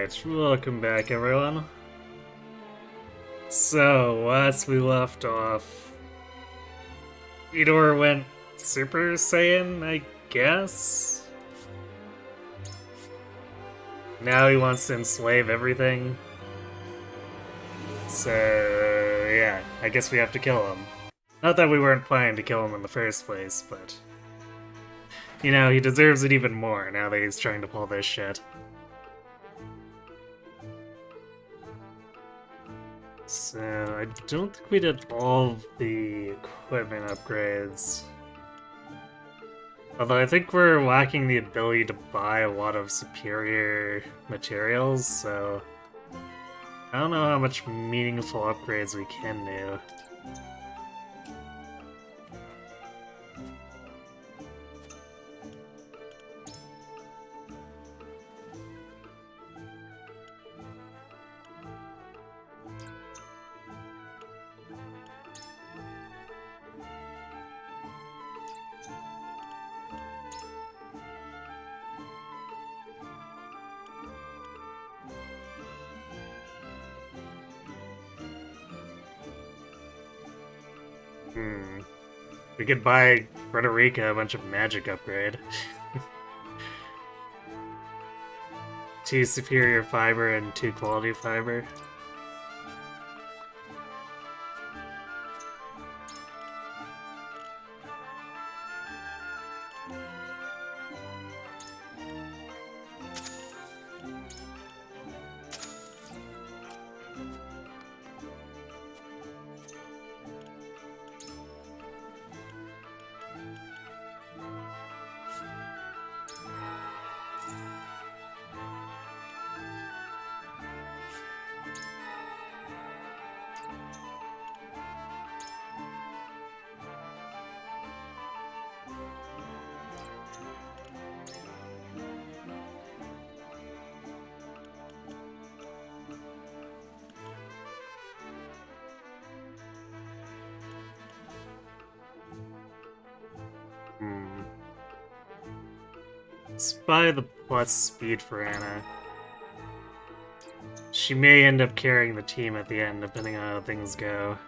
Alright, welcome back everyone. So, as we left off, Eeyore went Super Saiyan, I guess? Now he wants to enslave everything. So, yeah, I guess we have to kill him. Not that we weren't planning to kill him in the first place, but... You know, he deserves it even more now that he's trying to pull this shit. So, I don't think we did all of the equipment upgrades. Although I think we're lacking the ability to buy a lot of superior materials, so... I don't know how much meaningful upgrades we can do. We could buy Frederica a bunch of magic upgrade. 2 superior fiber and 2 quality fiber. Let's buy the plus speed for Anna. She may end up carrying the team at the end, depending on how things go.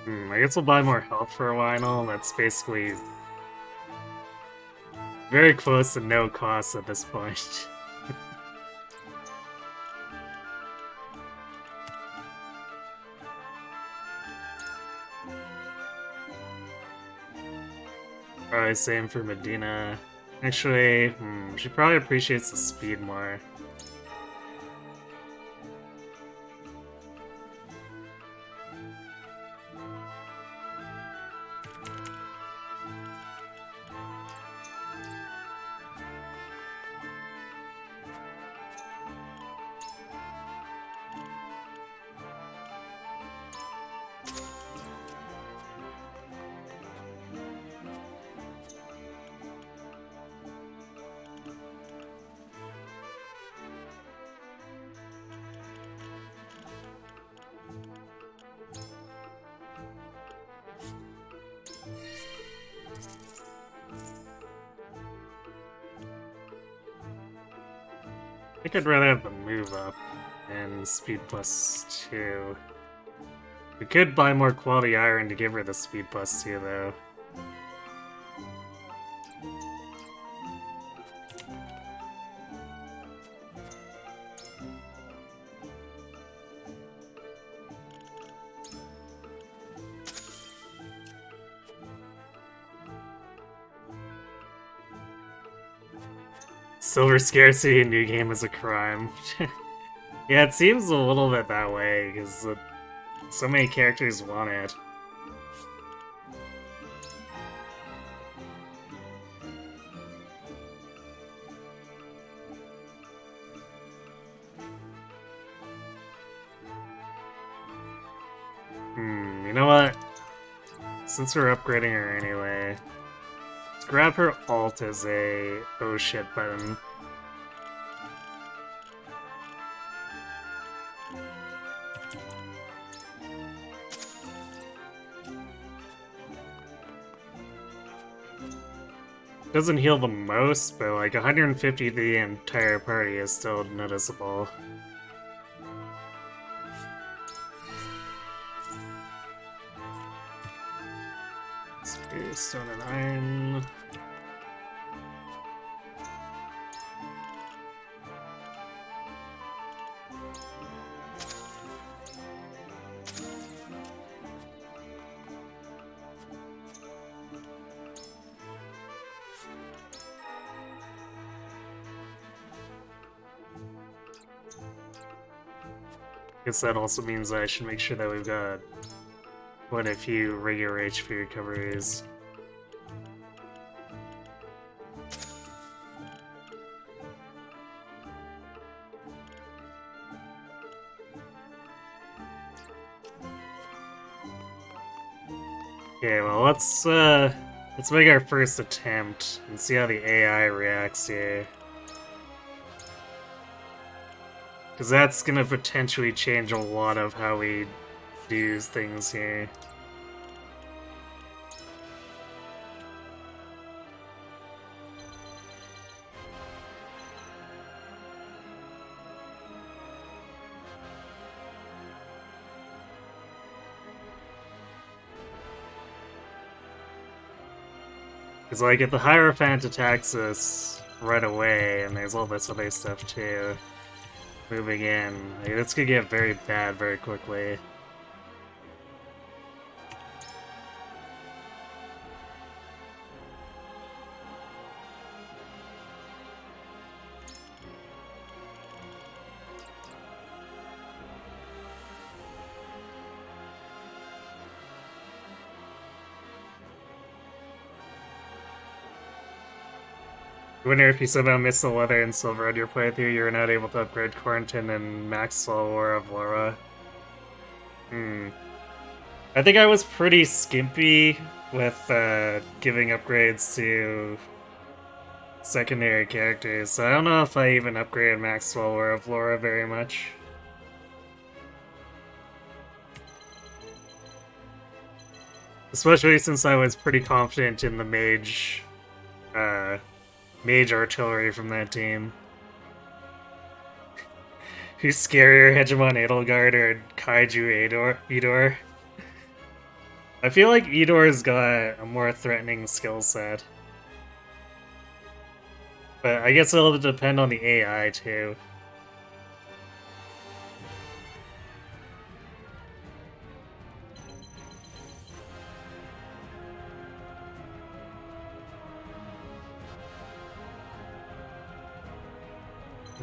I guess we'll buy more health for a while. That's basically very close to no cost at this point. Probably same for Medina. Actually, she probably appreciates the speed more. I think I'd rather have the move up and speed plus 2. We could buy more quality iron to give her the speed plus 2 though. Silver scarcity in New Game is a crime. Yeah, it seems a little bit that way, because so many characters want it. You know what? Since we're upgrading her anyway, let's grab her alt as a oh shit button. Doesn't heal the most, but like 150 to the entire party is still noticeable. Space, stone and iron. Guess that also means I should make sure that we've got quite a few regular HP recoveries. Okay, well let's make our first attempt and see how the AI reacts here. Because that's going to potentially change a lot of how we do things here. Because, like, if the Hierophant attacks us right away, and there's all this other stuff too, moving in, like, it's gonna get very bad very quickly. I wonder if you somehow miss the leather and silver on your playthrough, you're not able to upgrade Quarantine and Maxwell War of Laura. I think I was pretty skimpy with giving upgrades to secondary characters, so I don't know if I even upgraded Maxwell War of Laura very much. Especially since I was pretty confident in the mage artillery from that team. Who's scarier, Hegemon Edelgard or Kaiju Edor? I feel like Edor's got a more threatening skill set. But I guess it'll depend on the AI too.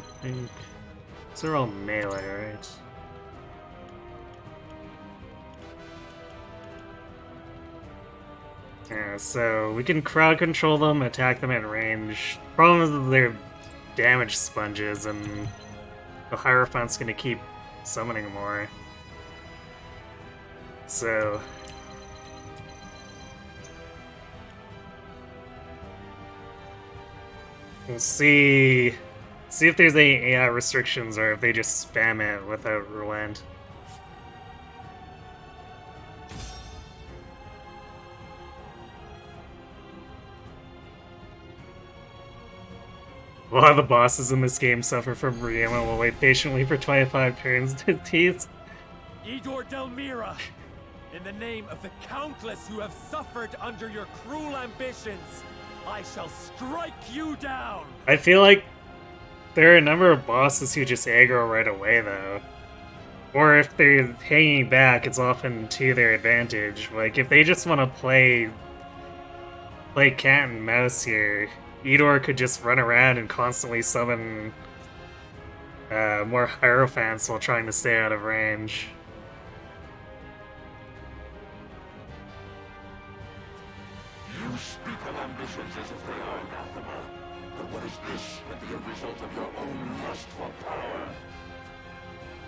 I think they're all melee, right? Yeah, so we can crowd control them, attack them at range. Problem is that they're damage sponges, and the Hierophant's gonna keep summoning more. So we'll see if there's any AI restrictions or if they just spam it without relent. A lot of the bosses in this game suffer from Ryoma and will wait patiently for 25 turns to tease. Edor Delmira, in the name of the countless who have suffered under your cruel ambitions, I shall strike you down! I feel like there are a number of bosses who just aggro right away, though. Or if they're hanging back, it's often to their advantage. Like, if they just want to play cat and mouse here, Eeyore could just run around and constantly summon more Hierophants while trying to stay out of range. You speak of ambitions as if they are anathema. But what is this but the result of your own lust for power?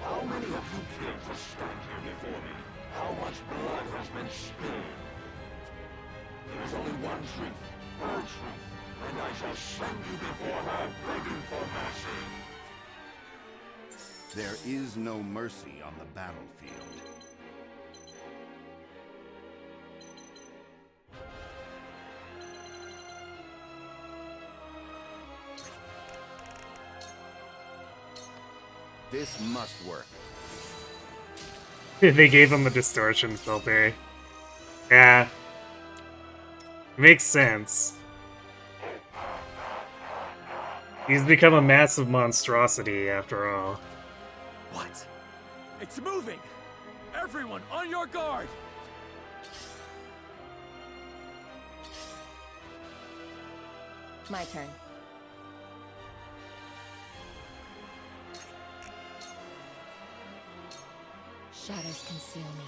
How many have you killed to stand here before me? How much blood has been spilled? There is only one truth, her truth, and I shall send you before her begging for mercy. There is no mercy on the battlefield. This must work. They gave him the distortion filter. Yeah. Makes sense. He's become a massive monstrosity after all. What? It's moving! Everyone, on your guard! My turn. Shadows conceal me.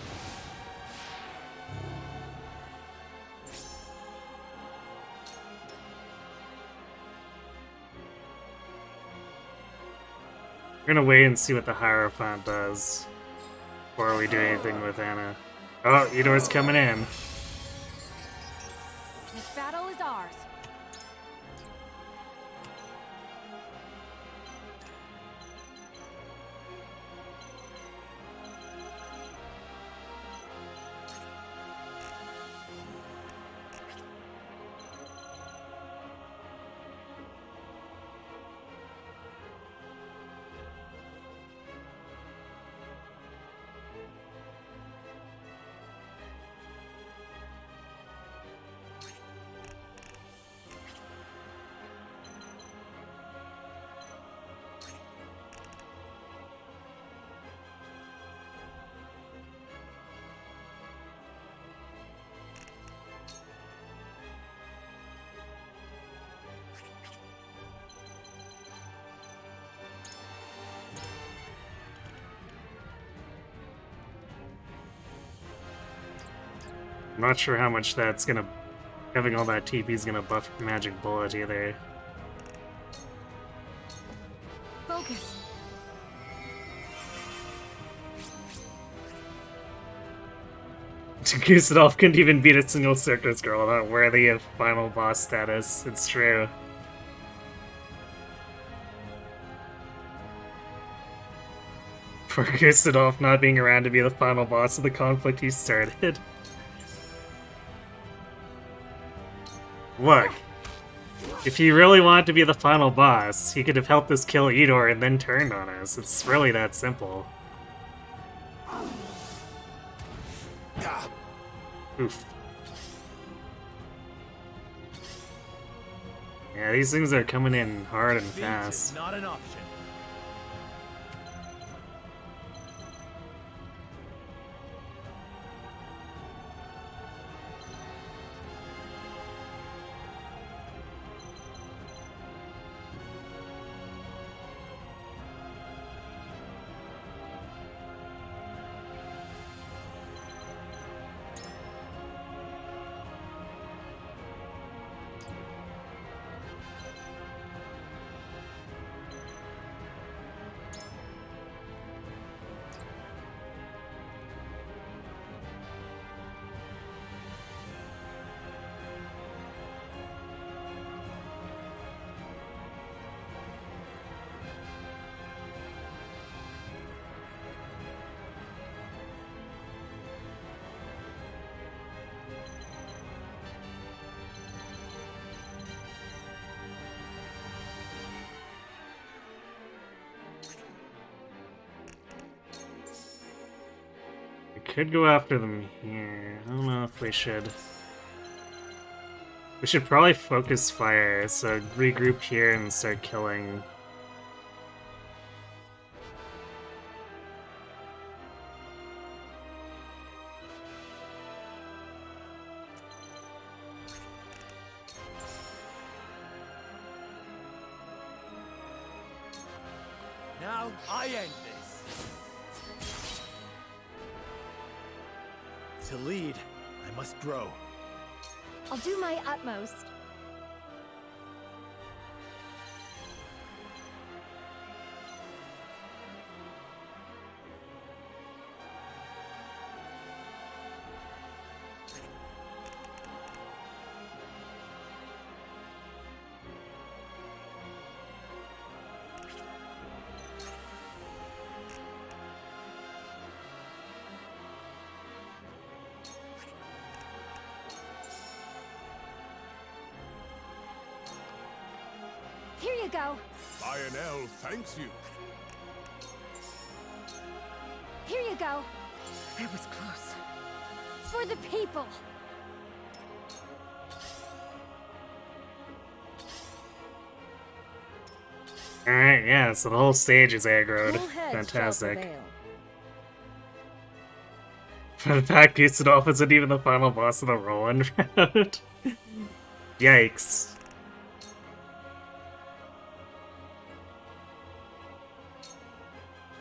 We're gonna wait and see what the Hierophant does before we do anything with Anna. Oh, Eeyore's coming in. This battle is ours. I'm not sure how much that's gonna... having all that TP is gonna buff Magic Bullet either. Focus. Gustav couldn't even beat a single Circus Girl, not worthy of final boss status. It's true. For Gustav not being around to be the final boss of the conflict he started. Look, if he really wanted to be the final boss, he could have helped us kill Eeyore and then turned on us. It's really that simple. Oof. Yeah, these things are coming in hard and Defeat fast. is not an option. We could go after them here. I don't know if we should. We should probably focus fire, so regroup here and start killing. Now, I end this. To lead, I must grow. I'll do my utmost. Here you go. Lionel thanks you. Here you go. It was close. For the people. Alright, yeah, so the whole stage is aggroed. No heads shall Fantastic. prevail. The fact Gustavo isn't even the final boss of the Roland round. Yikes.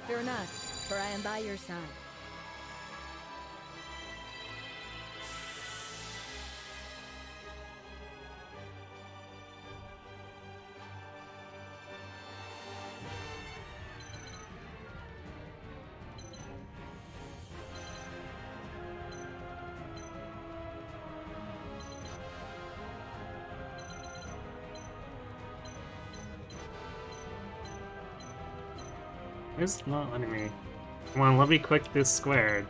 Fear not, for I am by your side. It's not letting me. Come on, let me click this square.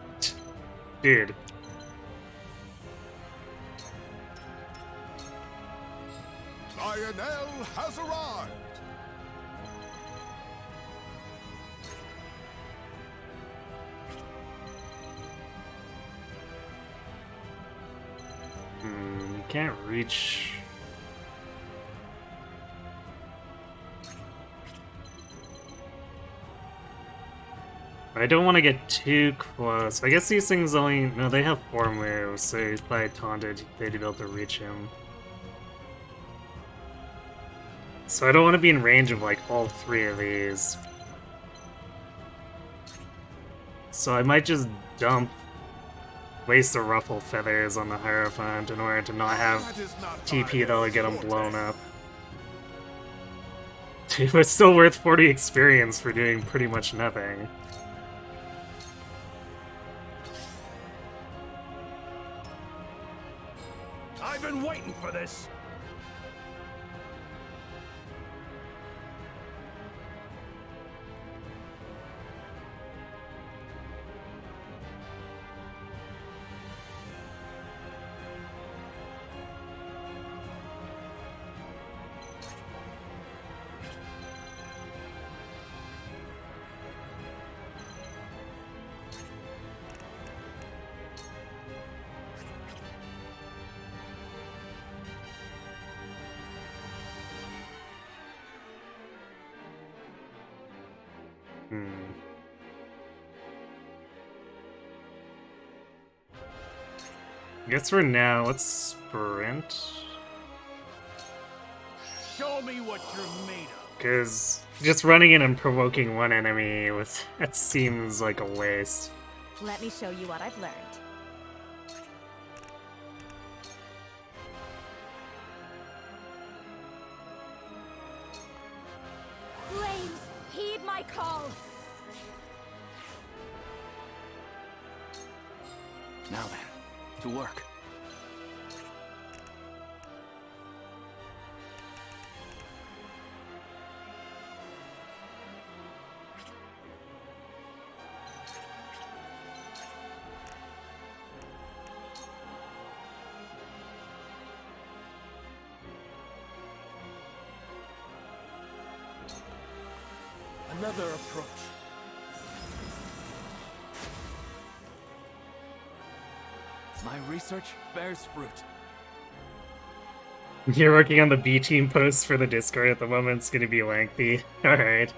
Dude. Lionel has arrived. You can't reach. I don't want to get too close. I guess these things only... No, they have 4 moves, so if I taunted, they'd be able to reach him. So I don't want to be in range of, like, all 3 of these. So I might just dump... Waste the Ruffle Feathers on the Hierophant in order to not have That is not TP that'll get him Lionel's blown forte. up. Dude, it's still worth 40 experience for doing pretty much nothing. I've been waiting for this. Guess for now, let's sprint. Show me what you're made of. Because just running in and provoking one enemy with that seems like a waste. Let me show you what I've learned. Flames, heed my call. Now then, to work. Another approach. My research bears fruit. You're working on the B team post for the Discord at the moment. It's gonna be lengthy. Alright.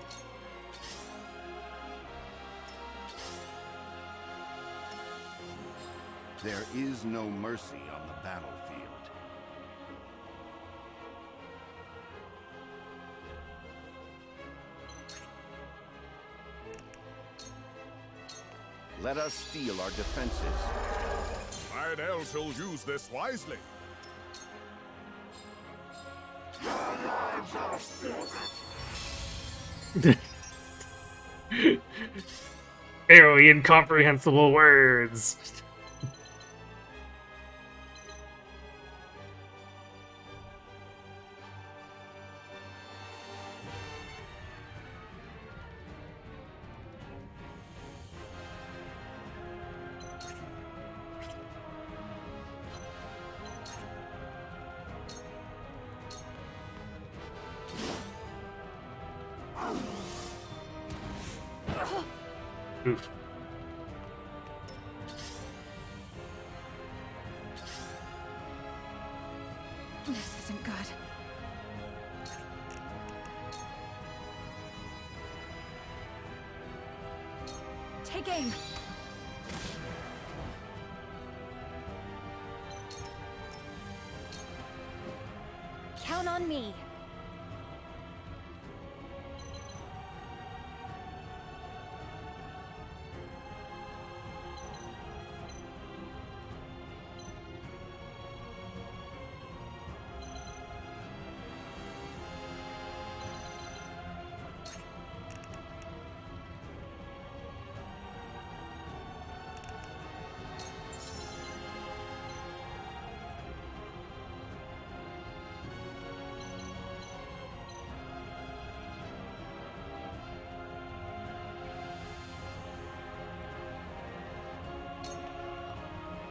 There is no mercy on the battlefield. Let us steel our defenses. Lionel shall use this wisely. Ew, incomprehensible words. Oof. This isn't good. Take aim. Count on me.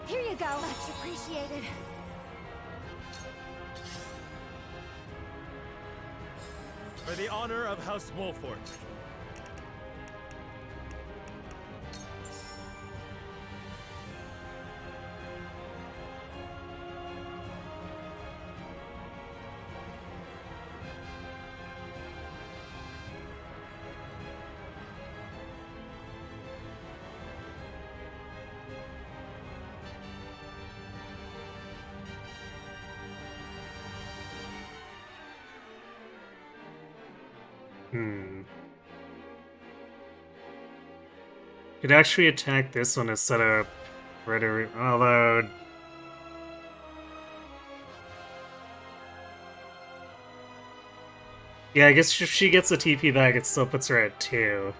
Here you go. Much appreciated. For the honor of House Wolford. Could actually attack this one instead of Rhetoric, although... Yeah, I guess if she gets a TP back, it still puts her at 2.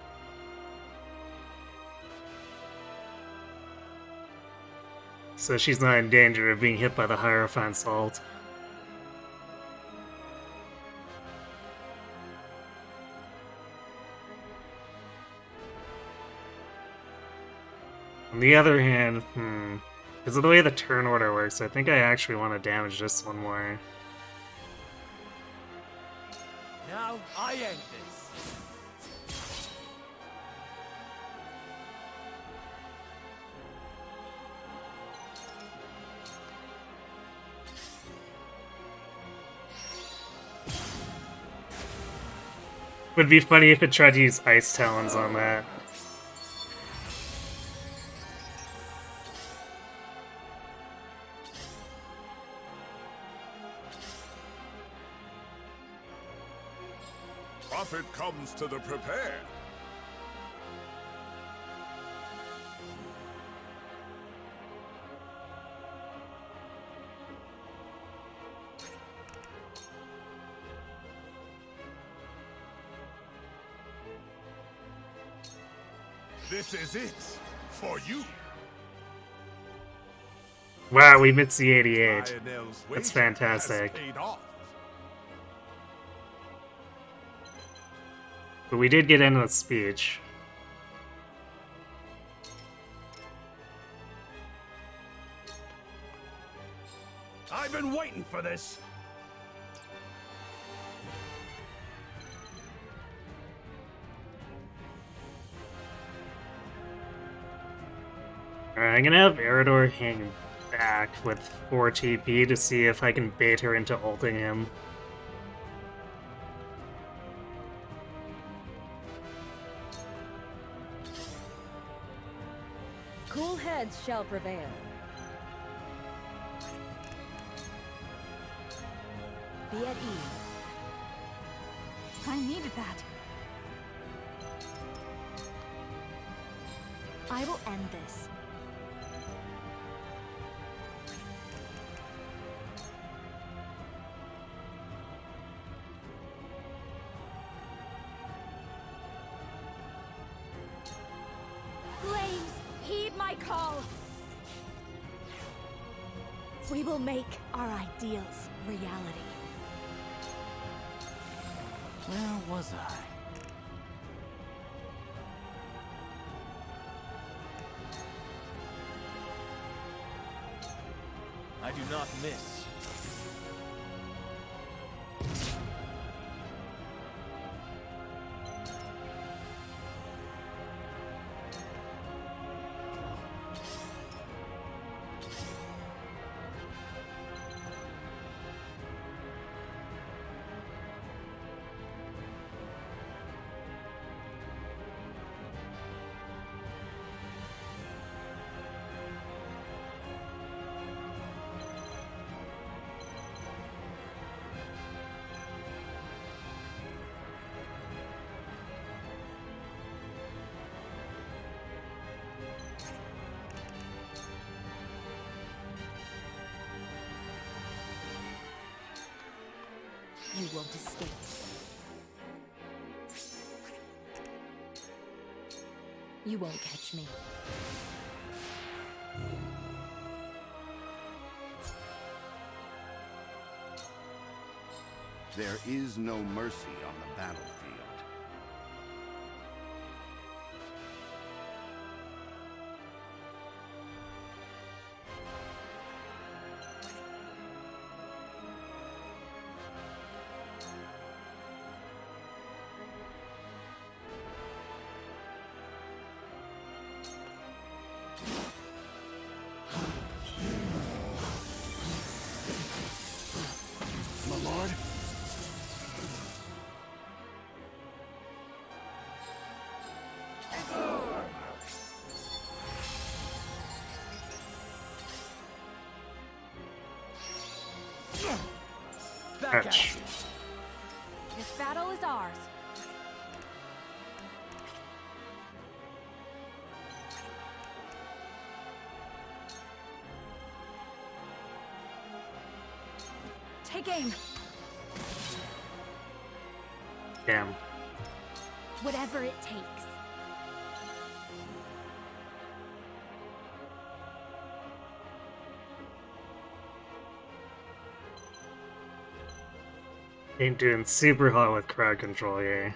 So she's not in danger of being hit by the Hierophant's ult. On the other hand, because of the way the turn order works, I think I actually want to damage this one more. Now I end this. Would be funny if it tried to use Ice Talons on that. Profit comes to the prepared. This is it for you. Wow, we missed the 88. Lionel's That's wager fantastic. has paid off. But we did get in with speech. I've been waiting for this. Alright, I'm gonna have Eridor hang back with 4 TP to see if I can bait her into ulting him. Cool heads shall prevail. Be at ease. I needed that. I will end this. Flames, heed my call! We will make our ideals reality. Where was I? I do not miss. You won't escape. You won't catch me. There is no mercy on the battlefield. My lord? Back at Ouch. you. This battle is ours. Take aim. Damn. Whatever it takes. Ain't doing super hot with crowd control here.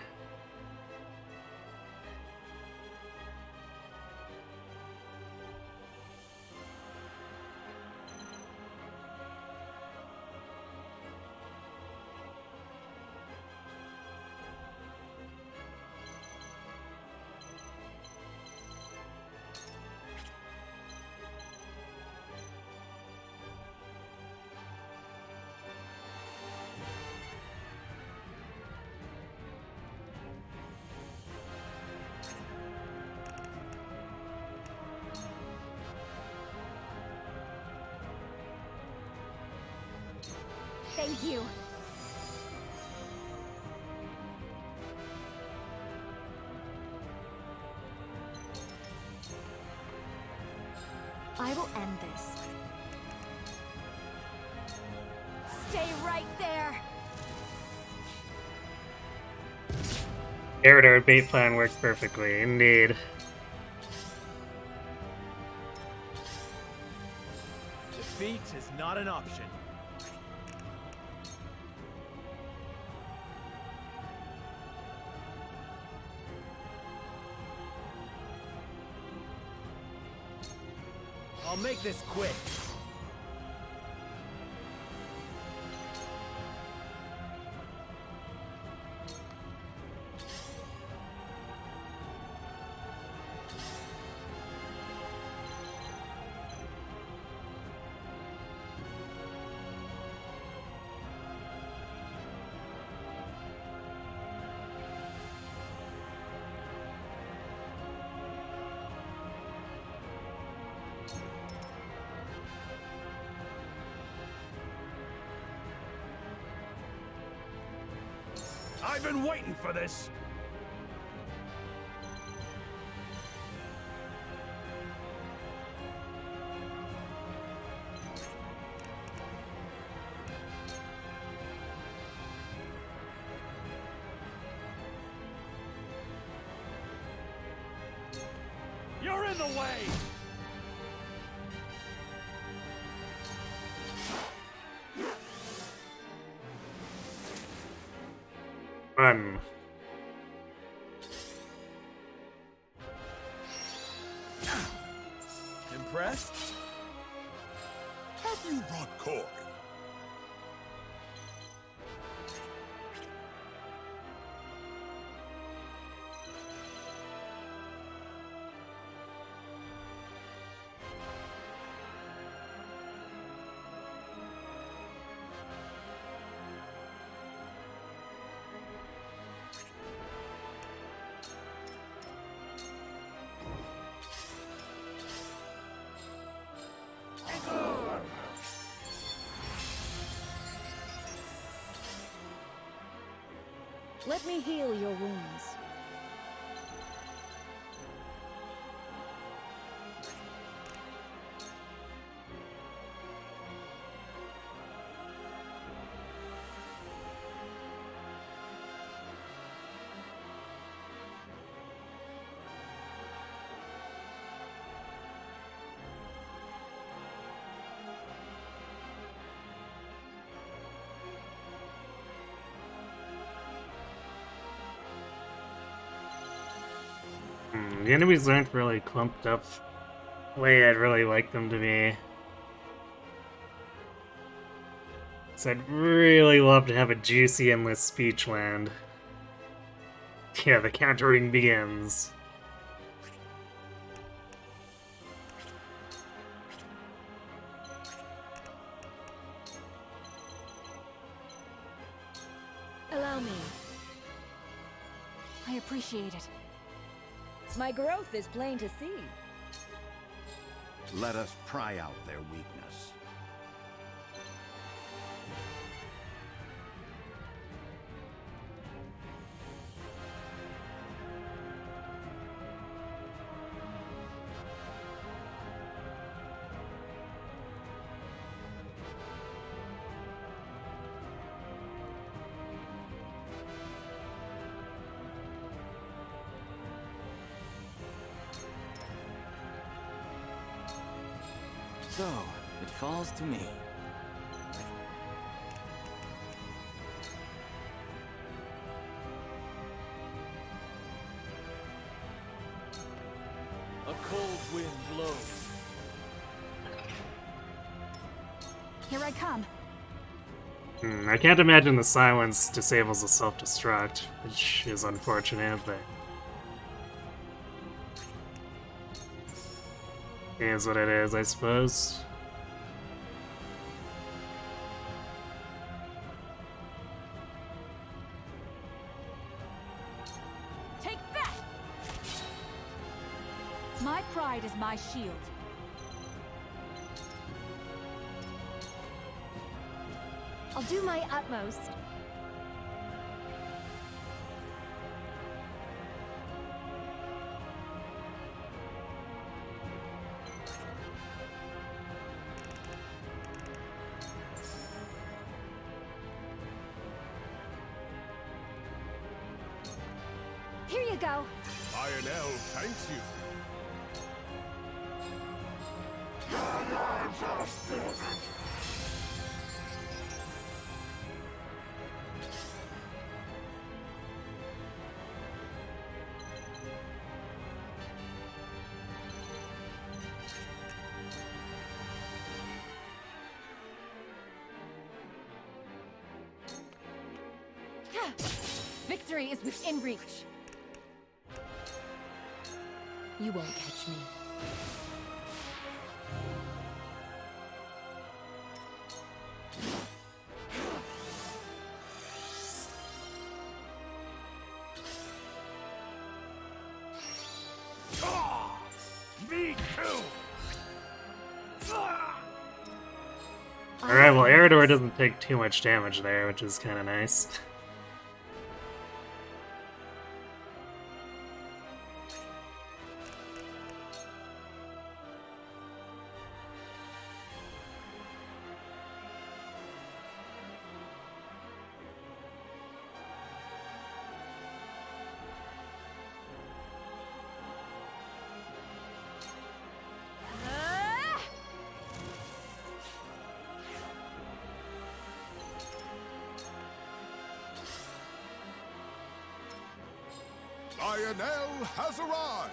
Thank you. I will end this. Stay right there. Eridar bait plan works perfectly, indeed. Defeat is not an option. I'll make this quick. I've been waiting for this! You're in the way! Run. Impressed? Have you brought Korg? Let me heal your wounds. The enemies aren't really clumped up the way I'd really like them to be. So I'd really love to have a juicy endless speech land. Yeah, the countering begins. Allow me. I appreciate it. My growth is plain to see. Let us pry out their weakness. So, it falls to me. A cold wind blows. Here I come. I can't imagine the silence disables the self-destruct, which is unfortunate, but it is what it is, I suppose. Take that! My pride is my shield. I'll do my utmost. Here you go. Iron Elf thanks you. Victory is within reach. You won't catch me. Me too. Alright, well, Eridor doesn't take too much damage there, which is kind of nice. Lionel has arrived!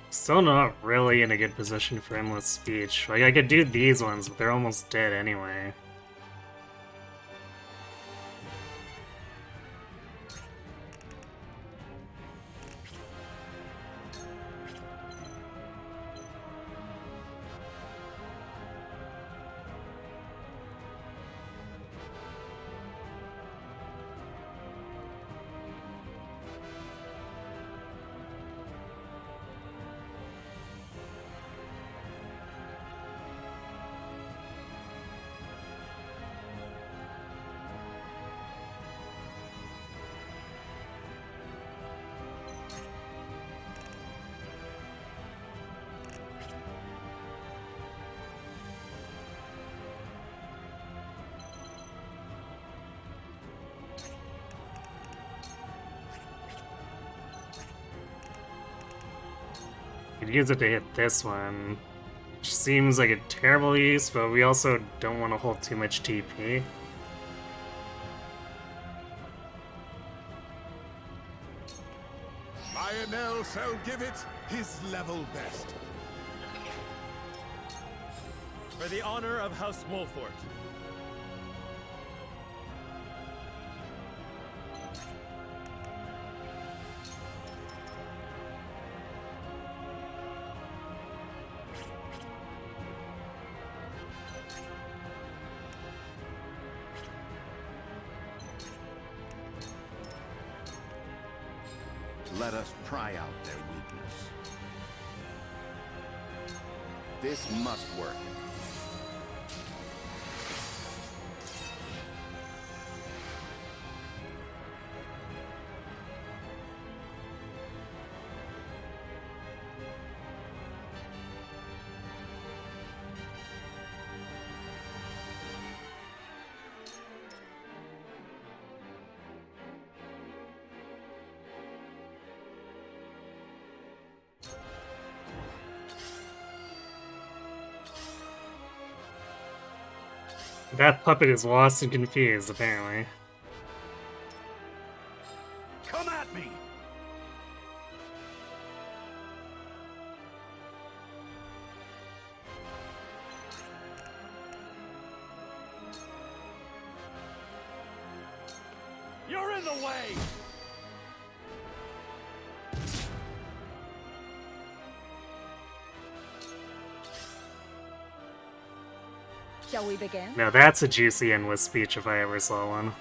Still not really in a good position for endless speech. Like, I could do these ones, but they're almost dead anyway. Could use it to hit this one, which seems like a terrible use, but we also don't want to hold too much TP. Lionel shall give it his level best. For the honor of House Wolfort. Let us pry out their weakness. This must work. That puppet is lost and confused, apparently. Come at me! You're in the way! Shall we begin? Now that's a juicy endless speech if I ever saw one.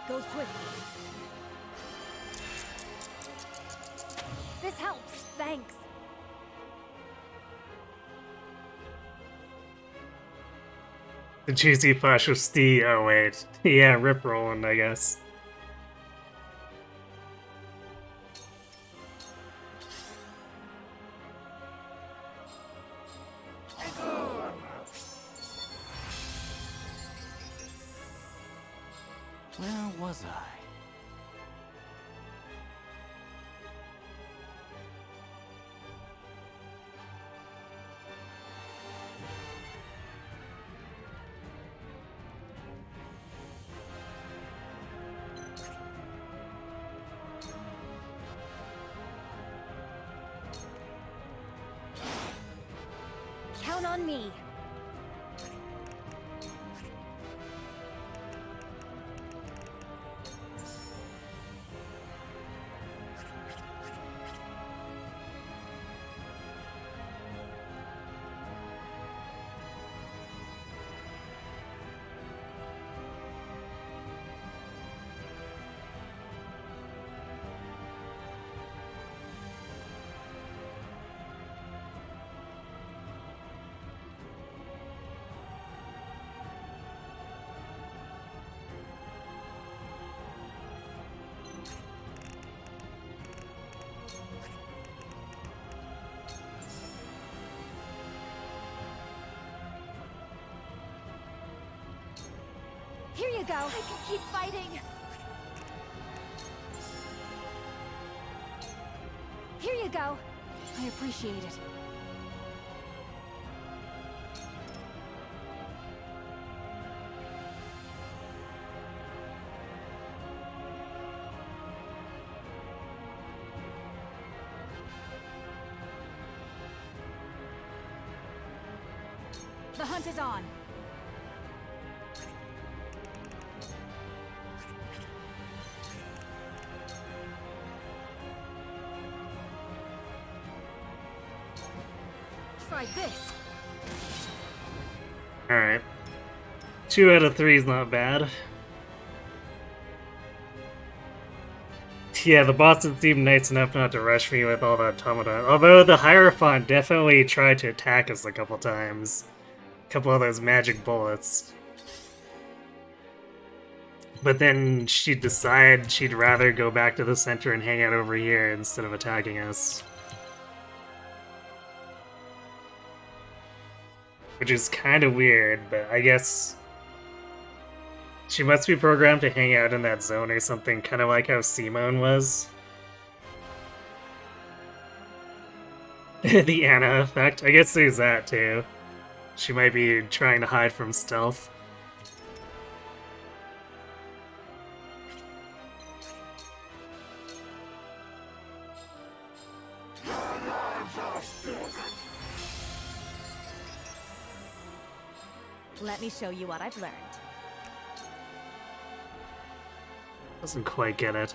Go swiftly. This helps. Thanks. The juicy flash of Steve. Oh wait, yeah, Rip Roland, I guess. Where was I? on me. Here you go. I can keep fighting. Here you go. I appreciate it. The hunt is on. Try this. Alright. 2 out of 3 is not bad. Yeah, the Boston seemed nice enough not to rush me with all the automata. Although the Hierophant definitely tried to attack us a couple times. A couple of those magic bullets. But then she'd decide she'd rather go back to the center and hang out over here instead of attacking us. Which is kind of weird, but I guess she must be programmed to hang out in that zone or something, kind of like how Simone was. The Anna effect. I guess there's that too. She might be trying to hide from stealth. Let me show you what I've learned. Doesn't quite get it.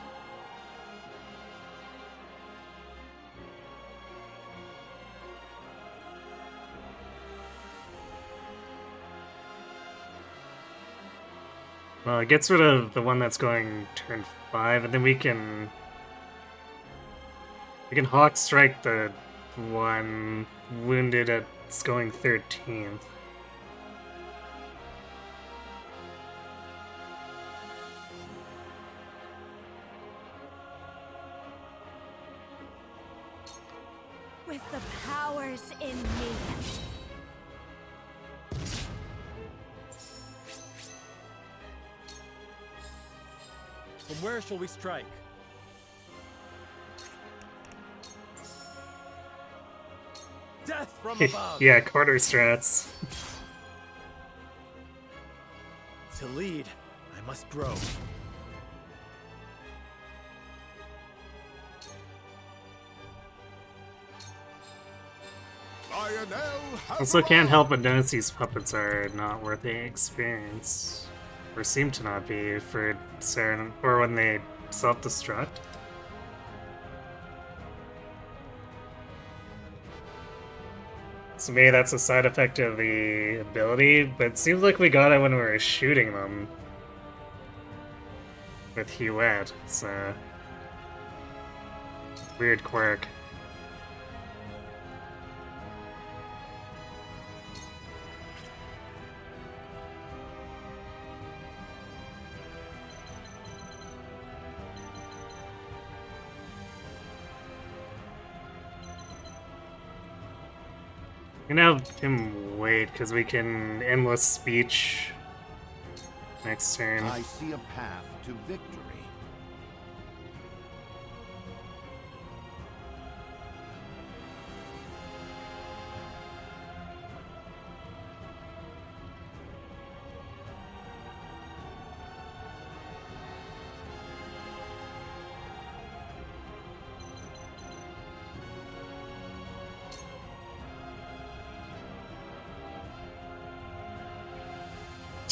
Well, it gets rid of the one that's going turn 5, and then we can Hawk Strike the one wounded at it's going 13th. With the powers in me. From where shall we strike? Death from above! Yeah, quarter strats. To lead, I must grow. Also can't help but notice these puppets are not worth the experience. Or seem to not be for certain, or when they self-destruct. So maybe that's a side effect of the ability, but it seems like we got it when we were shooting them. With Huette, so... weird quirk. We can have him wait, because we can endless speech next turn. I see a path to victory.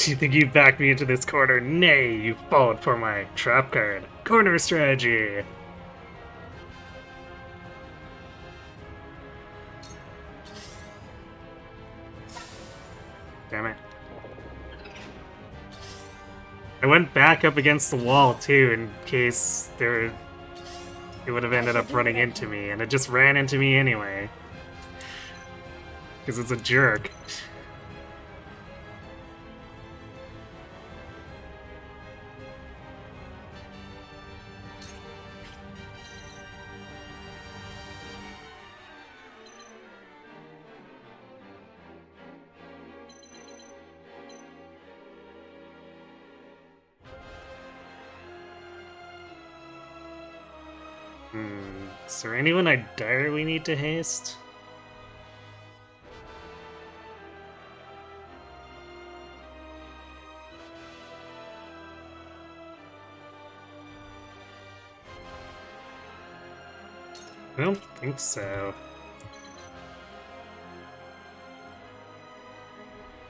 You think you backed me into this corner? Nay, you followed for my trap card. Corner strategy! Damn it. I went back up against the wall too in case it would have ended up running into me, and it just ran into me anyway. Because it's a jerk. Is there anyone I direly need to haste? I don't think so.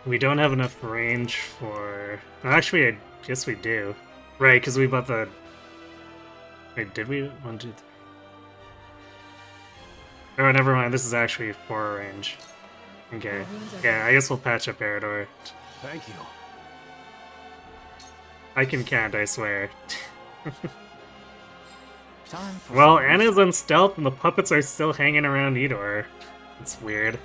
We don't have enough range for... Actually, I guess we do. Right, because we bought the... Wait, did we? 1, 2, 3... Oh, never mind. This is actually 4 range. Okay. Yeah, I guess we'll patch up Eridor. Thank you. I can count, I swear. Time for Well, some Anna's on stealth and the puppets are still hanging around Edor. It's weird.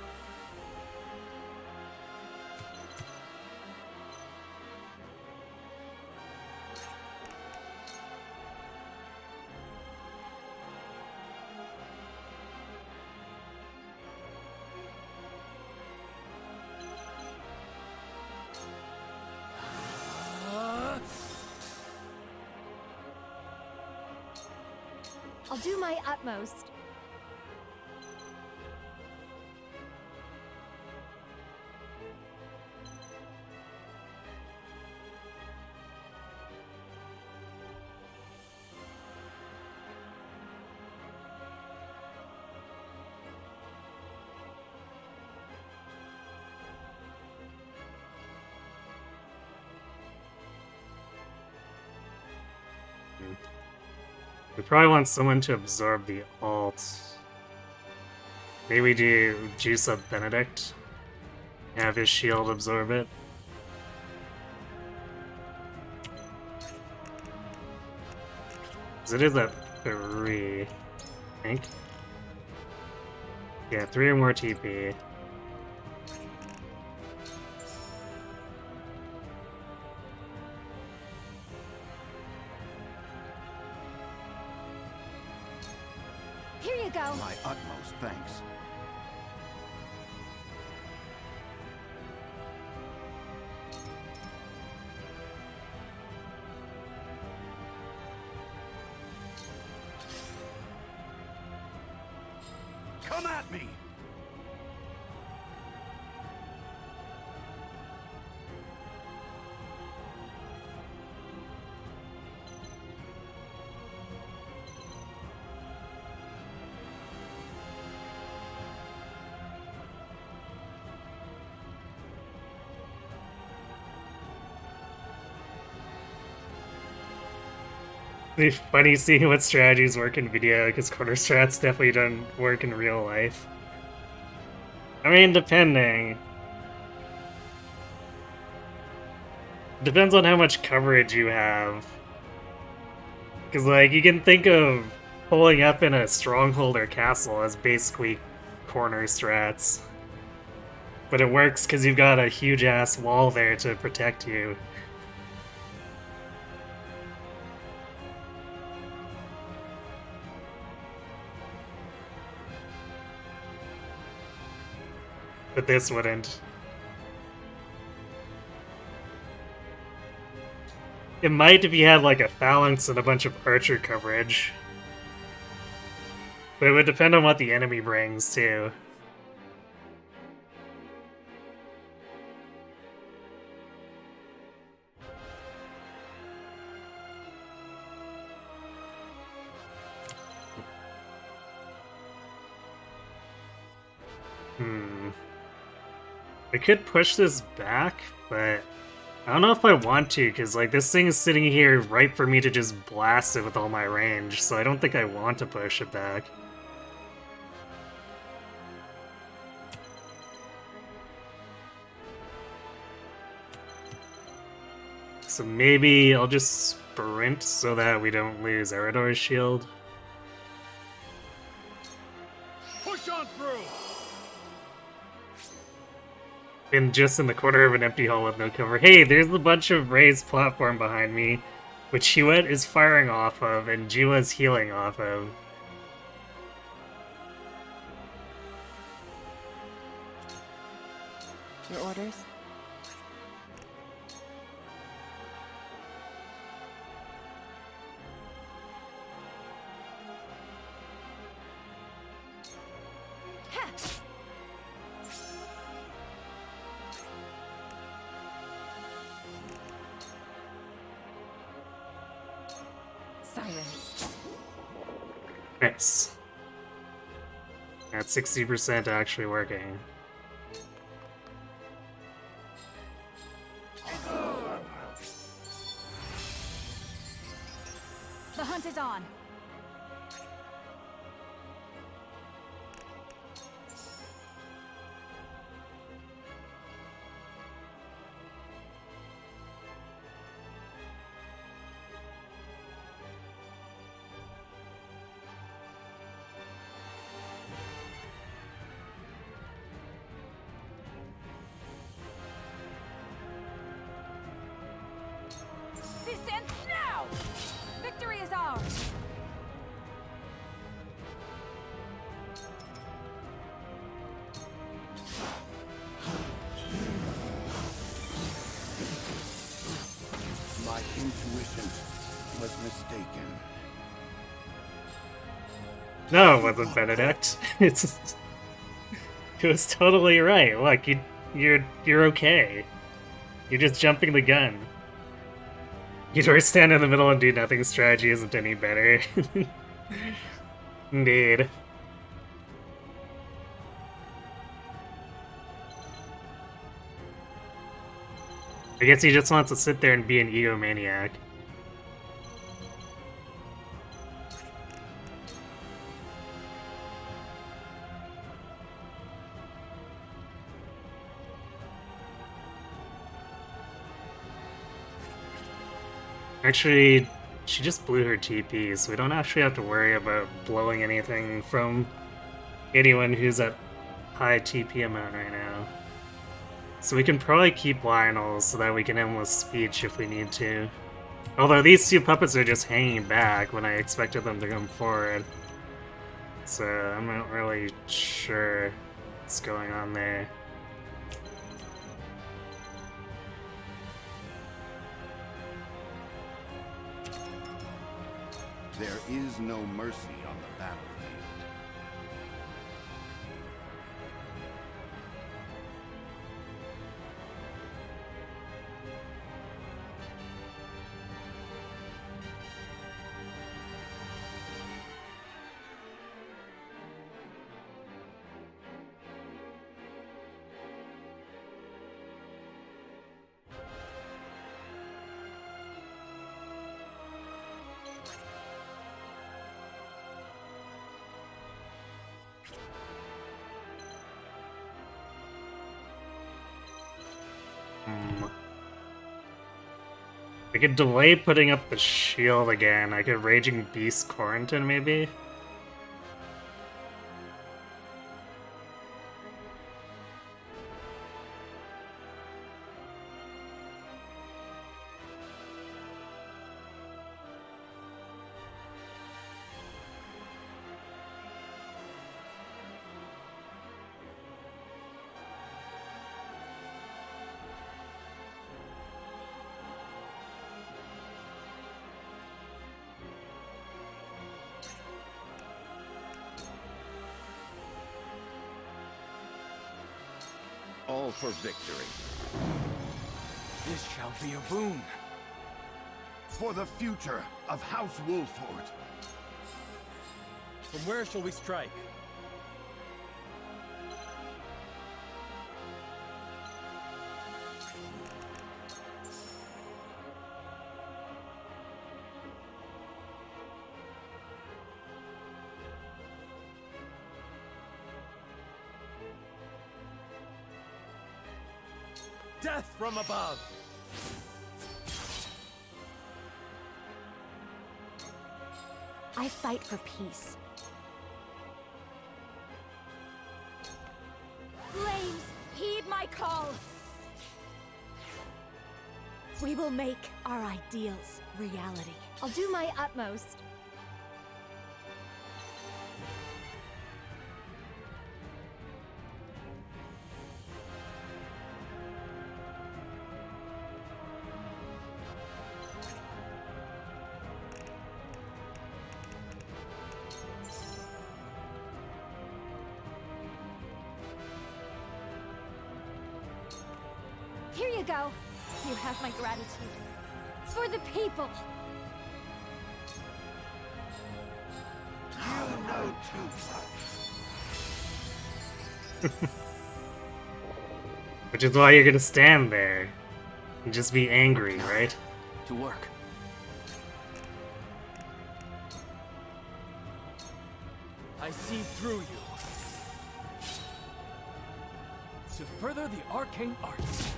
I'll do my utmost. We probably want someone to absorb the ult. Maybe we do Juice Up Benedict. Have his shield absorb it. Because it is at 3, I think. Yeah, 3 or more TP. Here you go. My utmost thanks. Come at me! It's funny seeing what strategies work in video, because corner strats definitely don't work in real life. I mean, depending. Depends on how much coverage you have. Because, like, you can think of pulling up in a stronghold or castle as basically corner strats. But it works because you've got a huge-ass wall there to protect you. But this wouldn't. It might if you had like a phalanx and a bunch of archer coverage. But it would depend on what the enemy brings too. I could push this back, but I don't know if I want to, because like this thing is sitting here right for me to just blast it with all my range, so I don't think I want to push it back. So maybe I'll just sprint so that we don't lose Eridor's shield. Push on through! Been just in the corner of an empty hall with no cover. Hey, there's a bunch of raised platform behind me, which Huet is firing off of, and Jiwa's healing off of. Your orders? Silence. Nice. At 60% actually working. The hunt is on. This ends now! Victory is ours! My intuition was mistaken. No, it wasn't Benedict. It was totally right. Look, you're okay. You're just jumping the gun. Your stand in the middle and do nothing strategy isn't any better. Indeed. I guess he just wants to sit there and be an egomaniac. Actually, she just blew her TP, so we don't actually have to worry about blowing anything from anyone who's at high TP amount right now. So we can probably keep Lionel so that we can endless speech if we need to. Although these two puppets are just hanging back when I expected them to come forward. So I'm not really sure what's going on there. There is no mercy on the battlefield. I could delay putting up the shield again. I could Raging Beast Quarantine, maybe? All for victory. This shall be a boon. For the future of House Wolford. From where shall we strike? Death from above! I fight for peace. Flames, heed my call! We will make our ideals reality. I'll do my utmost. Here you go. You have my gratitude. For the people. You know too much. Which is why you're gonna stand there and just be angry, right? To work. I see through you. To further the arcane arts.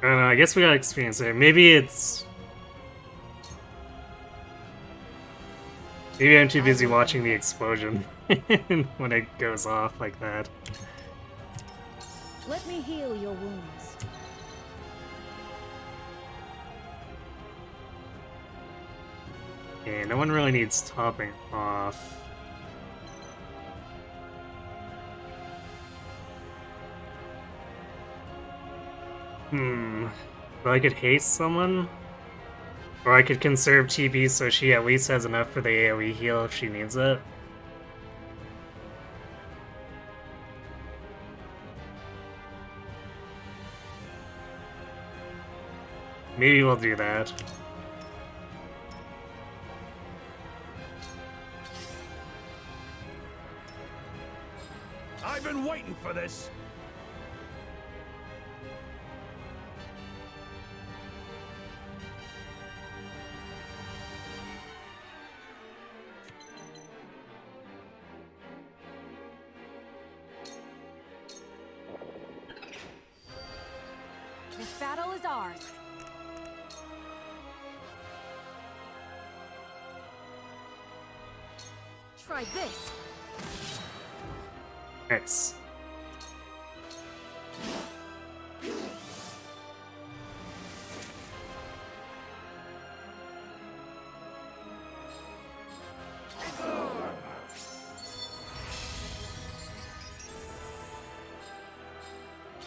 I don't know, I guess we gotta experience it. Maybe it's... Maybe I'm too busy watching the explosion when it goes off like that. Let me heal your wounds. Okay, no one really needs topping off. So I could haste someone? Or I could conserve TP so she at least has enough for the AoE heal if she needs it. Maybe we'll do that. I've been waiting for this. This battle is ours. Try this. Nice.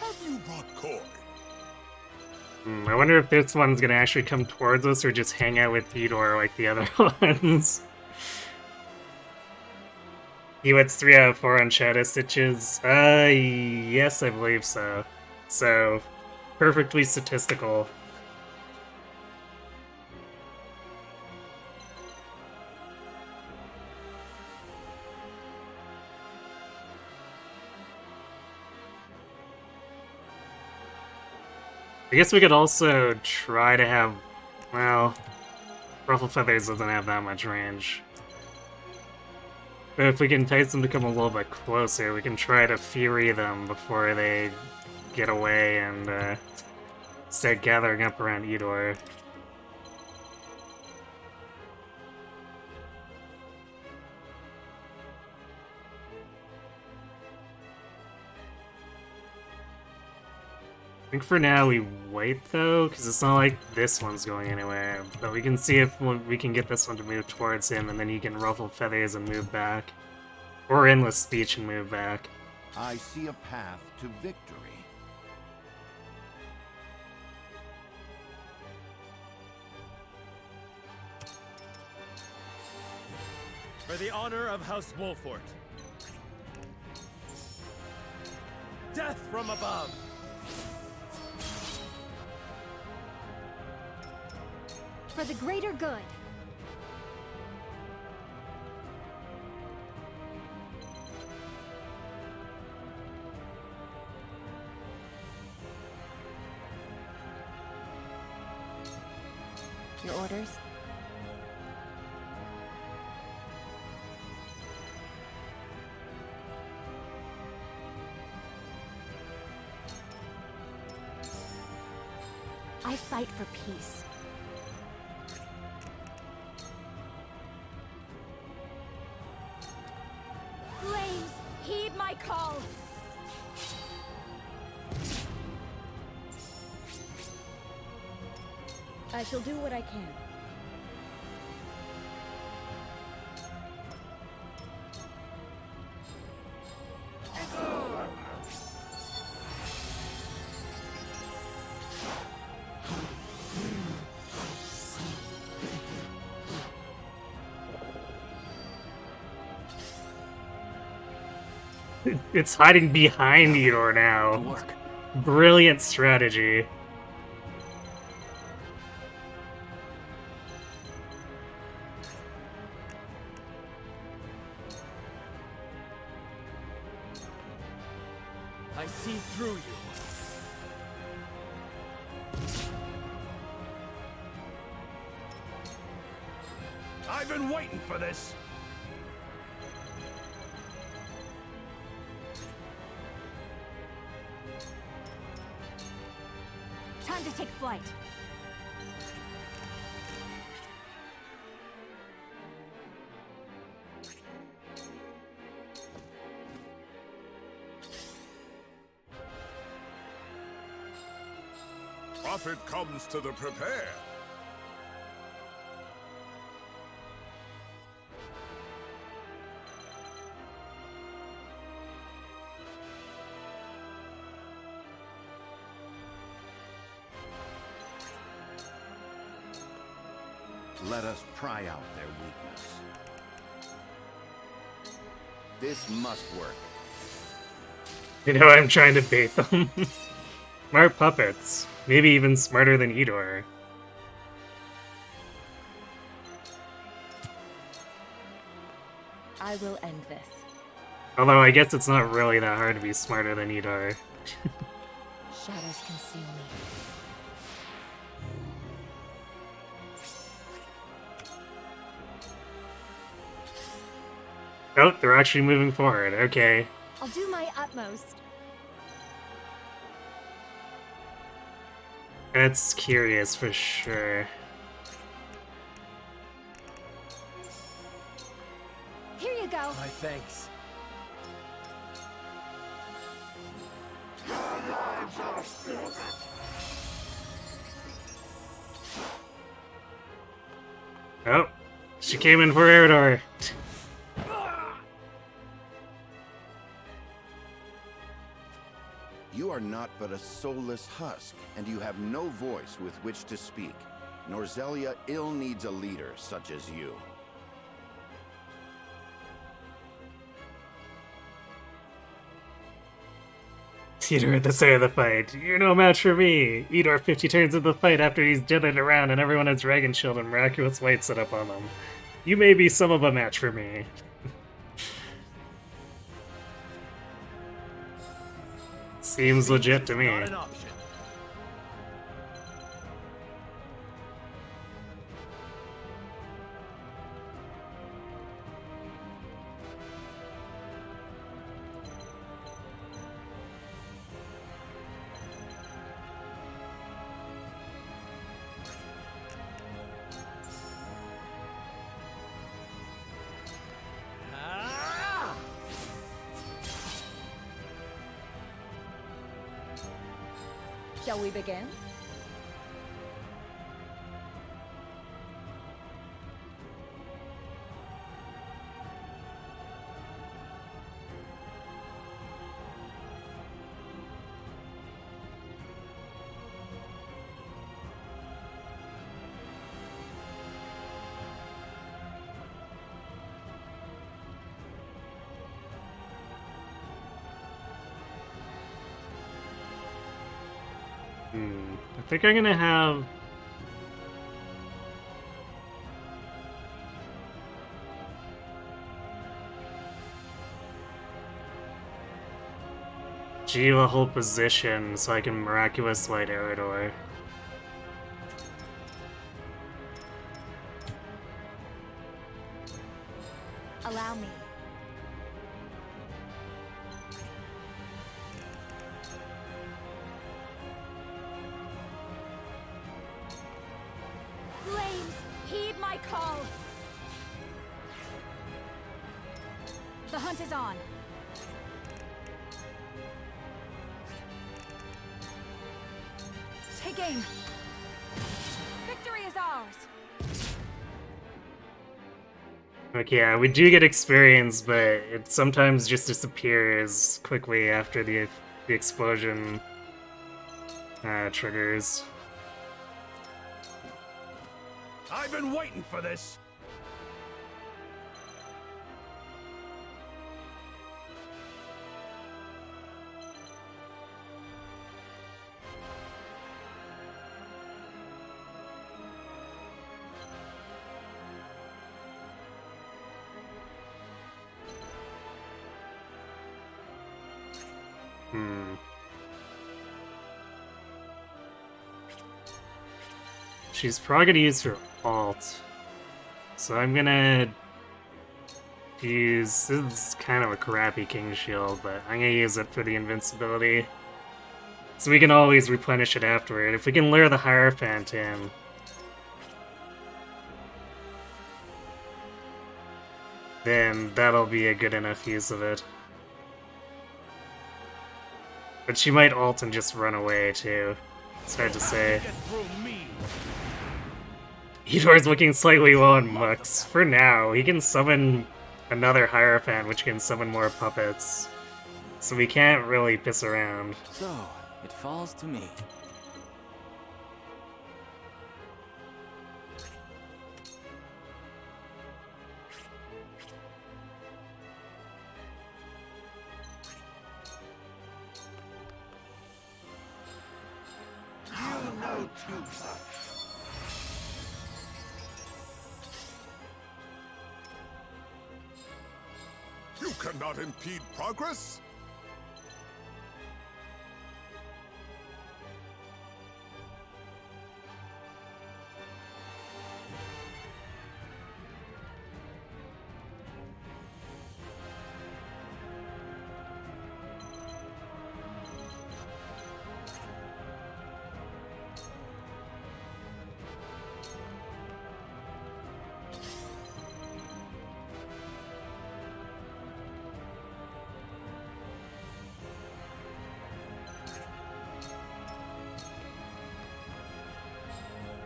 Have you brought Koi? I wonder if this one's gonna actually come towards us or just hang out with Eudor like the other ones. He wets 3 out of 4 on Shadow Stitches. Yes, I believe so. So, perfectly statistical. I guess we could also try to have, well, Ruffle Feathers doesn't have that much range. But if we can entice them to come a little bit closer, we can try to Fury them before they get away and start gathering up around Eudor. I think for now we wait though, because it's not like this one's going anywhere. But we can see if we can get this one to move towards him, and then he can ruffle feathers and move back. Or Endless Speech and move back. I see a path to victory. For the honor of House Wolfort. Death from above! For the greater good. Your orders? I fight for peace. Flames, heed my call! I shall do what I can. It's hiding behind Eeyore To now. work. Brilliant strategy. I see through you. I've been waiting for this. Time to take flight. Profit comes to the prepared. Let us pry out their weakness. This must work. You know, I'm trying to bait them. Smart puppets. Maybe even smarter than Eeyore. I will end this. Although I guess it's not really that hard to be smarter than Eeyore. Shadows conceal me. Oh, they're actually moving forward. Okay. I'll do my utmost. That's curious for sure. Here you go. My thanks. Oh, she came in for Eridor. You are not but a soulless husk, and you have no voice with which to speak. Norzelia ill needs a leader such as you. Eeyore at the start of the fight. You're no match for me. Eeyore 50 turns in the fight after he's dithered around and everyone has Dragon Shield and Miraculous Light set up on them. You may be some of a match for me. Seems legit to me. Not an option. Ah! Shall we begin? I think I'm gonna have... Jiva hold position so I can Miraculous Light Eridor. Allow me. hunt is on. Take aim. Victory is ours. Okay, yeah, we do get experience, but it sometimes just disappears quickly after the explosion triggers. I've been waiting for this. She's probably gonna use her ult. So I'm gonna use... This is kind of a crappy King Shield, but I'm gonna use it for the invincibility. So we can always replenish it afterward. If we can lure the Hierophant in... then that'll be a good enough use of it. But she might ult and just run away, too. It's hard to say. Eedore's looking slightly low on Mux. For now, he can summon another Hierophant, which can summon more puppets. So we can't really piss around. So, it falls to me. You know too much. You cannot impede progress?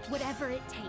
Whatever it takes.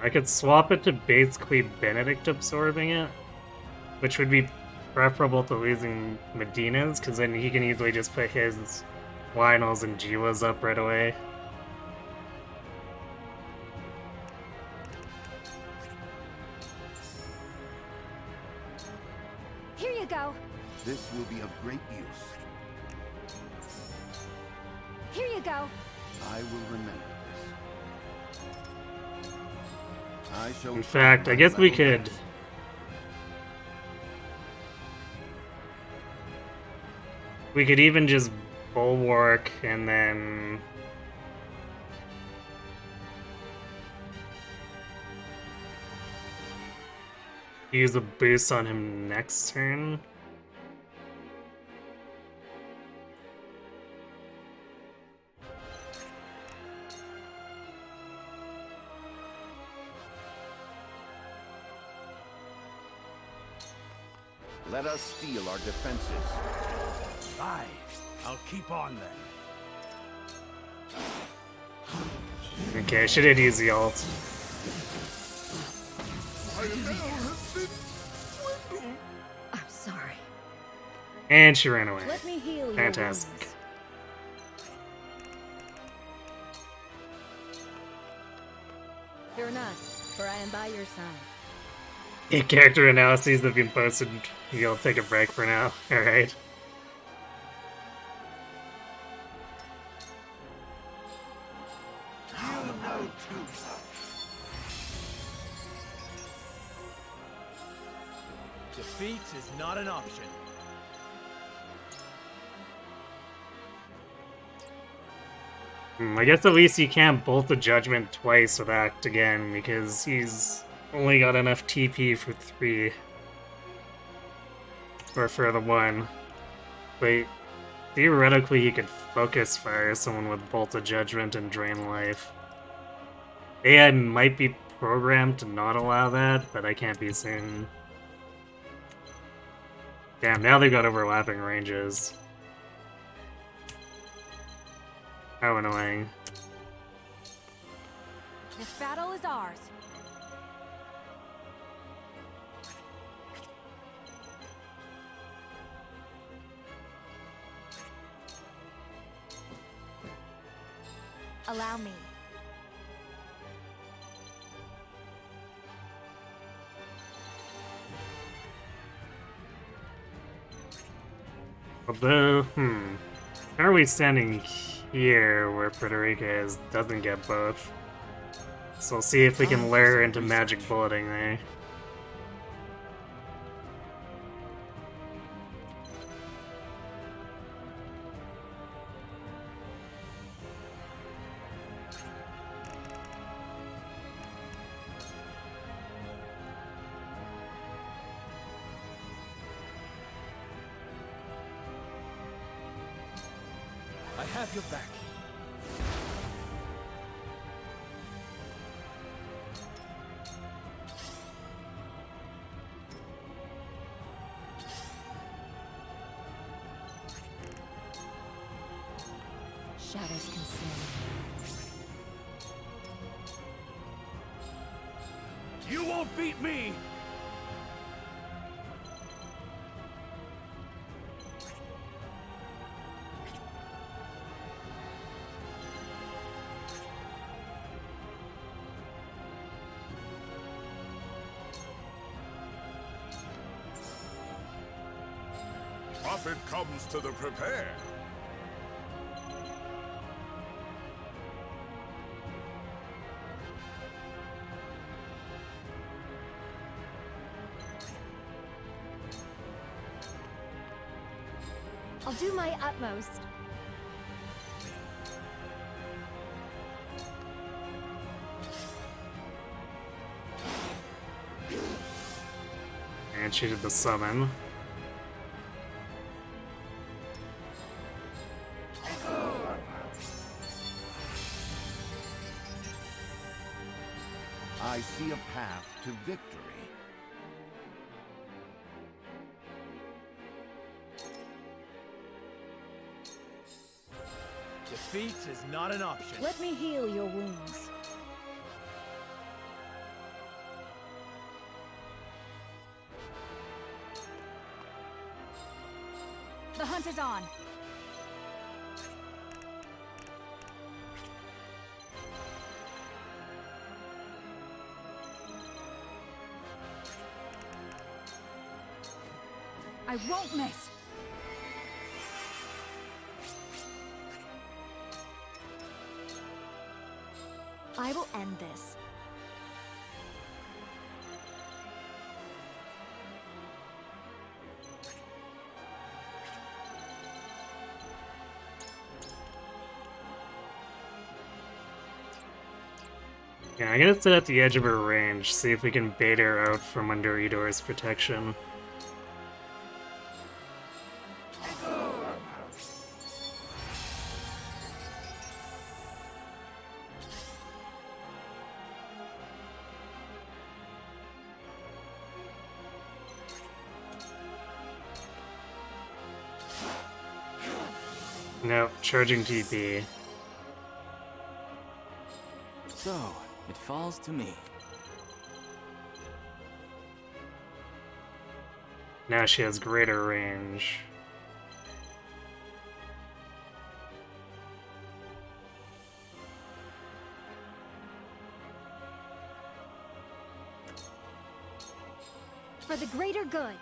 I could swap it to basically Benedict absorbing it, which would be preferable to losing Medina's, because then he can easily just put his Lionels and Jiwas up right away. Here you go. This will be of great use. Here you go. I will remember this. I shall In fact, I guess we could... we could even just Bulwark and then... use a boost on him next turn. Let us steel our defenses. Aye, I'll keep on then. Okay, I should have used the ult. I'm sorry. And she ran away. Let me heal your Fantastic. wounds. Fear not, for I am by your side. Character analyses have been posted. You'll take a break for now. Alright. No two-touch. Defeat is not an option. I guess at least he can't bolt the judgment twice with Act again, because he's only got enough TP for 3. Or for the 1. But theoretically he could focus fire someone with Bolt of Judgment and Drain Life. AI might be programmed to not allow that, but I can't be certain. Damn, now they've got overlapping ranges. How annoying. This battle is ours. Allow me. Although, how are we standing here where Frederica doesn't get both? So we'll see if we can lure her into magic bulleting there. I have your back. Shadows conceal. You won't beat me! Profit comes to the prepared. I'll do my utmost. And she did the summon. I see a path to victory. Defeat is not an option. Let me heal your wounds. The hunt is on. I won't miss. I will end this. Yeah, I'm gonna sit at the edge of her range, see if we can bait her out from under Edora's protection. Nope, charging TP. So, it falls to me. Now she has greater range. For the greater good.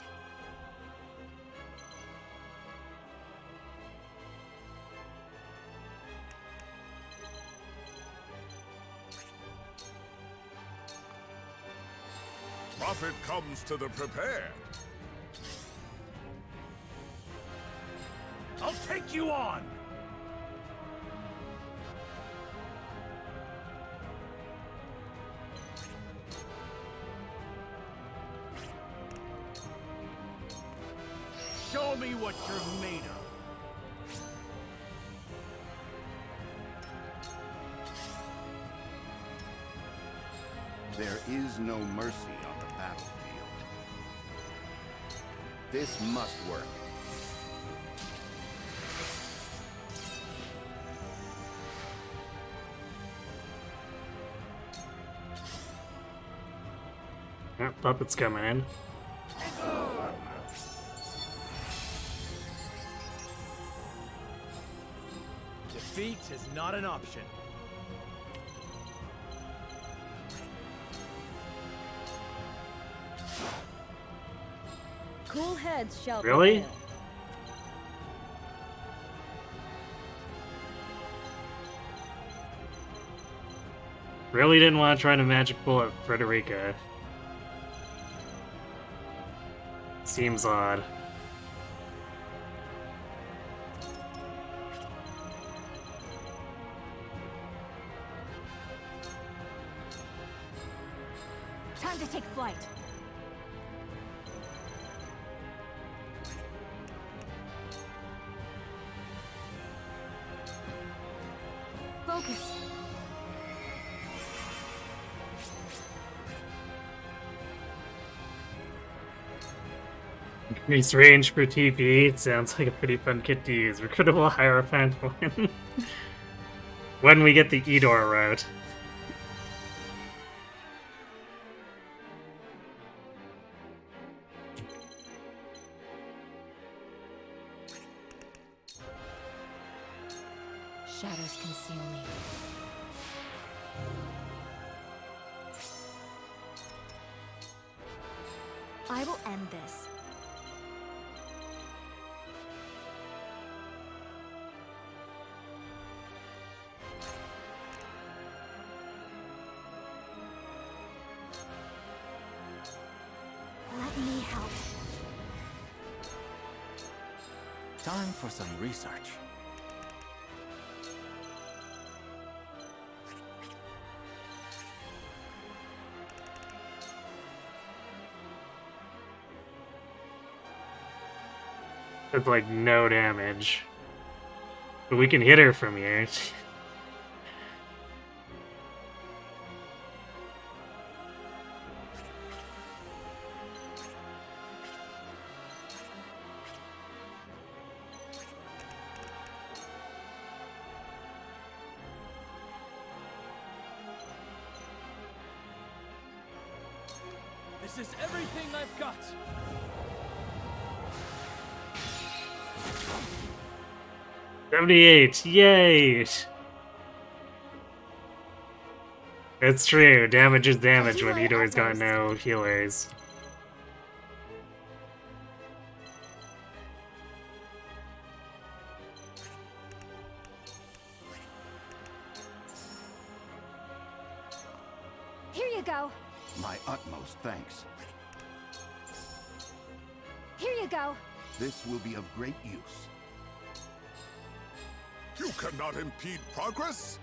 Profit comes to the prepared. I'll take you on! Show me what you're made of. There is no mercy on the battlefield. This must work. Puppet's coming in. Defeat is not an option. Cool heads shall Really? prevail. Really didn't want to try to magic bullet Frederica. Seems odd. Time to take flight. Focus. Increased range for TP. Sounds like a pretty fun kit to use. Recruitable Hierophant when we get the Edor route. Shadows conceal me. I will end this. Let me help. Time for some research. It's like no damage. But we can hit her from here. This is everything I've got. $78, yay! It's true, damage is damage when Edor's got no healers. Here you go. My utmost thanks. Here you go. This will be of great use. You cannot impede progress?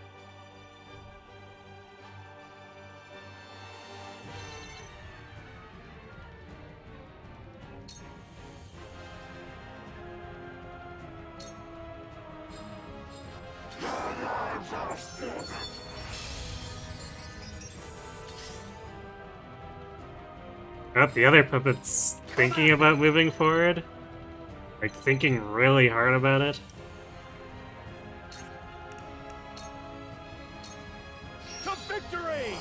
Oh, the other puppet's thinking about moving forward. Like, thinking really hard about it. To victory!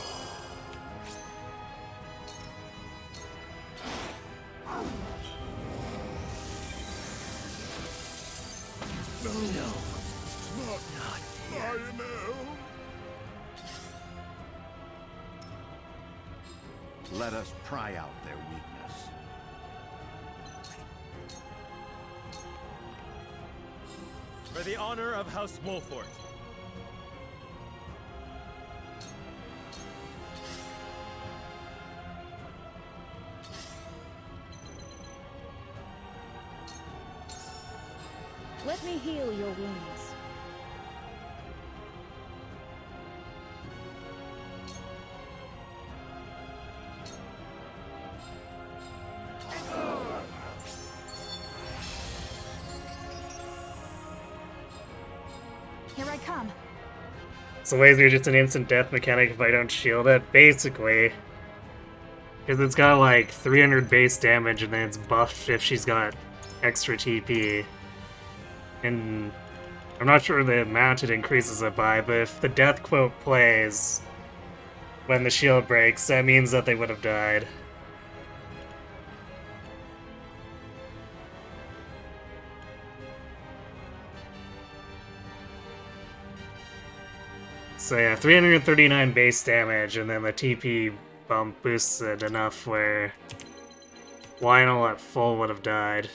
I know. Let us pry out their weakness. For the honor of House Wolfort. Let me heal your wounds. Here I come. So Laser just an instant death mechanic if I don't shield it? Basically. Because it's got like 300 base damage and then it's buffed if she's got extra TP. And I'm not sure the amount it increases it by, but if the death quote plays when the shield breaks, that means that they would have died. So yeah, 339 base damage, and then the TP bump boosts it enough where Lionel at full would have died.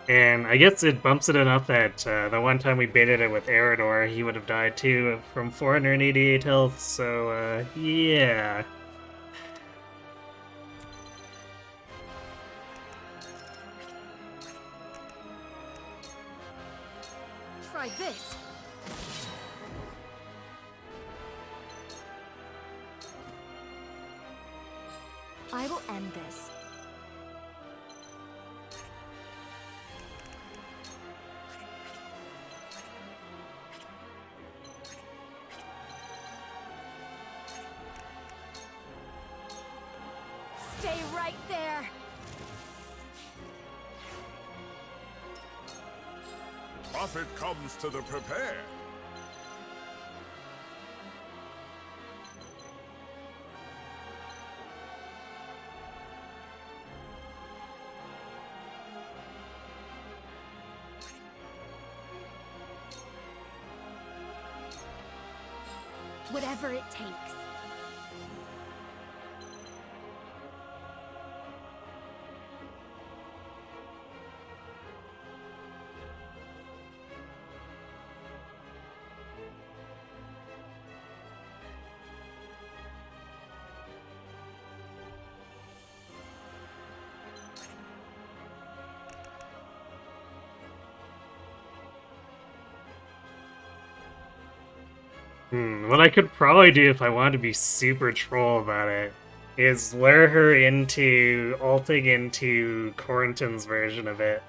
And I guess it bumps it enough that the one time we baited it with Eridor, he would have died too from 488 health, so yeah. Try this. I will end this. Stay right there. Profit comes to the prepared. Whatever it takes. What I could probably do if I wanted to be super troll about it is lure her into ulting into Corentin's version of it.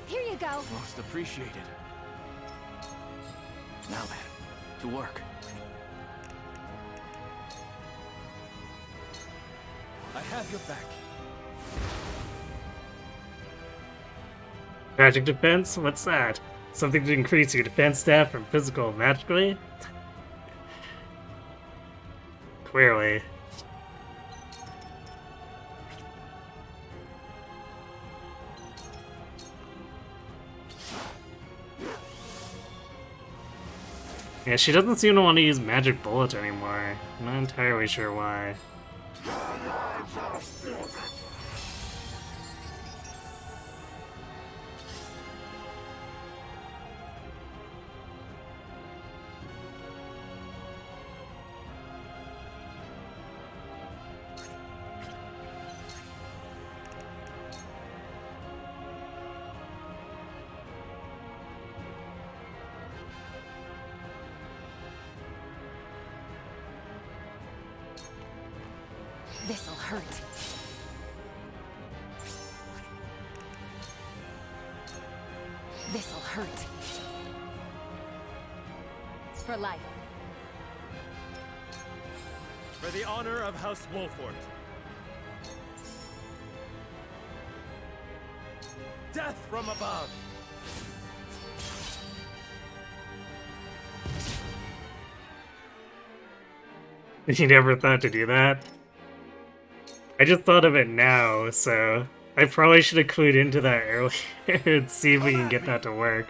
Here you go. Most appreciated. Now then, to work. I have your back. Magic defense? What's that? Something to increase your defense stat from physical magically? Clearly. Yeah, she doesn't seem to want to use Magic Bullet anymore. I'm not entirely sure why. This'll hurt. This'll hurt. For life. For the honor of House Wolfort. Death from above! You never thought to do that? I just thought of it now, so I probably should have clued into that earlier and see if we can get that to work.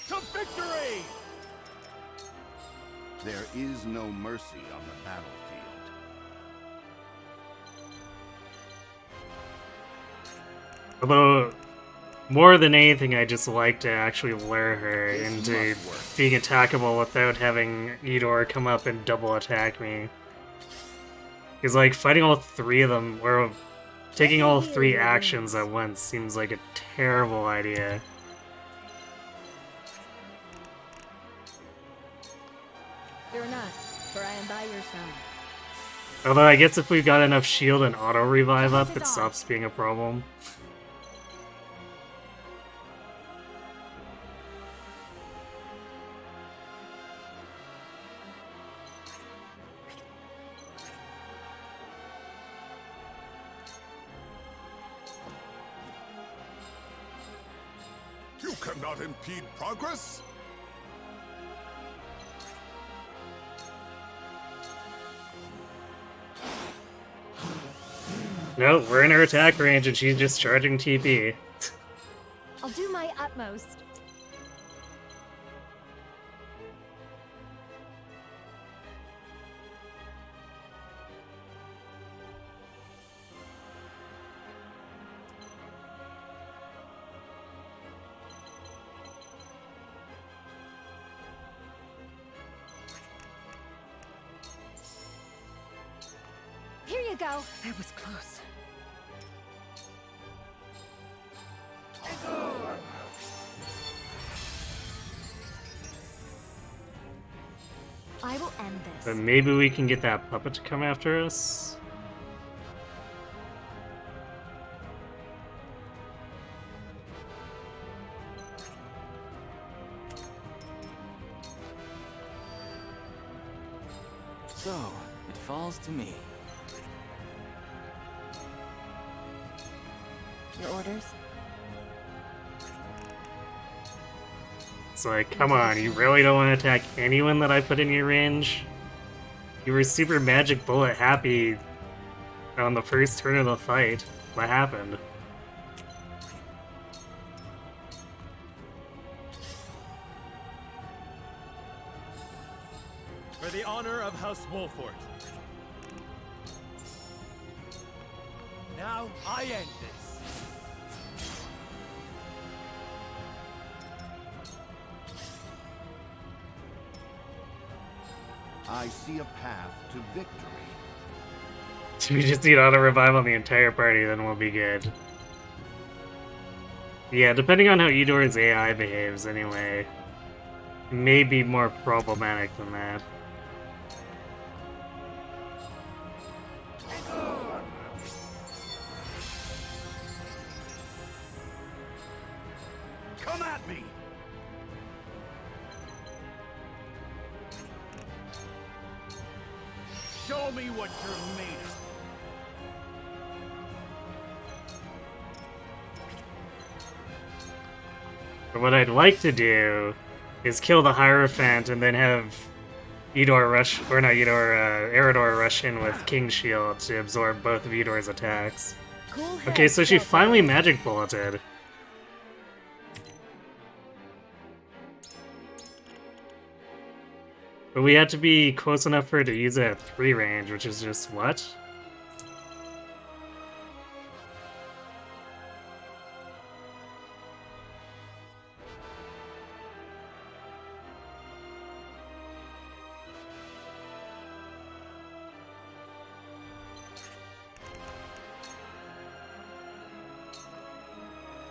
To victory! There is no mercy on the battlefield. Although, more than anything, I just like to actually lure her into being attackable without having Eudor come up and double attack me. Because, like, fighting all three of them, or taking all three actions at once seems like a terrible idea. Fear not, for I am by your side. Although, I guess if we've got enough shield and auto-revive up, it stops being a problem. You cannot impede progress? Nope, we're in her attack range and she's just charging TP. I'll do my utmost. Here you go. That was close. I will end this. But maybe we can get that puppet to come after us? So, it falls to me. Your orders? It's like, come on, you really don't want to attack anyone that I put in your range? You were super magic bullet happy on the first turn of the fight. What happened? For the honor of House Wolfort. Now I end this. I see a path to victory. So we just need auto-revive on the entire party, then we'll be good. Yeah, depending on how Eudor's AI behaves anyway. It may be more problematic than that. Come at me! Show me what you're made of. But what I'd like to do is kill the Hierophant and then have Eudor rush, or not Eudor, Eredor rush in with King's Shield to absorb both of Eudor's attacks. Cool Okay, head, so she Delta. finally magic bulleted. But we had to be close enough for her to use it at 3 range, which is just what?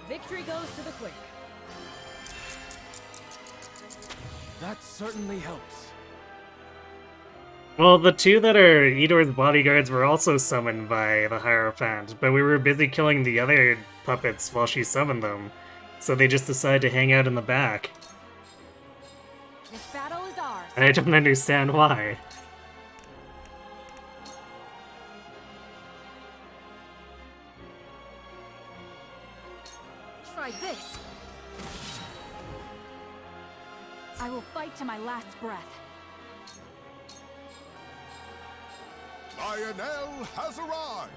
Victory goes to the quick. That certainly helps. Well, the two that are Eudor's bodyguards were also summoned by the Hierophant, but we were busy killing the other puppets while she summoned them, so they just decided to hang out in the back. This battle is ours. And I don't understand why. Try this. I will fight to my last breath. Lionel has arrived!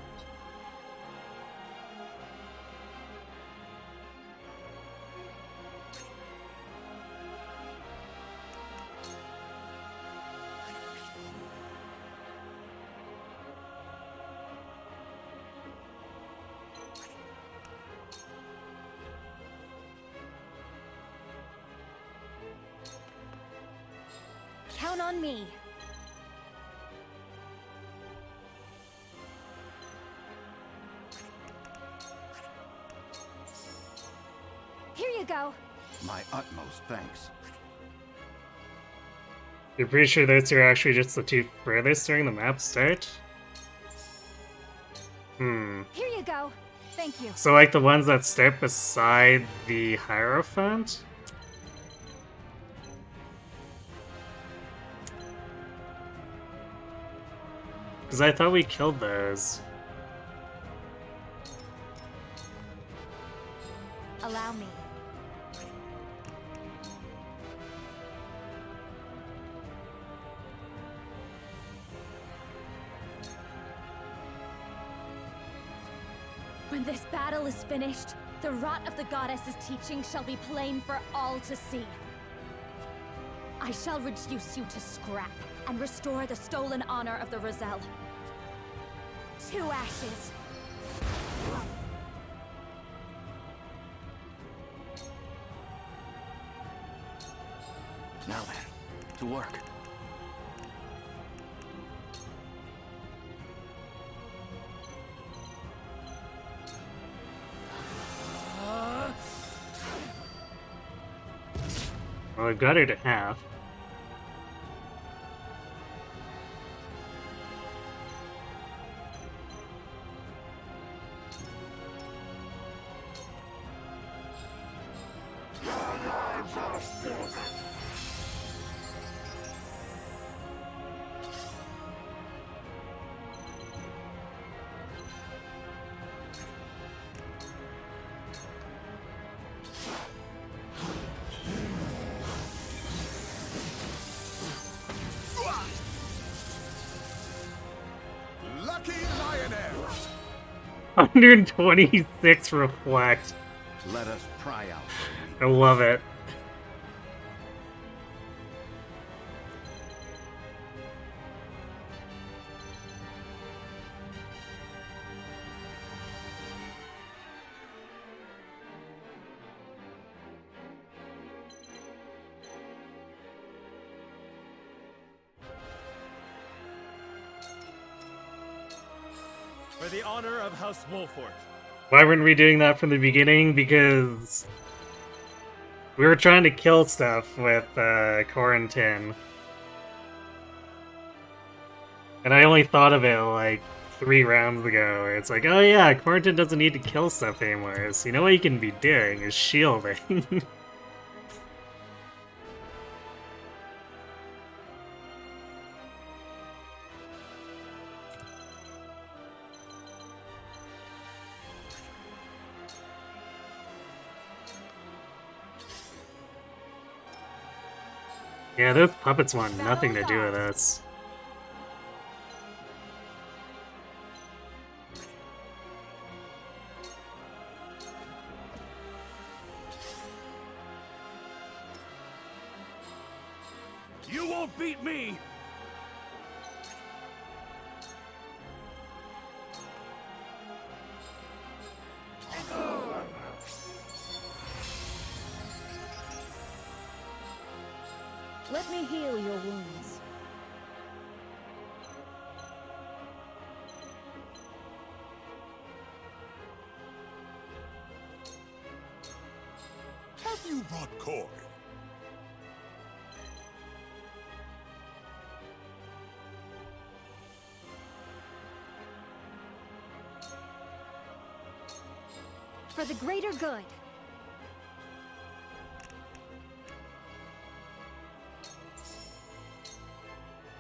Count on me. Here you go. My utmost thanks. You're pretty sure those two are actually just the two furthest during the map start? Here you go. Thank you. So like the ones that start beside the Hierophant? Because I thought we killed those. Allow me. When this battle is finished, the rot of the goddess's teaching shall be plain for all to see. I shall reduce you to scrap and restore the stolen honor of the Roselle. To ashes. Now then, to work. Well, I've got her to half. Lucky Lionel! 126 reflect. Let us pry out. I love it. For the honor of House Wolfort. Why weren't we doing that from the beginning? Because we were trying to kill stuff with Quarantine. And I only thought of it like 3 rounds ago, where it's like, oh yeah, Quarantine doesn't need to kill stuff anymore, so you know what you can be doing is shielding. Yeah, those puppets want nothing to do with us. You won't beat me! Let me heal your wounds. Have you brought coin? For the greater good.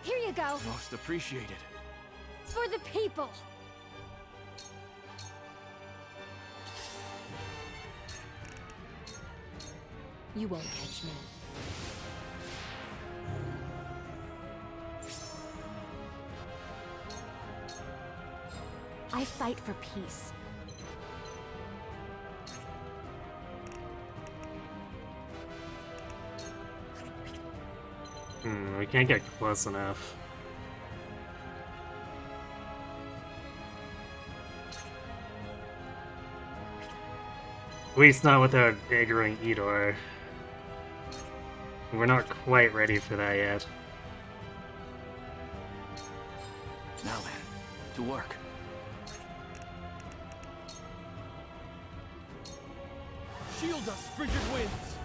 Here you go. Most appreciated. For the people. You won't catch me. I fight for peace. We can't get close enough. At least not without aggroing Idor. We're not quite ready for that yet. Now then, to work. Shield us, frigid winds!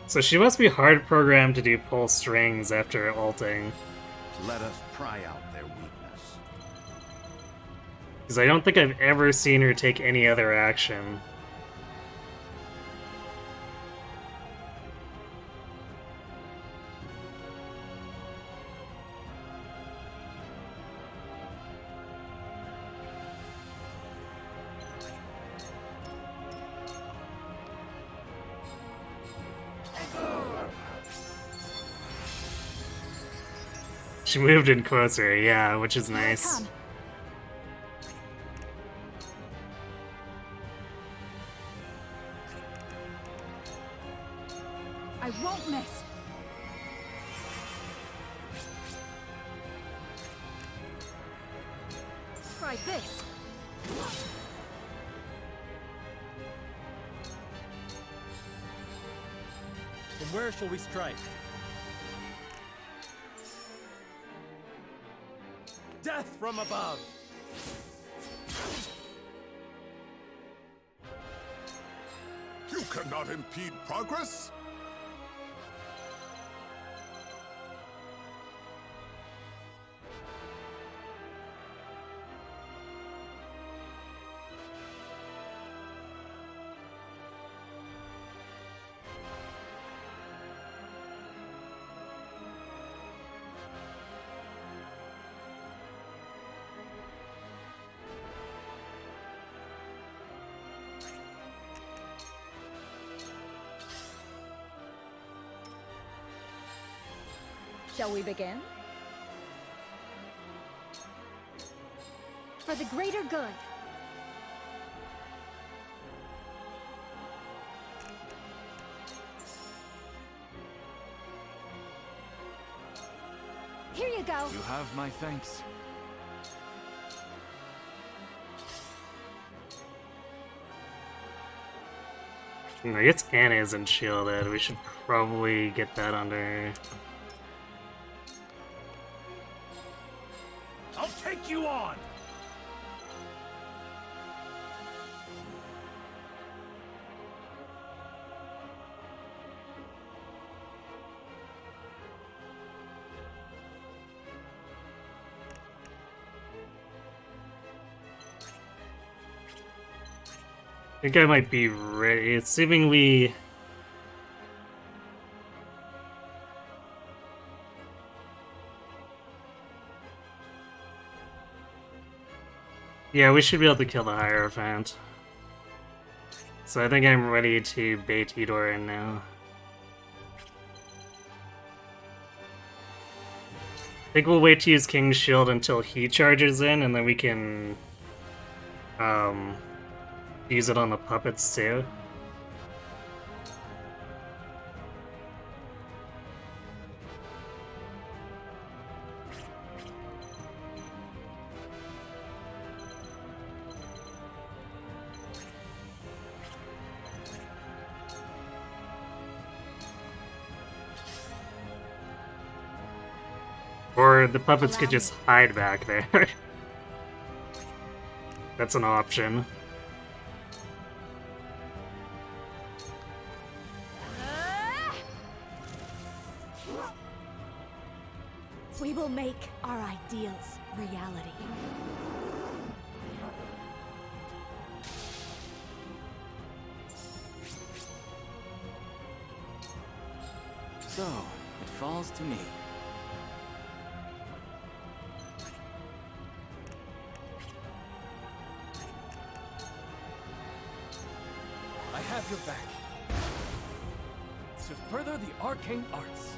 So she must be hard programmed to do pull strings after ulting. Let us pry out their weakness. Because I don't think I've ever seen her take any other action. She moved in closer, yeah, which is nice. Come. I won't miss. Try this. From where shall we strike? Death from above! You cannot impede progress? Shall we begin? For the greater good. Here you go. You have my thanks. I guess Anna isn't shielded. We should probably get that under. I'll take you on! I think I might be ready. Assuming we... Yeah, we should be able to kill the Hierophant. So I think I'm ready to bait Idor in now. I think we'll wait to use King's Shield until he charges in, and then we can use it on the puppets too. Or the puppets could just hide back there. That's an option. We will make our ideals reality. So, it falls to me. I have your back. To further the arcane arts.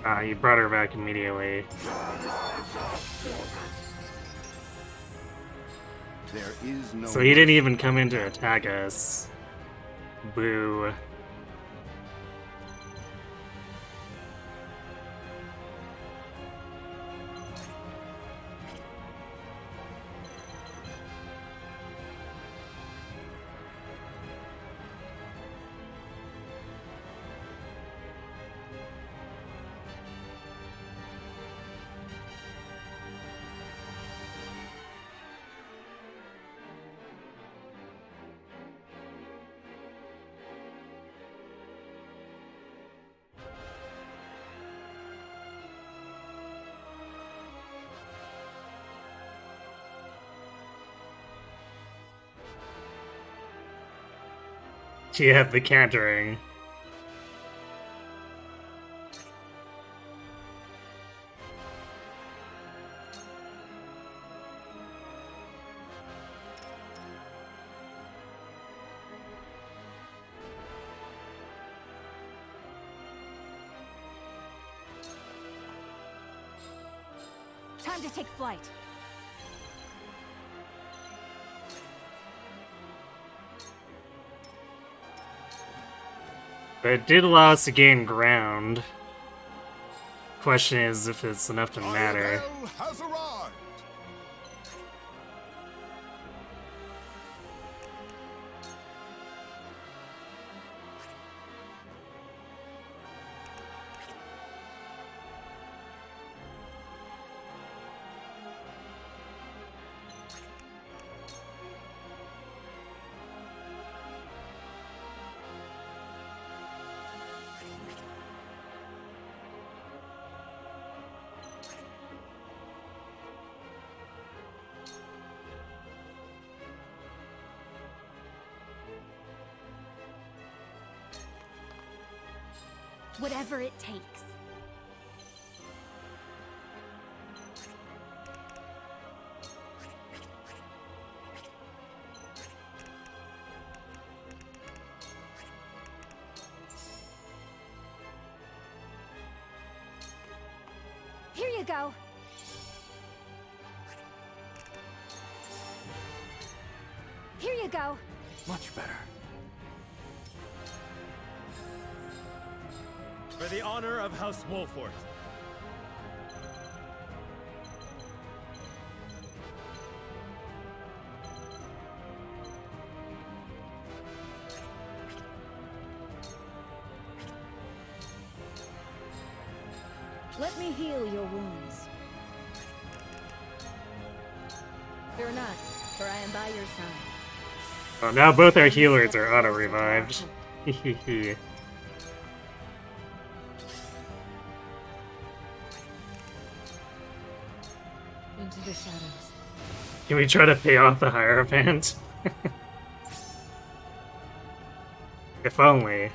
You brought her back immediately. There is no. So he didn't even come in to attack us. Boo. Yeah, the cantering. Time to take flight. But it did allow us to gain ground. Question is if it's enough to matter. Hell has arrived. Whatever it takes. Here you go. Here you go. Much better. For the honor of House Wolfort. Let me heal your wounds. Fear not, for I am by your side. Well, now both our healers are auto-revived. Hehehe. Into the shadows. Can we try to pay off the Hierophant? If only.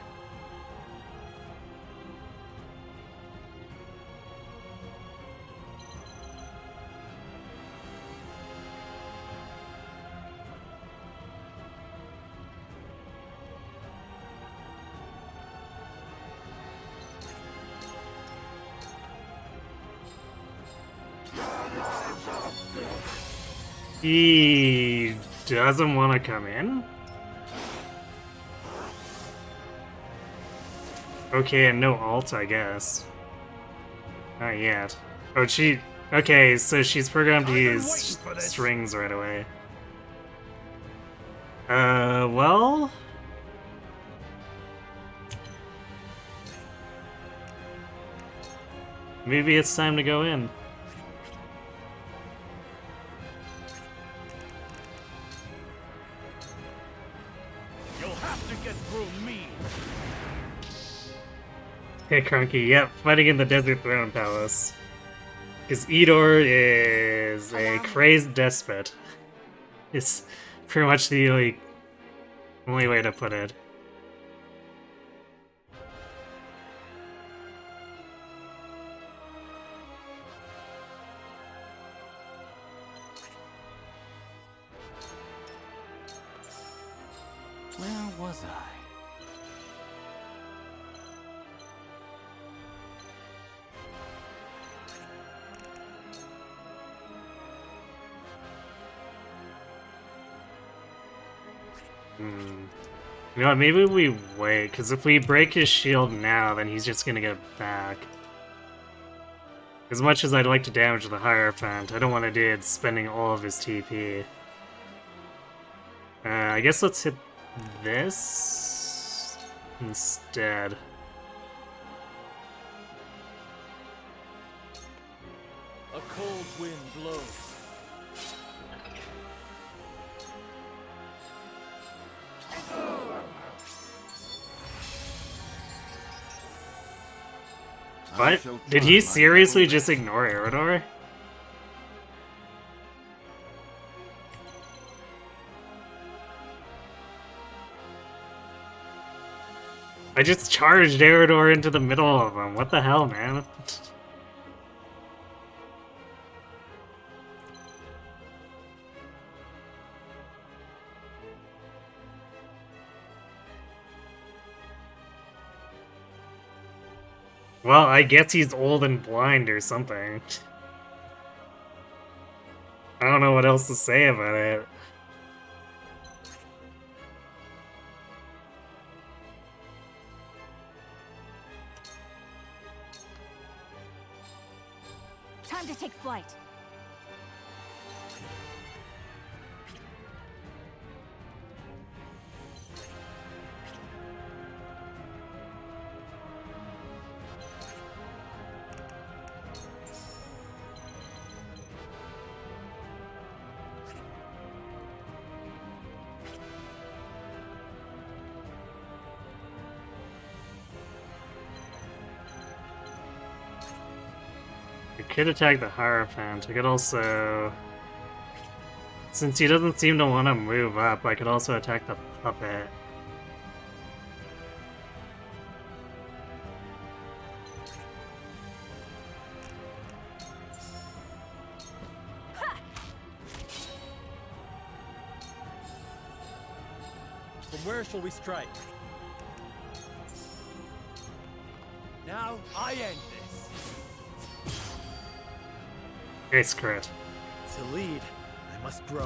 He doesn't want to come in? Okay, and no ult, I guess. Not yet. Oh, she... Okay, so she's programmed to I've been use waiting for this. strings right away. Well... Maybe it's time to go in. You'll have to get through me. Hey, Crunky, yep, fighting in the Desert Throne Palace. Because Edor is a crazed despot. It's pretty much the only way to put it. Where was I? You know what, maybe we wait, because if we break his shield now, then he's just gonna get back. As much as I'd like to damage the Hierophant, I don't want to do it spending all of his TP. I guess let's hit this instead. A cold wind blows. What? Did he seriously just ignore Eridor? I just charged Eridor into the middle of them. What the hell, man? Well, I guess he's old and blind or something. I don't know what else to say about it. Time to take flight. I could attack the Hierophant. I could also... Since he doesn't seem to want to move up, I could also attack the puppet. From where shall we strike? Now I end this. Ace crit. To lead, I must grow.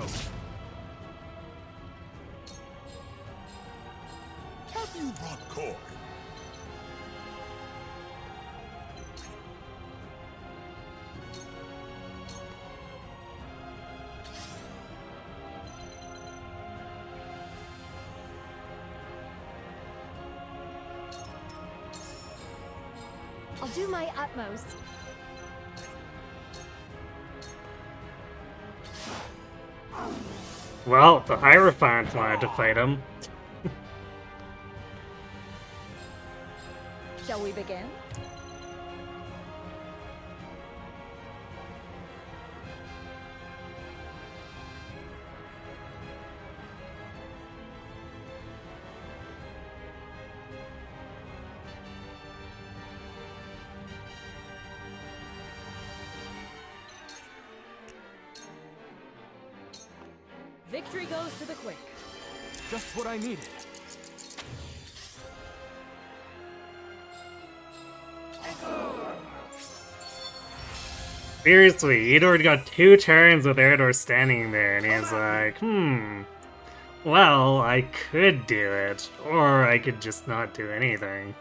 Have you brought corn? I'll do my utmost. Well, the Hierophant wanted to fight him. Shall we begin? Victory goes to the quick. Just what I needed. Seriously, Eador got 2 turns with Eridor standing there, and he's like, well, I could do it, or I could just not do anything.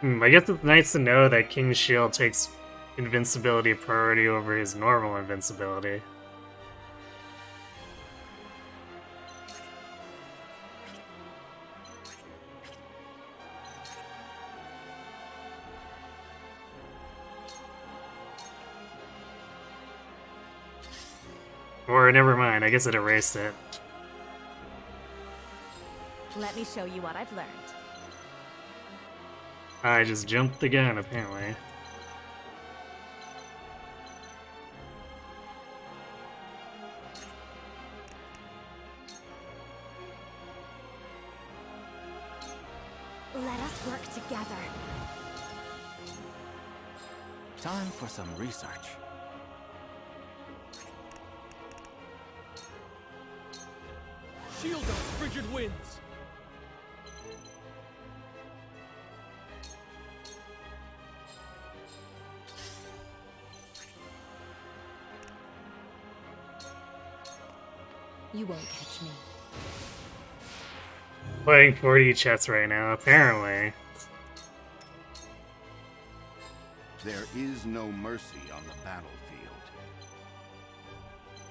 I guess it's nice to know that King's Shield takes invincibility priority over his normal invincibility. Or never mind, I guess it erased it. Let me show you what I've learned. I just jumped again, apparently. Let us work together. Time for some research. Shield those frigid winds! You won't catch me. Playing 4D chess right now, apparently. There is no mercy on the battlefield.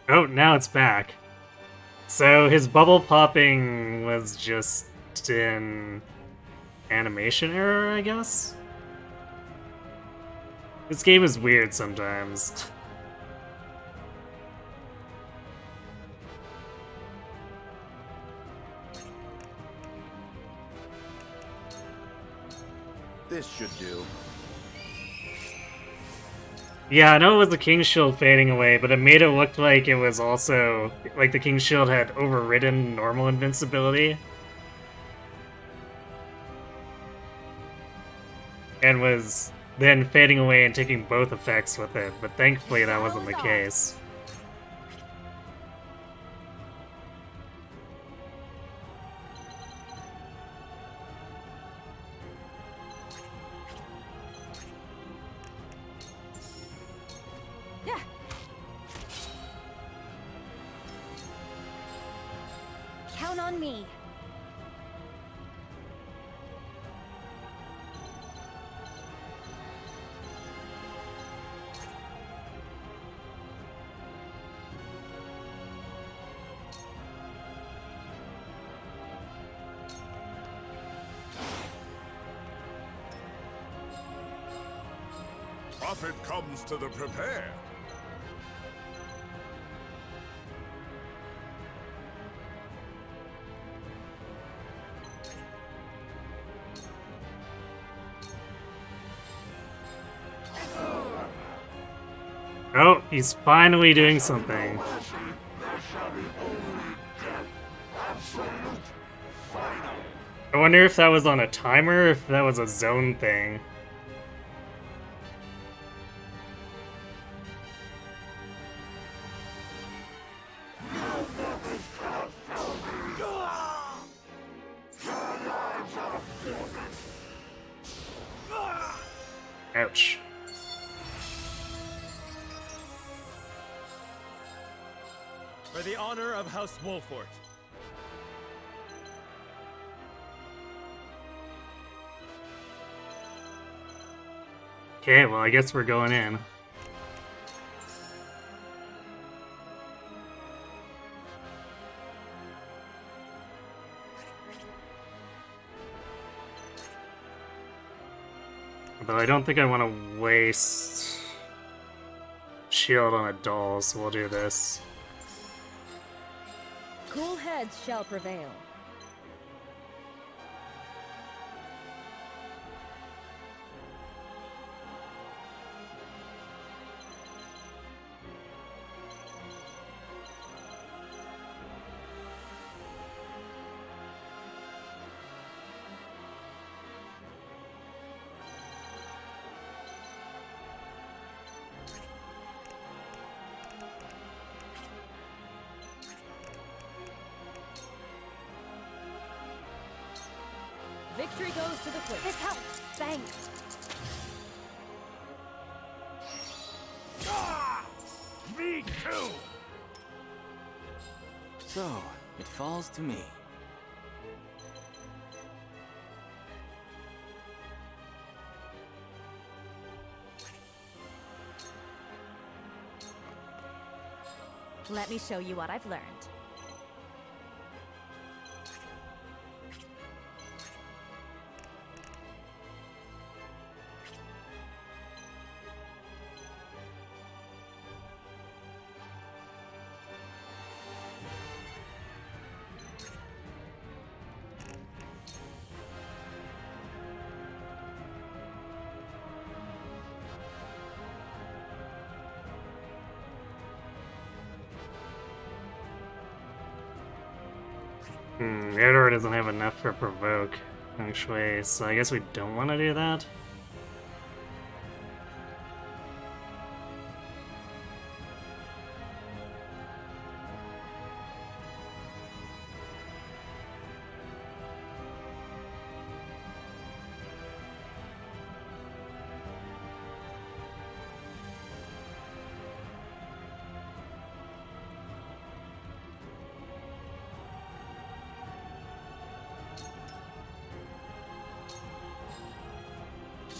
Oh, now it's back. So his bubble popping was just in animation error, I guess? This game is weird sometimes. This should do. Yeah, I know it was the King's Shield fading away, but it made it look like it was also... like the King's Shield had overridden normal invincibility. And was then fading away and taking both effects with it, but thankfully that wasn't the case. Yeah. Count on me. Profit comes to the prepared. Oh, he's finally doing something. There shall be only death. Absolute. Final. I wonder if that was on a timer or if that was a zone thing. Ouch. For the honor of House Wolfort. Okay, well I guess we're going in. Although I don't think I want to waste shield on a doll, so we'll do this. Cool heads shall prevail. Victory goes to the quick. This helps. Thanks. Me too. So, it falls to me. Let me show you what I've learned. Radar doesn't have enough for provoke, actually, so I guess we don't want to do that.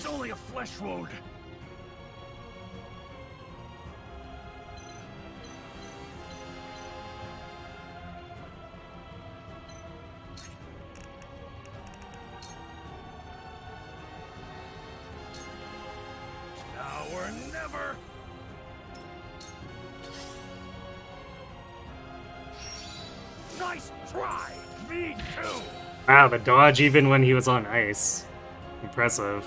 It's only a flesh wound. Now or never. Nice try. Me too. Wow, the dodge even when he was on ice. Impressive.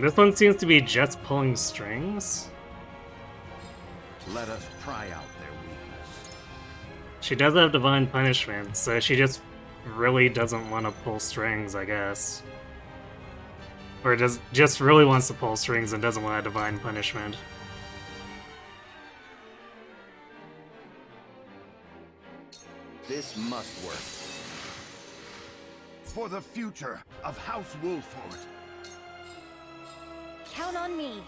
This one seems to be just pulling strings. Let us try out their weakness. She does have Divine Punishment, so she just really doesn't want to pull strings, I guess. Or just really wants to pull strings and doesn't want a Divine Punishment. This must work. For the future of House Wolford. Count on me.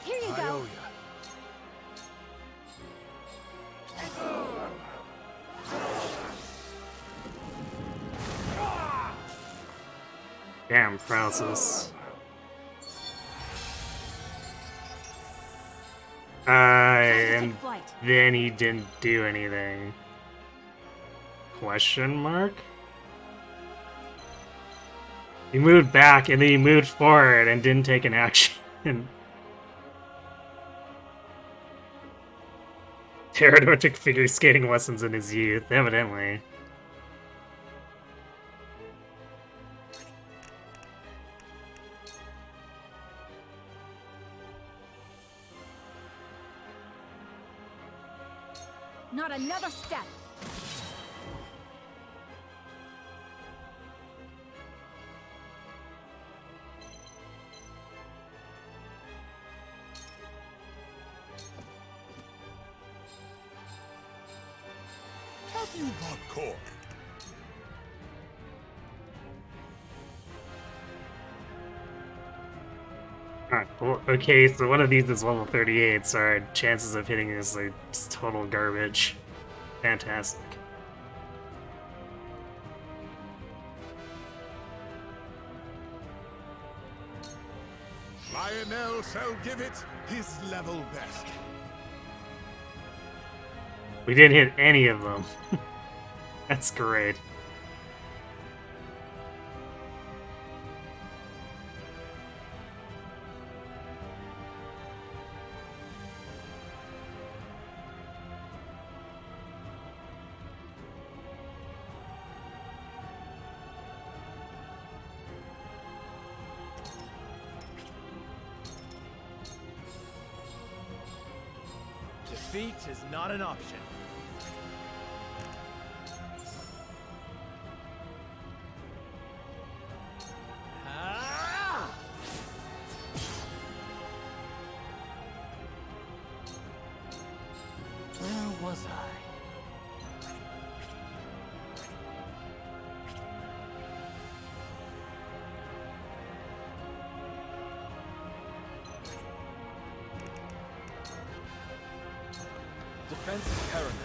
Here you I go. owe ya. Damn, paralysis. And Flight. then he didn't do anything. Question mark? He moved back and then he moved forward and didn't take an action. Theodore took figure skating lessons in his youth, evidently. Not another step. Have you got caught? Alright, well, okay, so one of these is level 38, so our chances of hitting is like just total garbage. Fantastic. Lionel shall give it his level best. We didn't hit any of them. That's great. Defeat is not an option. Ah! Where was I? Defense is paramount.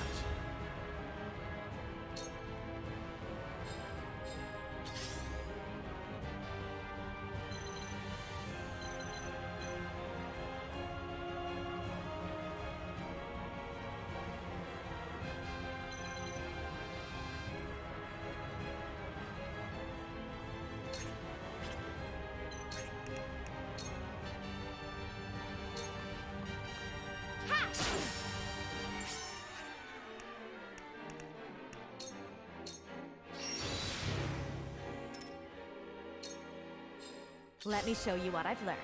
Let me show you what I've learned.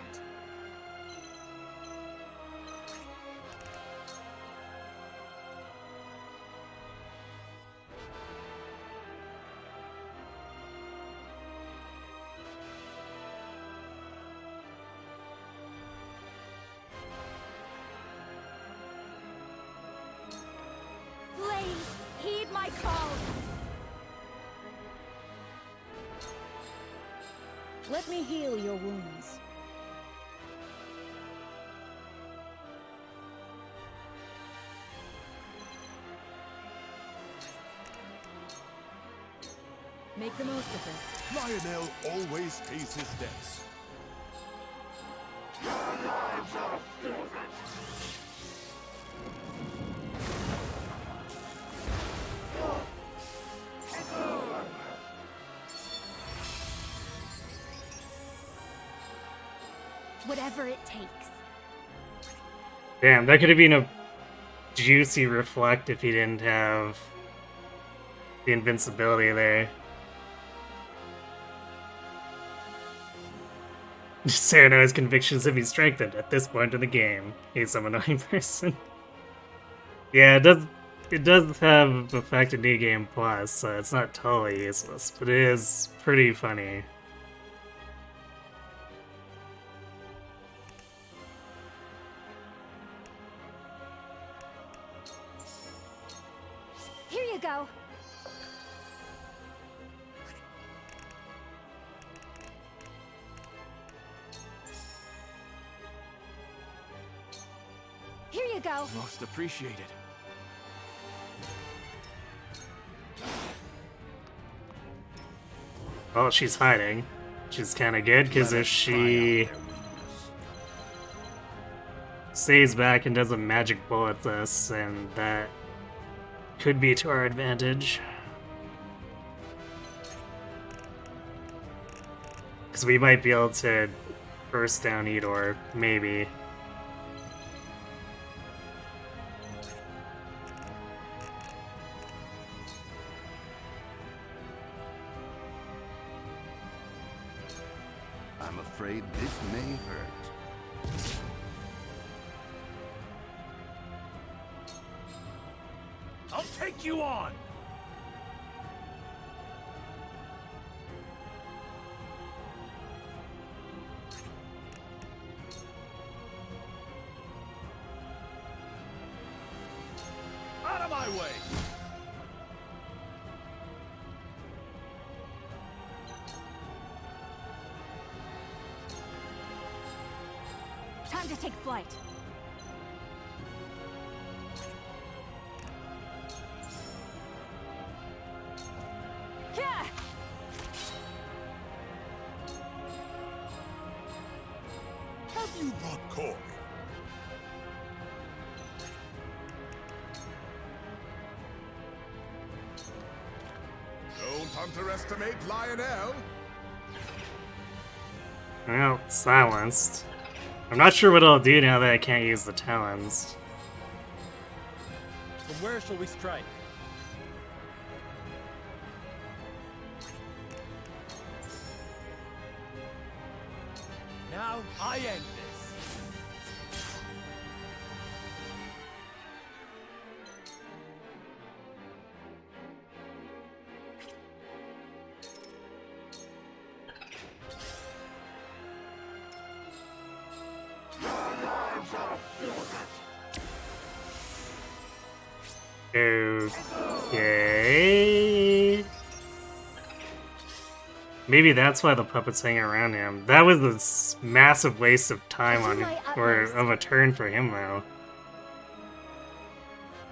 Flames, heed my call! Let me heal your wounds. Make the most of this. Lionel always pays his debts. Whatever it takes. Damn, that could have been a juicy reflect if he didn't have the invincibility there. Sarano's convictions have been strengthened at this point in the game. He's some annoying person. Yeah, it does have effect in New Game Plus, so it's not totally useless, but it is pretty funny. Here you go. Here you go. Most appreciated. Well, she's hiding, which is kind of good, because if she stays back and does a magic bullet this, then that could be to our advantage. Because we might be able to burst down Edor, maybe. I'm afraid this may hurt. I'll take you on! Out of my way! Time to take flight. Yeah! Have you brought Corey? Don't underestimate Lionel. Well, silenced. I'm not sure what I'll do now that I can't use the talons. From where shall we strike? Now I end this. Okay. Maybe that's why the puppet's hanging around him. That was a massive waste of time on him, or of a turn for him, though.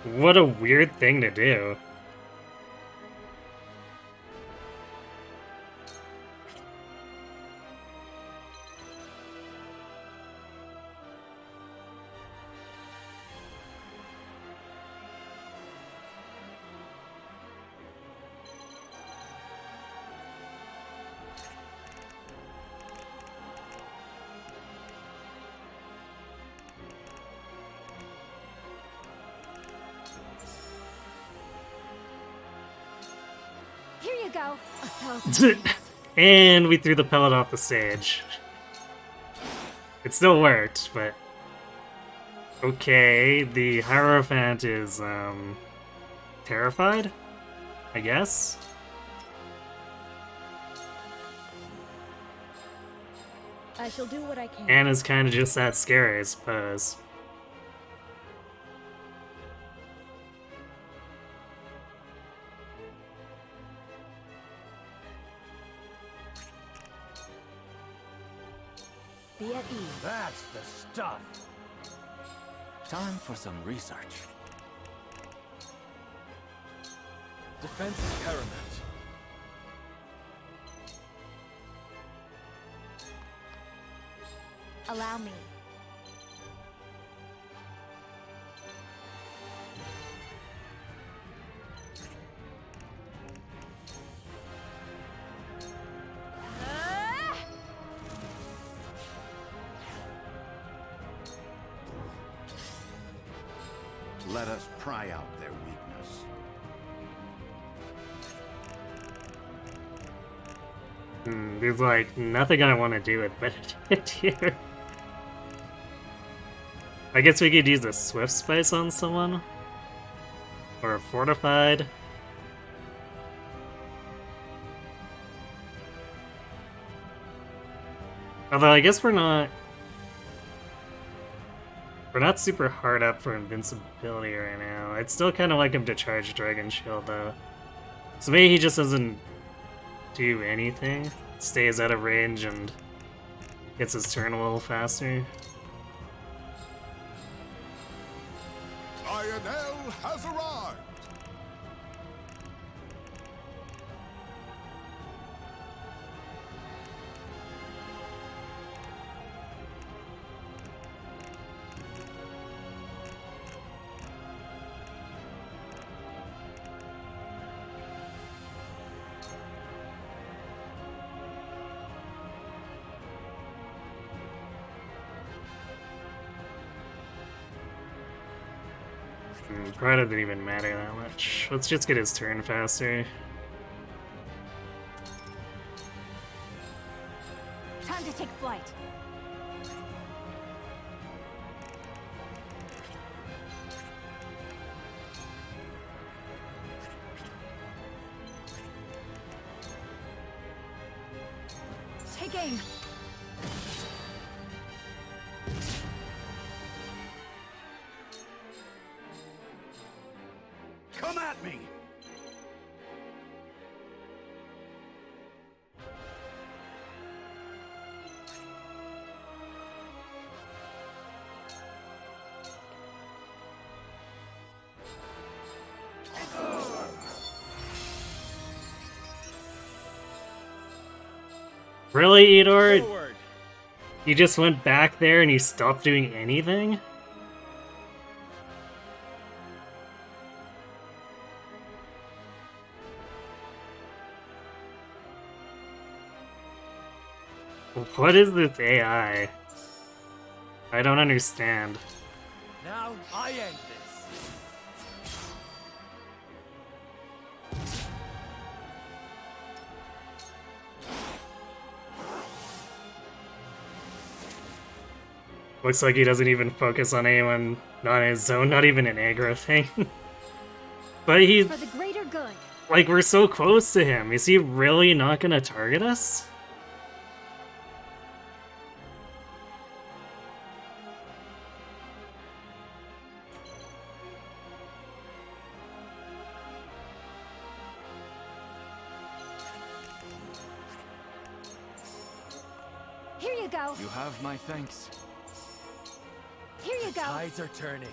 What a weird thing to do. Here you go. A thousand. And we threw the pellet off the stage. It still worked, but... Okay, the Hierophant is, terrified? I guess? I shall do what I can. And is kind of just that scary, I suppose. Be at ease. That's the stuff. Time for some research. Defense is paramount. Allow me. Let us pry out their weakness. There's like nothing I want to do with Benedict here. I guess we could use a Swift Spice on someone. Or a Fortified. Although I guess we're not super hard up for invincibility right now. I'd still kind of like him to charge Dragon Shield though. So maybe he just doesn't do anything. Stays out of range and gets his turn a little faster. Lionel has arrived! Probably doesn't even matter that much. Let's just get his turn faster. Time to take flight. Take aim. Come at me! Really, Edor? Forward. You just went back there and you stopped doing anything? What is this AI? I don't understand. Now I end this. Looks like he doesn't even focus on anyone not in his zone, not even an aggro thing. But he's, For the greater good. like, we're so close to him. Is he really not gonna target us? Here you go. You have my thanks. Here you go. Tides are turning.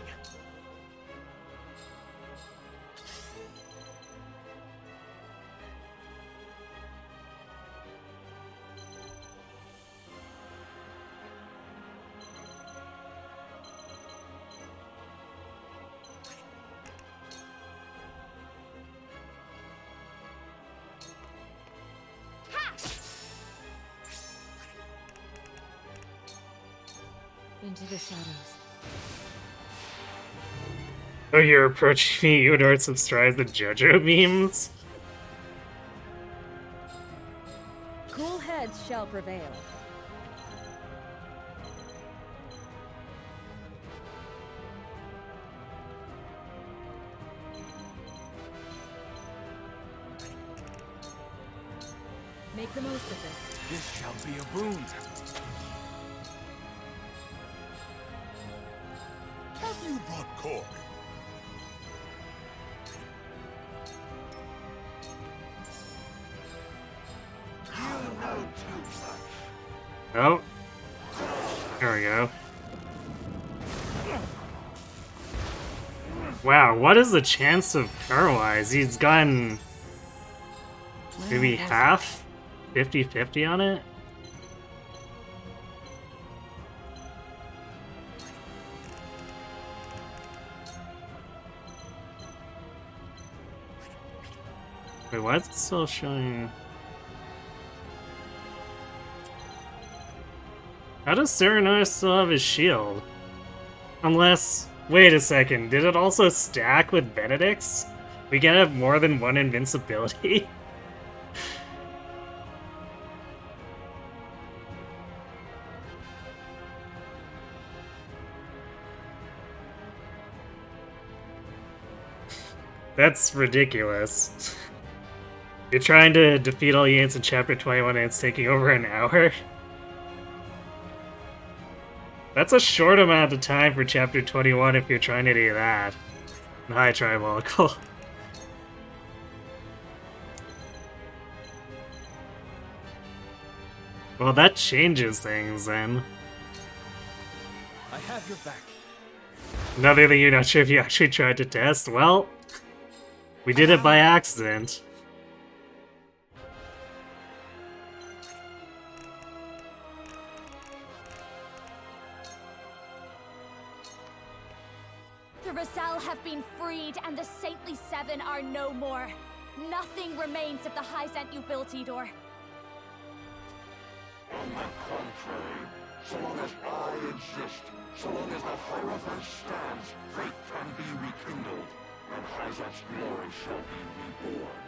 Into the shadows. Oh, you're approaching me, Eudor subscribes to JoJo memes? Cool heads shall prevail. Make the most of this. This shall be a boon. Have you brought Cork? You know too much. Oh. There we go. Wow, what is the chance of Paralyze? He's gotten maybe half? 50-50 on it? Wait, why is it still showing? How does Serenor still have his shield? Unless... Wait a second, did it also stack with Benedict's? We can have more than one invincibility? That's ridiculous. You're trying to defeat all units in Chapter 21 and it's taking over an hour? That's a short amount of time for Chapter 21 if you're trying to do that. Hi, Tribolocal. Well, that changes things then. I have your back. Another thing you're not sure if you actually tried to test? Well, we did it by accident. The Roselle have been freed, and the Saintly Seven are no more. Nothing remains of the Hyzant you built, Idor. On the contrary, so long as I exist, so long as the Hierophant stands, faith can be rekindled, and Hyzant's glory shall be reborn.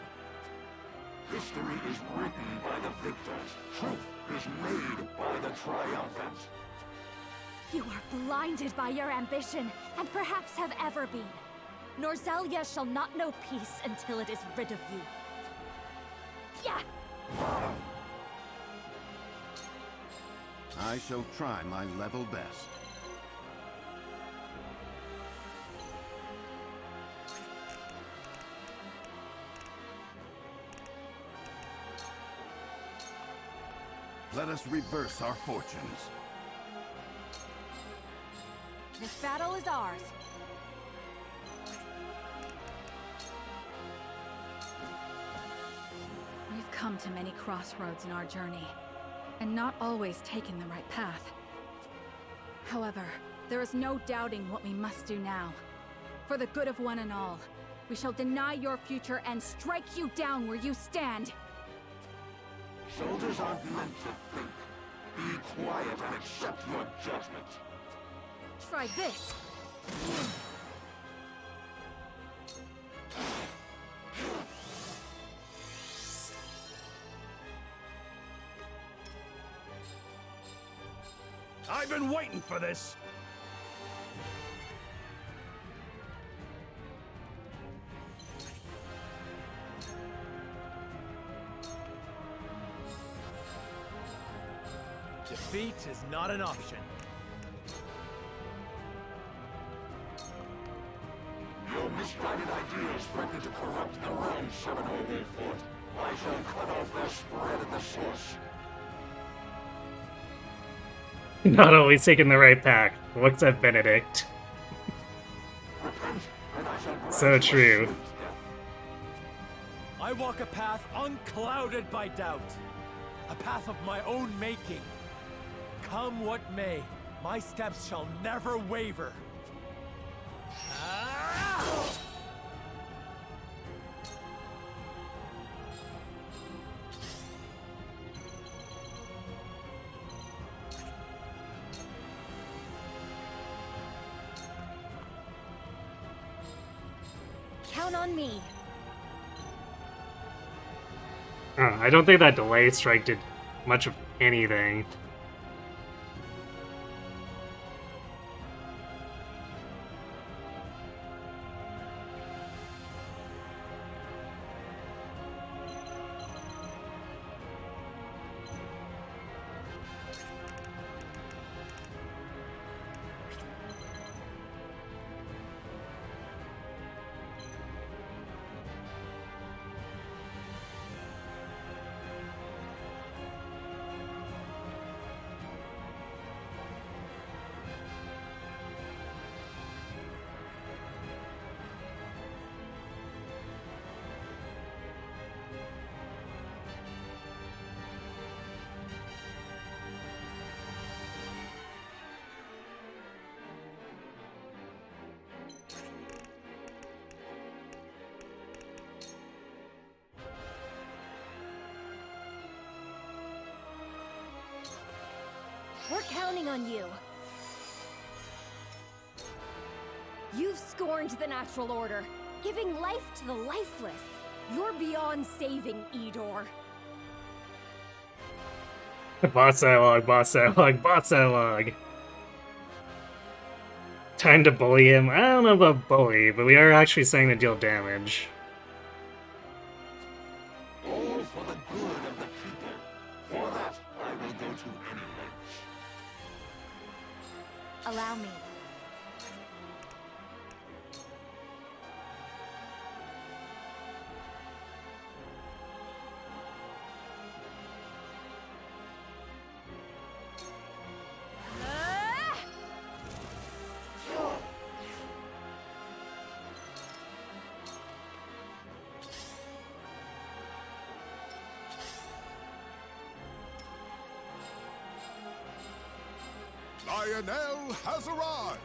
History is written by the victors. Truth is made by the triumphant. You are blinded by your ambition, and perhaps have ever been. Norzelia shall not know peace until it is rid of you. Yeah! I shall try my level best. Let us reverse our fortunes. This battle is ours. We've come to many crossroads in our journey, and not always taken the right path. However, there is no doubting what we must do now. For the good of one and all, we shall deny your future and strike you down where you stand. Soldiers aren't meant to think. Be quiet and accept your judgment. Try this. I've been waiting for this. Defeat is not an option. Your misguided ideas threaten to corrupt the realm's Seven-Oval Fort. I shall cut off their spread at the source. Not always taking the right path. Looks at Benedict. Repent, and I shall grant So you a true. swift death. I walk a path unclouded by doubt. A path of my own making. Come what may, my steps shall never waver. Ah! Count on me. I don't think that delay strike did much of anything. counting on you. You've scorned the natural order, giving life to the lifeless. You're beyond saving, Edor. Boss dialogue, boss dialogue, boss dialogue. Time to bully him. I don't know about bully, but we are actually saying to deal damage. All for the good of the people. For that, I will go to any lengths. Allow me. Lionel has arrived!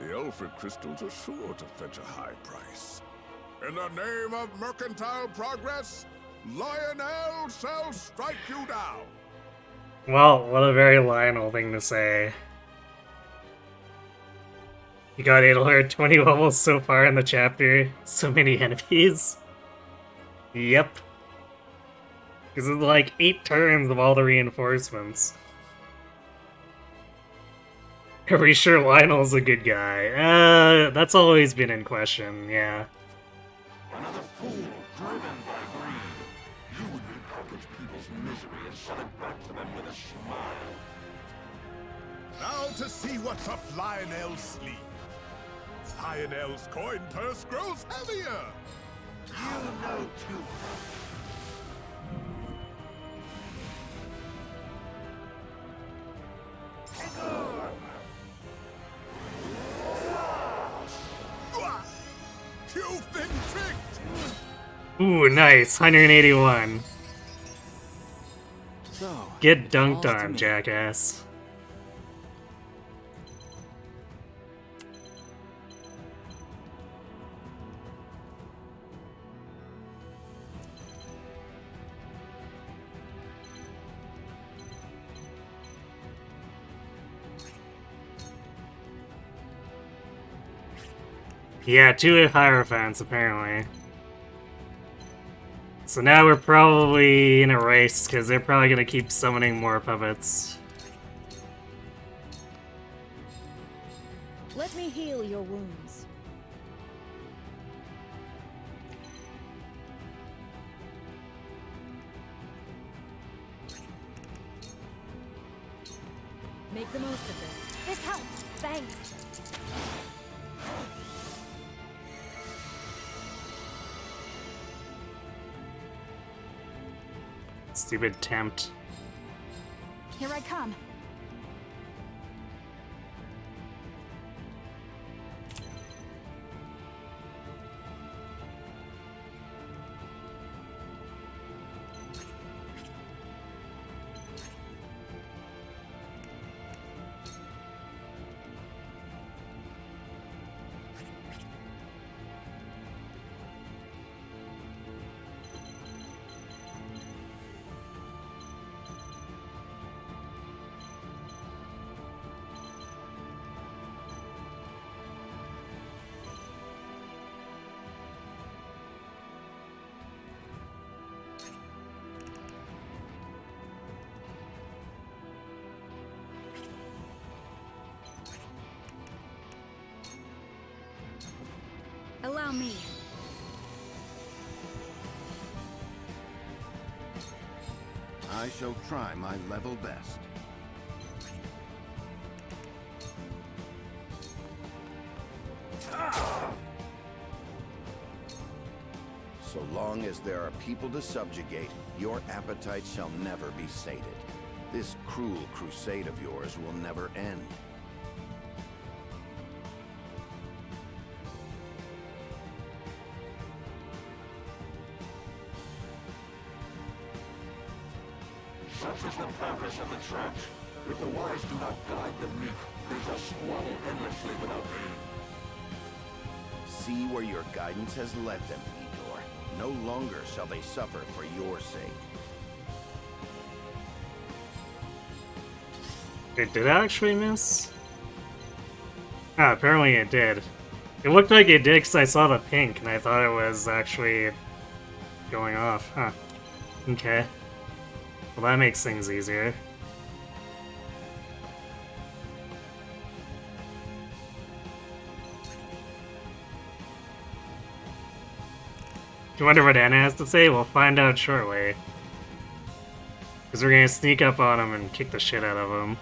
The Elfrid crystals are sure to fetch a high price. In the name of mercantile progress, Lionel shall strike you down! Well, what a very Lionel thing to say. You got Adelhard 20 levels so far in the chapter. So many enemies. Yep. Because it's like 8 turns of all the reinforcements. Are we sure Lionel's a good guy? That's always been in question, yeah. Another fool driven by greed. You would repackage people's misery and sell it back to them with a smile. Now to see what's up Lionel's sleeve. Lionel's coin purse grows heavier! You know too much. You've been tricked! Ooh, nice. 181. So, Get dunked falls to on, me. jackass. Yeah, 2 Hierophants, apparently. So now we're probably in a race, because they're probably going to keep summoning more puppets. Let me heal your wounds. Make the most of this. This helps. Thanks. Stupid tempt. Here I come. Allow me. I shall try my level best. So long as there are people to subjugate, your appetite shall never be sated. This cruel crusade of yours will never end. Such is the purpose of the church. If the wise do not guide the meek, they shall squabble endlessly without aim. See where your guidance has led them, Edor. No longer shall they suffer for your sake. It did actually miss? Ah, apparently it did. It looked like it did because I saw the pink and I thought it was actually going off. Huh. Okay. Well, that makes things easier. You wonder what Anna has to say? We'll find out shortly. Because we're gonna sneak up on him and kick the shit out of him.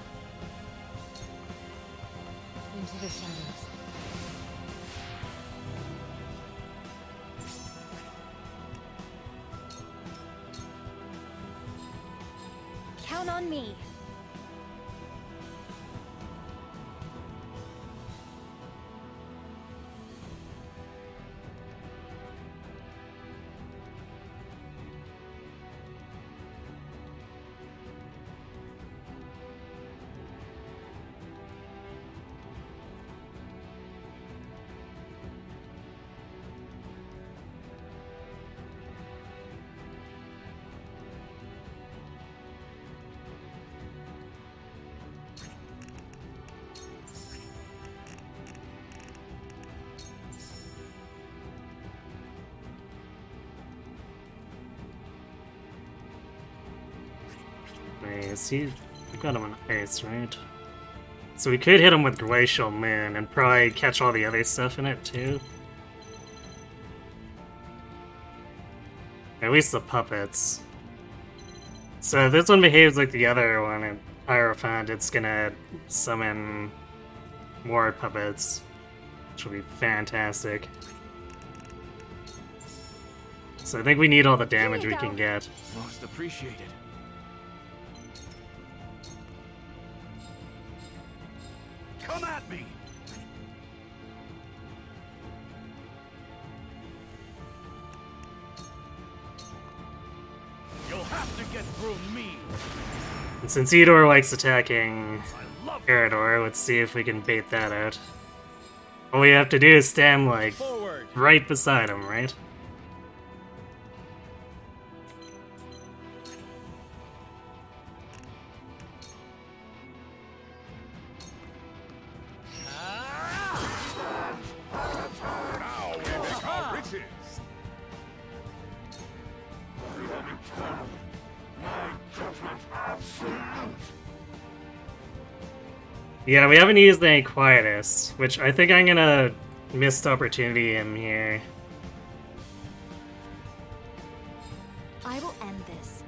Into the shadows. Count on me. Nice. We got him on ice, right? So we could hit him with Glacial Moon and probably catch all the other stuff in it too. At least the puppets. So if this one behaves like the other one in Hierophant, it's gonna summon more puppets, which will be fantastic. So I think we need all the damage we can get. Most appreciated. Come at me! You'll have to get through me! And since Edor likes attacking I love Eridor, let's see if we can bait that out. All we have to do is stand, like, Forward! right beside him, right? Now we become riches! Freedom eternal. My judgment absolute. Yeah, we haven't used any Quietus, which I think I'm gonna missed opportunity him here. I will end this.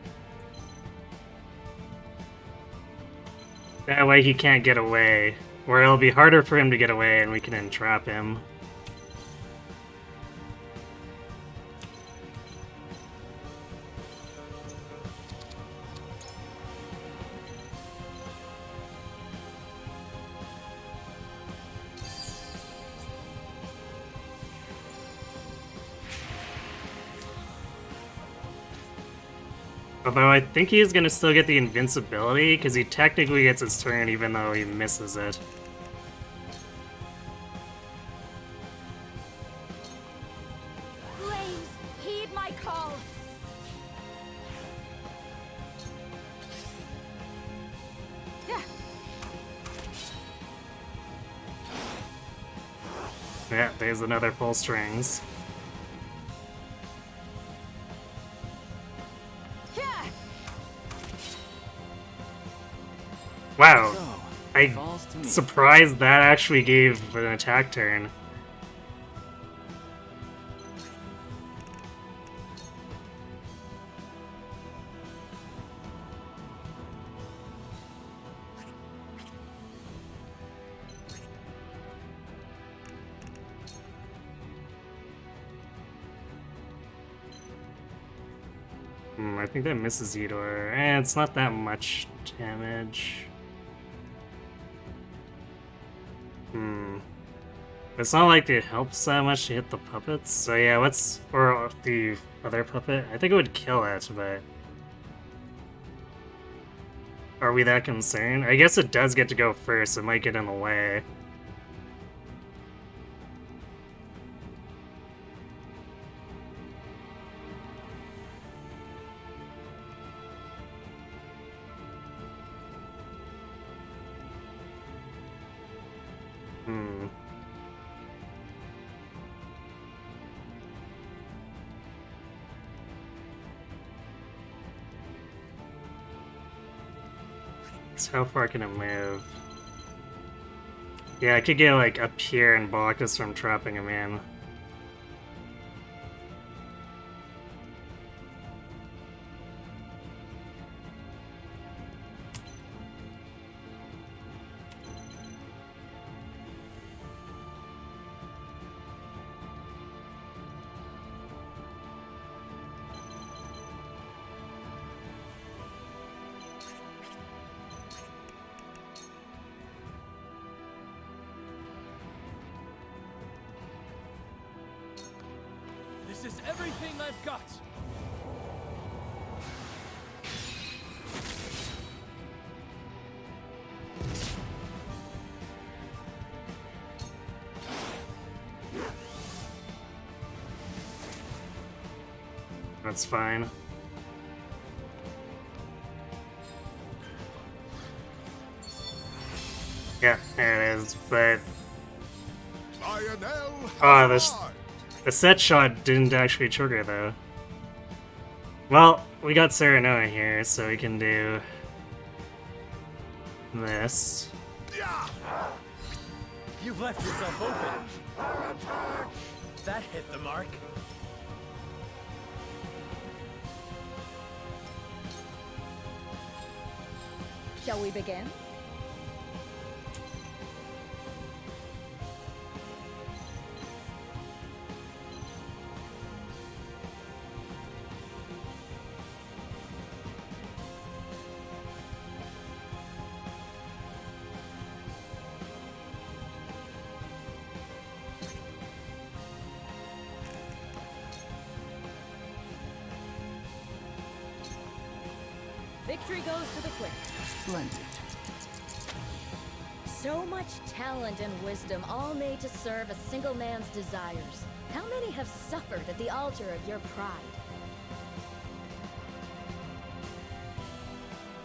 That way he can't get away. Or it'll be harder for him to get away and we can entrap him. Although I think he's gonna still get the invincibility, because he technically gets his turn even though he misses it. Flames, heed my call. Yeah. Yeah, there's another full strings. Yeah. Wow, So, I it falls to me. surprised that actually gave an attack turn. I think that misses Edor. It's not that much damage. It's not like it helps that much to hit the puppets. So yeah, let's... Or the other puppet. I think it would kill it, but... Are we that concerned? I guess it does get to go first. It might get in the way. Hmm. So how far can it move? Yeah, I could get like up here and block us from trapping him in. This is everything I've got. That's fine. Yeah, there it is, but oh, the set shot didn't actually trigger though. Well, we got Serenoa here, so we can do this. You've left yourself open. That hit the mark. Shall we begin? Victory goes to the quick. Splendid. So much talent and wisdom, all made to serve a single man's desires. How many have suffered at the altar of your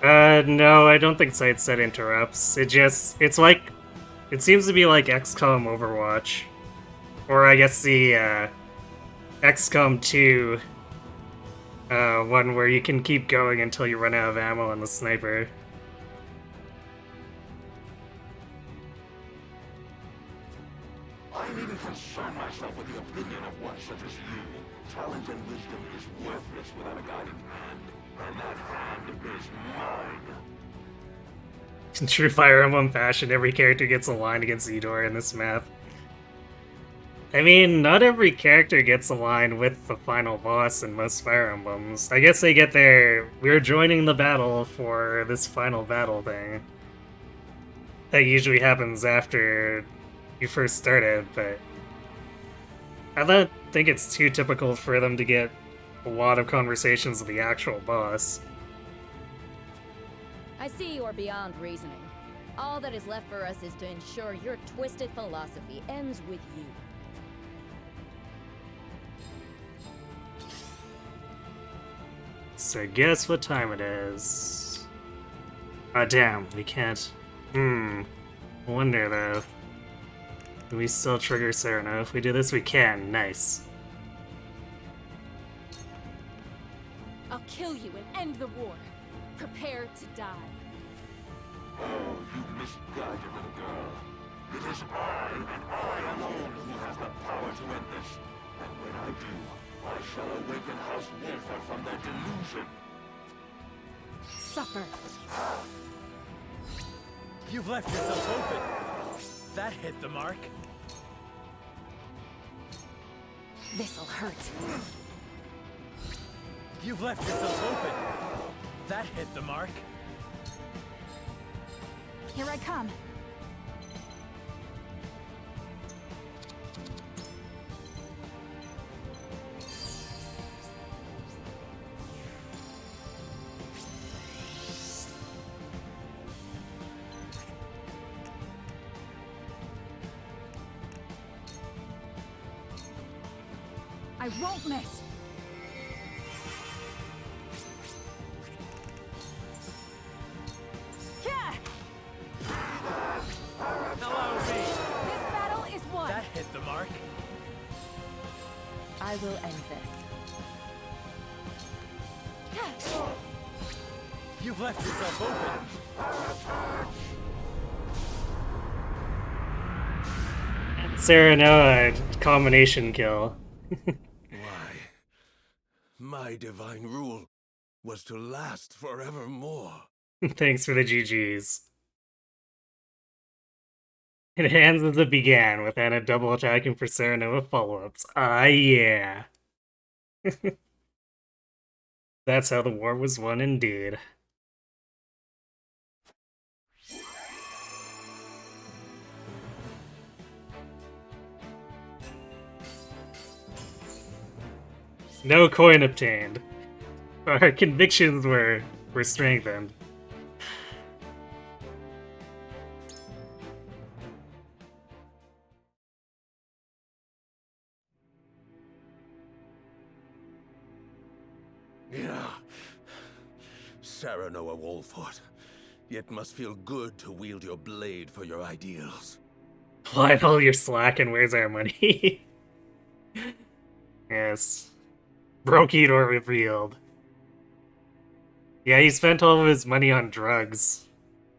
pride? No, I don't think Sight Set interrupts. It's like, it seems to be like XCOM Overwatch. Or I guess the, XCOM 2, one where you can keep going until you run out of ammo on the sniper. I needn't concern myself with the opinion of one such as you. Talent and wisdom is worthless without a guiding hand, and that hand is mine. In true Fire Emblem fashion, every character gets a line against Eudora in this map. I mean, not every character gets a line with the final boss in most Fire Emblems. I guess they get their, we're joining the battle for this final battle thing. That usually happens after you first started, but I don't think it's too typical for them to get a lot of conversations with the actual boss. I see you're beyond reasoning. All that is left for us is to ensure your twisted philosophy ends with you. So guess what time it is? Ah, damn, we can't. I wonder though. Can we still trigger Serenoa? If we do this, we can. Nice. I'll kill you and end the war. Prepare to die. Oh, you misguided little girl. It is I, and I alone, who has the power to end this. And when I do, I shall awaken House Wolford from their delusion. Suffer. You've left yourself open. That hit the mark. This'll hurt. You've left yourself open. That hit the mark. Here I come. I won't miss. Yeah! Hello, V. I will end this. You've left yourself open. Serenoa, combination kill. Why, my divine rule was to last forevermore. Thanks for the GGs. It ends as it began, with Anna double attacking for Serenoa follow-ups. Ah, yeah. That's how the war was won indeed. No coin obtained. Our convictions were strengthened. Yeah. Serenoa Wolfort, it must feel good to wield your blade for your ideals. Lionel, you're slacking. Where's our money? Yes. Brokidor revealed. Yeah, he spent all of his money on drugs,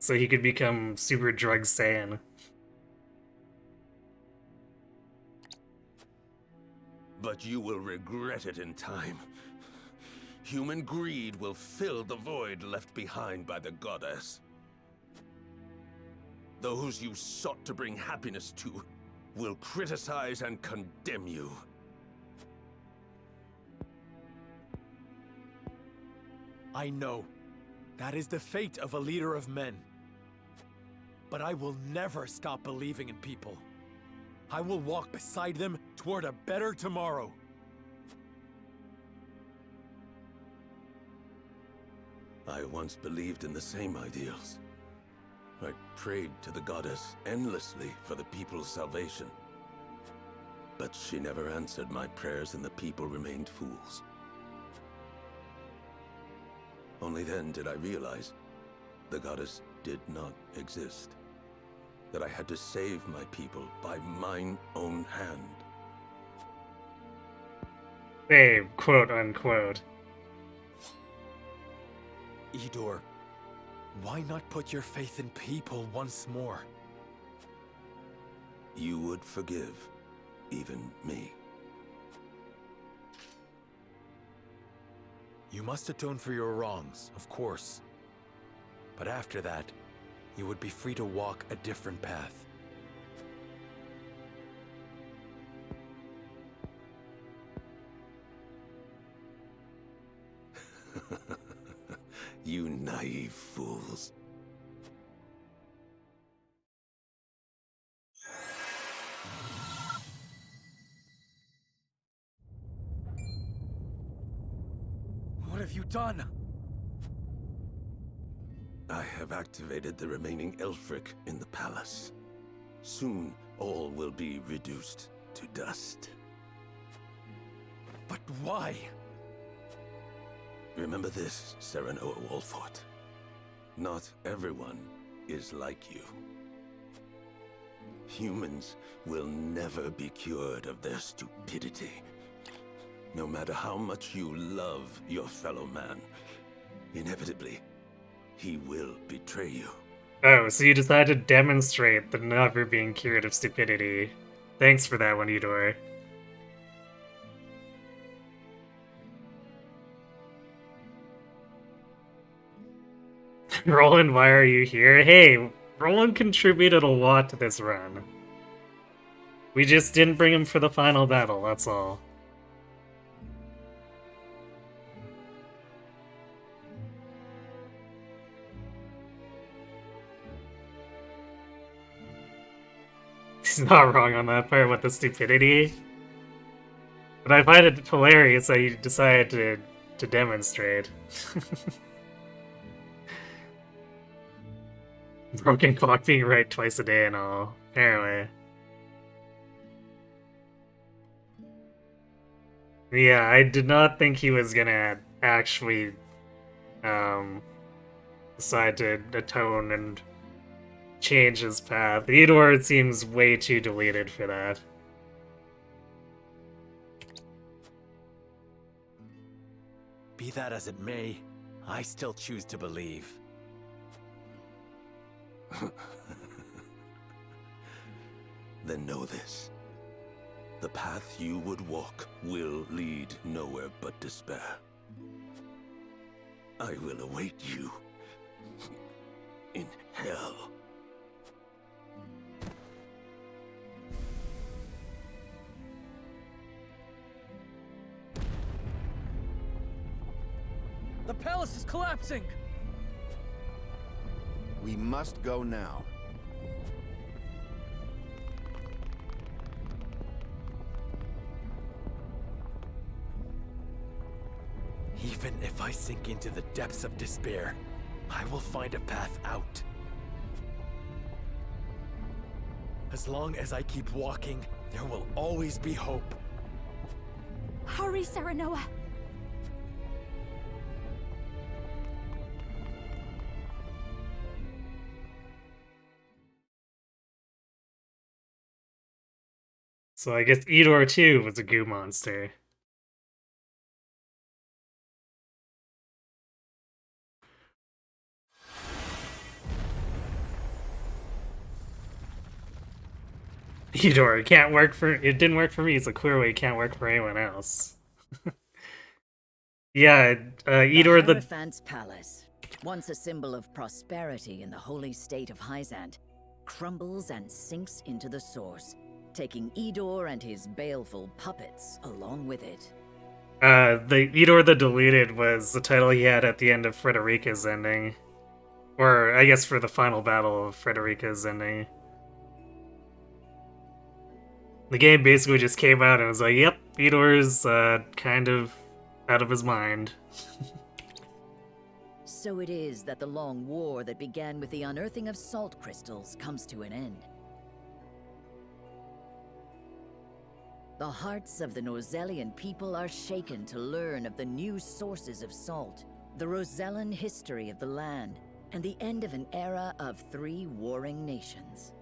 so he could become Super Drug Saiyan. But you will regret it in time. Human greed will fill the void left behind by the goddess. Those you sought to bring happiness to will criticize and condemn you. I know. That is the fate of a leader of men. But I will never stop believing in people. I will walk beside them toward a better tomorrow. I once believed in the same ideals. I prayed to the goddess endlessly for the people's salvation. But she never answered my prayers and the people remained fools. Only then did I realize the goddess did not exist. That I had to save my people by mine own hand. Save, quote unquote. Idor, why not put your faith in people once more? You would forgive even me. You must atone for your wrongs, of course. But after that, you would be free to walk a different path. You naive fools. What have you done? I have activated the remaining Elfric in the palace. Soon, all will be reduced to dust. But why? Remember this, Serenoa Wolfort. Not everyone is like you. Humans will never be cured of their stupidity. No matter how much you love your fellow man, inevitably, he will betray you. Oh, so you decided to demonstrate the never being cured of stupidity. Thanks for that one, Idor. Roland, why are you here? Hey, Roland contributed a lot to this run. We just didn't bring him for the final battle, that's all. He's not wrong on that part with the stupidity. But I find it hilarious that you decided to demonstrate. Broken clock being right twice a day and all, apparently. Yeah, I did not think he was gonna actually decide to atone and change his path. Theodore seems way too deleted for that. Be that as it may, I still choose to believe. Then know this. The path you would walk will lead nowhere but despair. I will await you in hell. The palace is collapsing! We must go now. Even if I sink into the depths of despair, I will find a path out. As long as I keep walking, there will always be hope. Hurry, Serenoa! So I guess Idor too was a goo monster. Idor, it didn't work for me, so clearly it can't work for anyone else. Yeah, Idor the the... Hierophant's Palace, once a symbol of prosperity in the holy state of Hyzant, crumbles and sinks into the source, taking Idor and his baleful puppets along with it. The Idor the Deleted was the title he had at the end of Frederica's ending. Or, I guess for the final battle of Frederica's ending. The game basically just came out and was like, yep, Idor's kind of out of his mind. So it is that the long war that began with the unearthing of salt crystals comes to an end. The hearts of the Nozellian people are shaken to learn of the new sources of salt, the Rosellan history of the land, and the end of an era of 3 warring nations.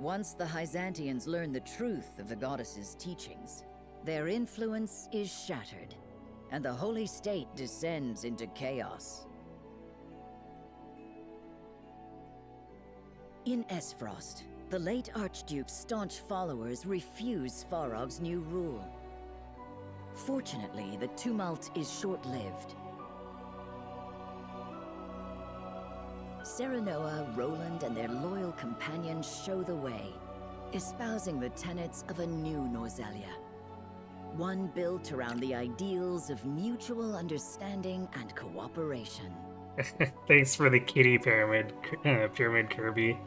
Once the Hyzantians learn the truth of the goddess's teachings, their influence is shattered, and the holy state descends into chaos. In Esfrost, the late Archduke's staunch followers refuse Farog's new rule. Fortunately, the tumult is short-lived. Serenoa, Roland, and their loyal companions show the way, espousing the tenets of a new Nozelia. One built around the ideals of mutual understanding and cooperation. Thanks for the kitty pyramid, Pyramid Kirby.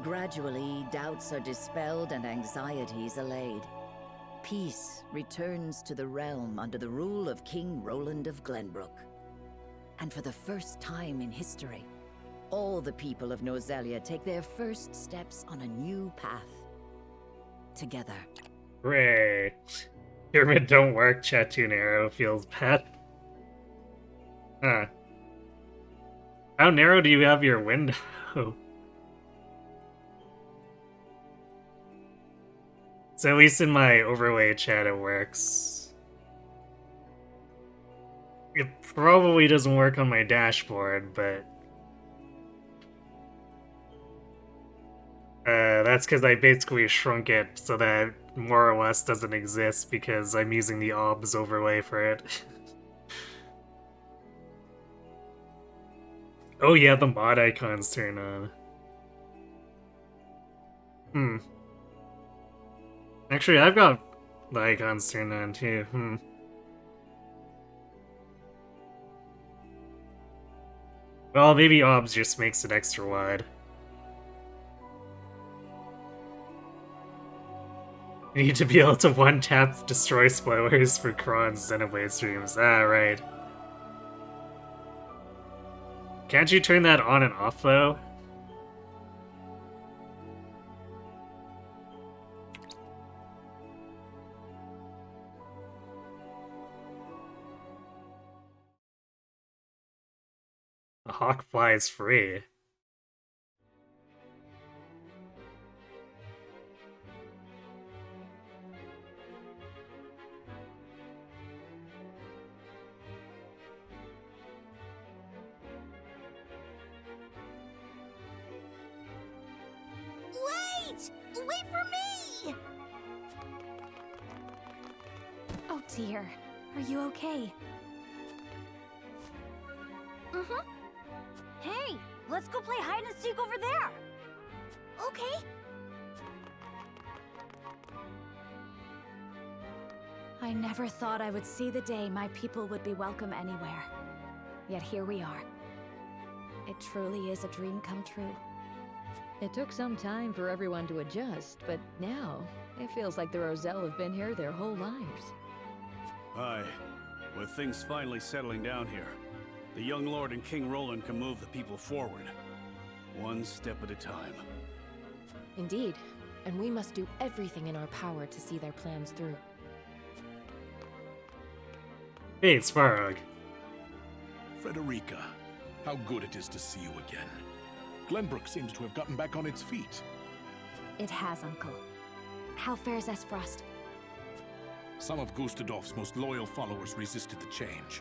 Gradually, doubts are dispelled and anxieties allayed. Peace returns to the realm under the rule of King Roland of Glenbrook. And for the first time in history, all the people of Nozelia take their first steps on a new path. Together. Hooray. Pyramid don't work, Chatunero feels bad. Huh. How narrow do you have your window? So at least in my overlay chat it works. It probably doesn't work on my dashboard, but... that's because I basically shrunk it so that more or less doesn't exist because I'm using the OBS overlay for it. Oh yeah, the mod icons turn on. Actually, I've got the icons turned on too. Well, maybe OBS just makes it extra wide. You need to be able to one-tap destroy spoilers for Kron's Xenoblade streams. Ah, right. Can't you turn that on and off, though? hawk flies free. Wait! Wait for me! Oh dear. Are you okay? Mm-hmm. Hey, let's go play hide and seek over there. Okay. I never thought I would see the day my people would be welcome anywhere. Yet here we are. It truly is a dream come true. It took some time for everyone to adjust, but now it feels like the Roselle have been here their whole lives. Aye. With things finally settling down here, the young lord and King Roland can move the people forward. One step at a time. Indeed, and we must do everything in our power to see their plans through. Hey, it's Farog. Frederica, how good it is to see you again. Glenbrook seems to have gotten back on its feet. It has, Uncle. How fares Esfrost? Some of Gustadolf's most loyal followers resisted the change,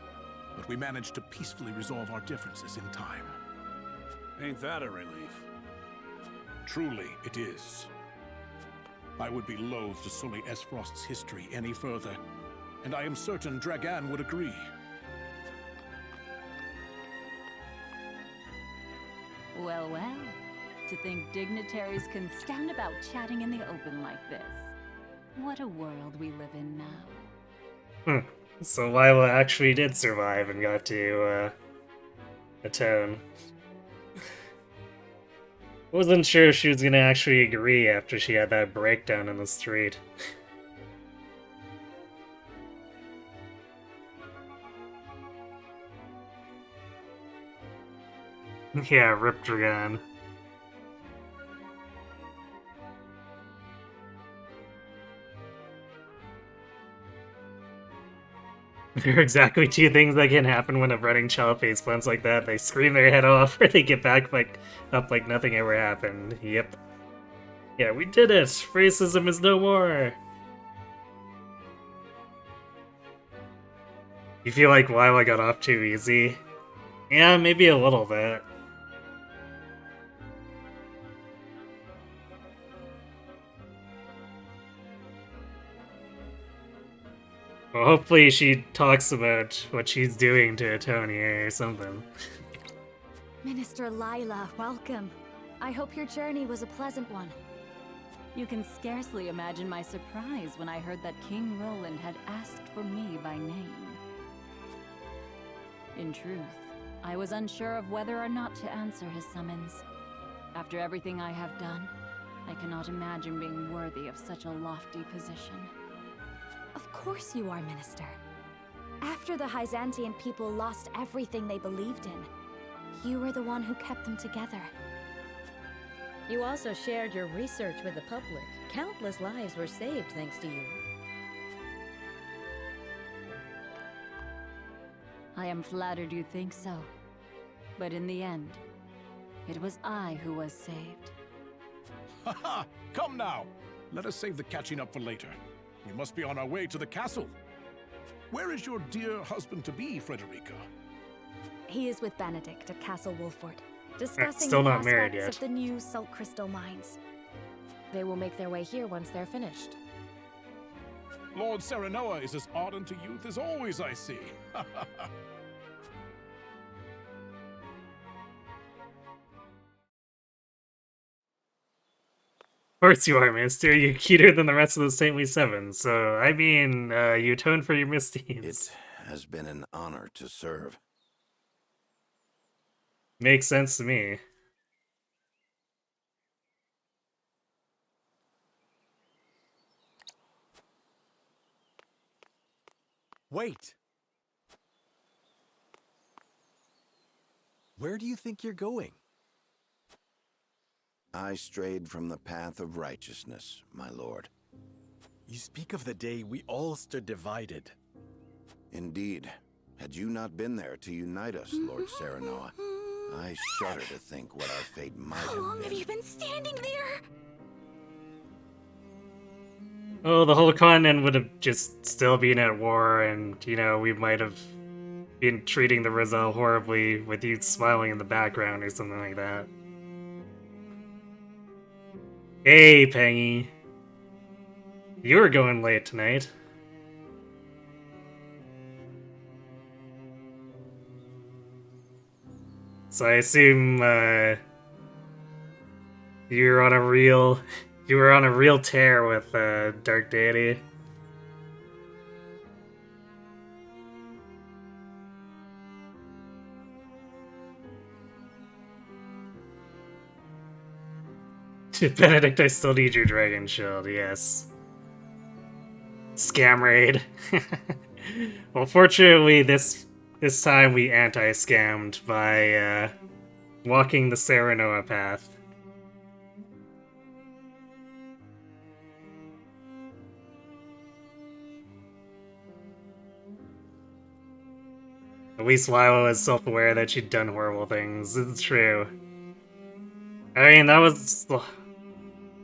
but we managed to peacefully resolve our differences in time. Ain't that a relief? Truly, it is. I would be loath to sully Esfrost's history any further, and I am certain Dragan would agree. Well, well. To think dignitaries can stand about chatting in the open like this. What a world we live in now. So Lila actually did survive and got to, atone. Wasn't sure if she was gonna actually agree after she had that breakdown in the street. Yeah, Rip Dragon. There are exactly two things that can happen when a running child face plants like that. They scream their head off, or they get back up like nothing ever happened. Yep. Yeah, we did it! Racism is no more! You feel like Lila got off too easy? Yeah, maybe a little bit. Well, hopefully she talks about what she's doing to Atonia or something. Minister Lila, welcome. I hope your journey was a pleasant one. You can scarcely imagine my surprise when I heard that King Roland had asked for me by name. In truth, I was unsure of whether or not to answer his summons. After everything I have done, I cannot imagine being worthy of such a lofty position. Of course you are, Minister. After the Hyzantian people lost everything they believed in, you were the one who kept them together. You also shared your research with the public. Countless lives were saved thanks to you. I am flattered you think so. But in the end, it was I who was saved. Haha! Come now! Let us save the catching up for later. We must be on our way to the castle. Where is your dear husband-to-be, Frederica? He is with Benedict at Castle Wolford, discussing still the not married prospects yet. of the new salt crystal mines. They will make their way here once they're finished. Lord Serenoa is as ardent to youth as always, I see. Of course you are, Mister. You're cuter than the rest of the Saintly Seven, so, I mean, you atone for your misdeeds. It has been an honor to serve. Makes sense to me. Wait! Where do you think you're going? I strayed from the path of righteousness, my lord. You speak of the day we all stood divided. Indeed. Had you not been there to unite us, Lord Serenoa, I shudder to think what our fate might have How long been. have you been standing there? Oh, the whole continent would have just still been at war, and, you know, we might have been treating the Rizal horribly with you smiling in the background or something like that. Hey, Pengy. You were going late tonight. So I assume, you were on a real tear with, Dark Deity. Benedict, I still need your Dragon Shield, yes. Scam raid. Well, fortunately, this time we anti-scammed by, walking the Serenoa path. At least Lila was self-aware that she'd done horrible things. It's true. I mean, that was the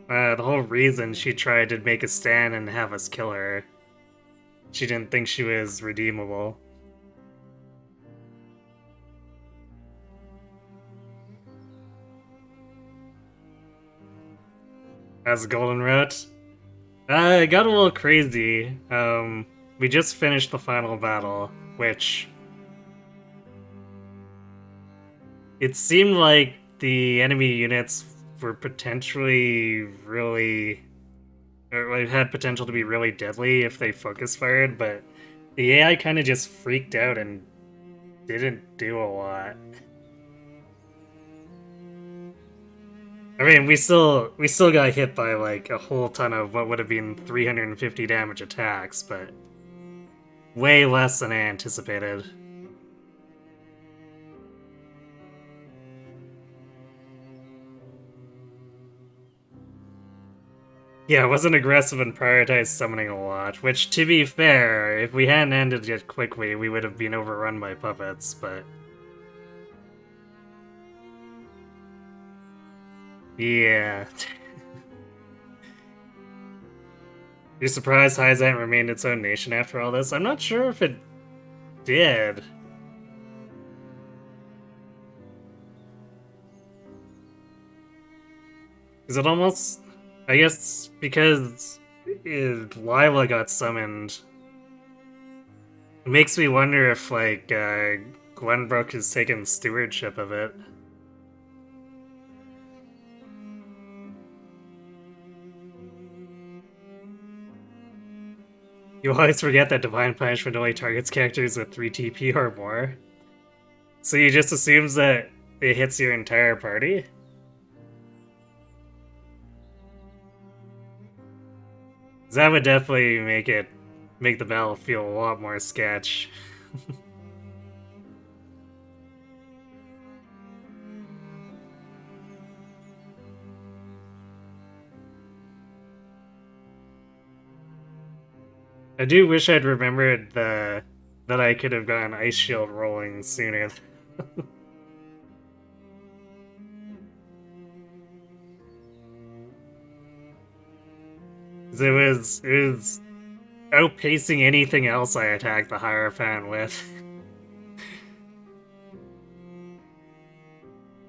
whole reason she tried to make a stand and have us kill her. She didn't think she was redeemable. As Golden wrote, it got a little crazy. We just finished the final battle, which it seemed like the enemy units were potentially really, or had potential to be really deadly if they focus fired, but the AI kind of just freaked out and didn't do a lot. I mean, we still got hit by like a whole ton of what would have been 350 damage attacks, but way less than I anticipated. Yeah, I wasn't aggressive and prioritized summoning a lot, which, to be fair, if we hadn't ended it quickly, we would have been overrun by puppets, but... yeah. You're surprised Hyzant remained its own nation after all this? I'm not sure if it did. Is it almost... I guess because Lila got summoned, it makes me wonder if, like, Glenbrook has taken stewardship of it. You always forget that Divine Punishment only targets characters with 3 TP or more. So you just assumes that it hits your entire party? That would definitely make the battle feel a lot more sketch. I do wish I'd remembered that I could have gotten Ice Shield rolling sooner. It was outpacing anything else I attacked the Hierophant with.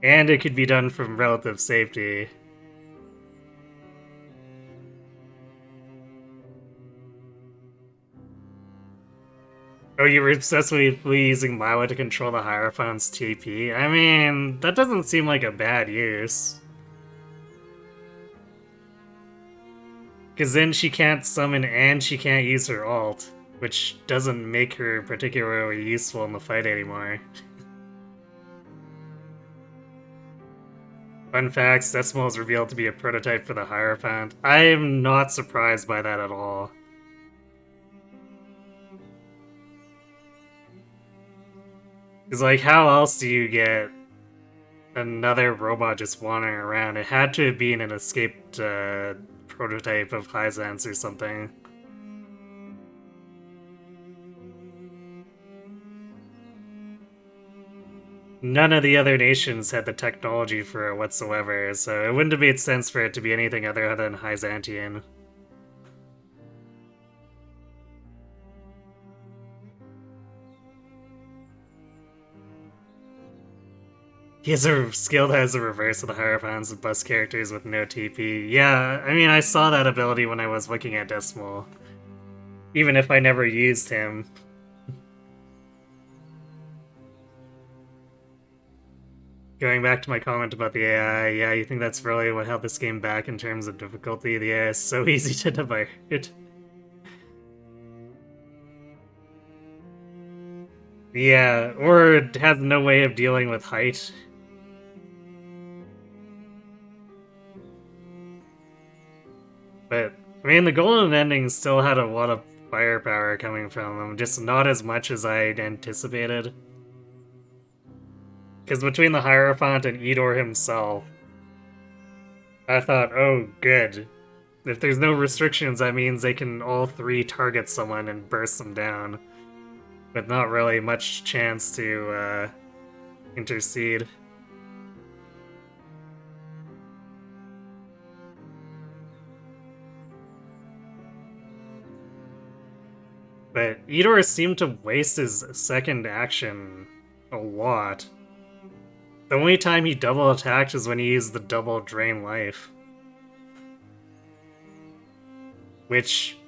And it could be done from relative safety. Oh, you were obsessively using Lila to control the Hierophant's TP? I mean, that doesn't seem like a bad use. Because then she can't summon and she can't use her ult, which doesn't make her particularly useful in the fight anymore. Fun facts, Decimal is revealed to be a prototype for the Hierophant. I am not surprised by that at all. Because, like, how else do you get another robot just wandering around? It had to have been an escaped prototype of Hyzant's or something. none of the other nations had the technology for it whatsoever, so it wouldn't have made sense for it to be anything other than Byzantian. He has a skill that has the reverse of the Hierophants and bust characters with no TP. Yeah, I mean, I saw that ability when I was looking at Decimal. Even if I never used him. Going back to my comment about the AI, yeah, you think that's really what held this game back in terms of difficulty? The AI is so easy to divide. Yeah, or it has no way of dealing with height. But, I mean, the Golden Ending still had a lot of firepower coming from them, just not as much as I'd anticipated. Because between the Hierophant and Idor himself, I thought, oh, good. If there's no restrictions, that means they can all three target someone and burst them down. With not really much chance to intercede. But Idor seemed to waste his second action a lot. The only time he double attacked is when he used the double drain life. Which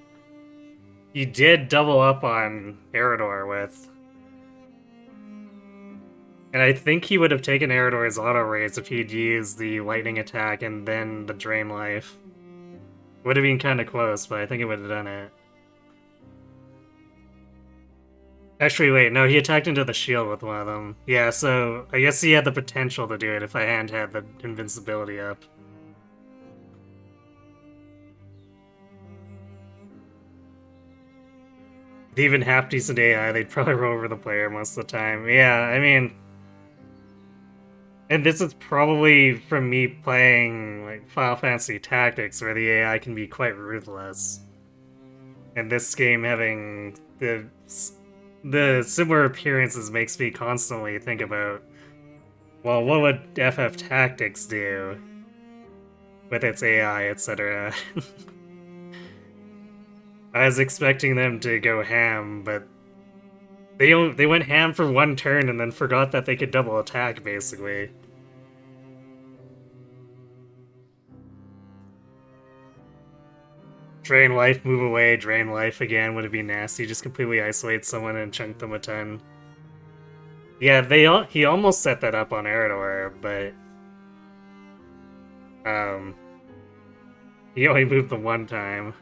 he did double up on Eredor with. And I think he would have taken Eredor's auto raise if he'd used the lightning attack and then the drain life. Would have been kind of close, but I think it would have done it. Actually, wait, no, he attacked into the shield with one of them. Yeah, so I guess he had the potential to do it if I hadn't had the invincibility up. With even half decent AI, they'd probably roll over the player most of the time. Yeah, I mean... And this is probably from me playing like Final Fantasy Tactics, where the AI can be quite ruthless. And this game having the similar appearances makes me constantly think about, well, what would FF Tactics do with its AI, etc. I was expecting them to go ham, but they went ham for one turn and then forgot that they could double attack, basically. Drain life, move away, drain life again would have been nasty. Just completely isolate someone and chunk them a ton. Yeah, he almost set that up on Eredor, but he only moved them one time.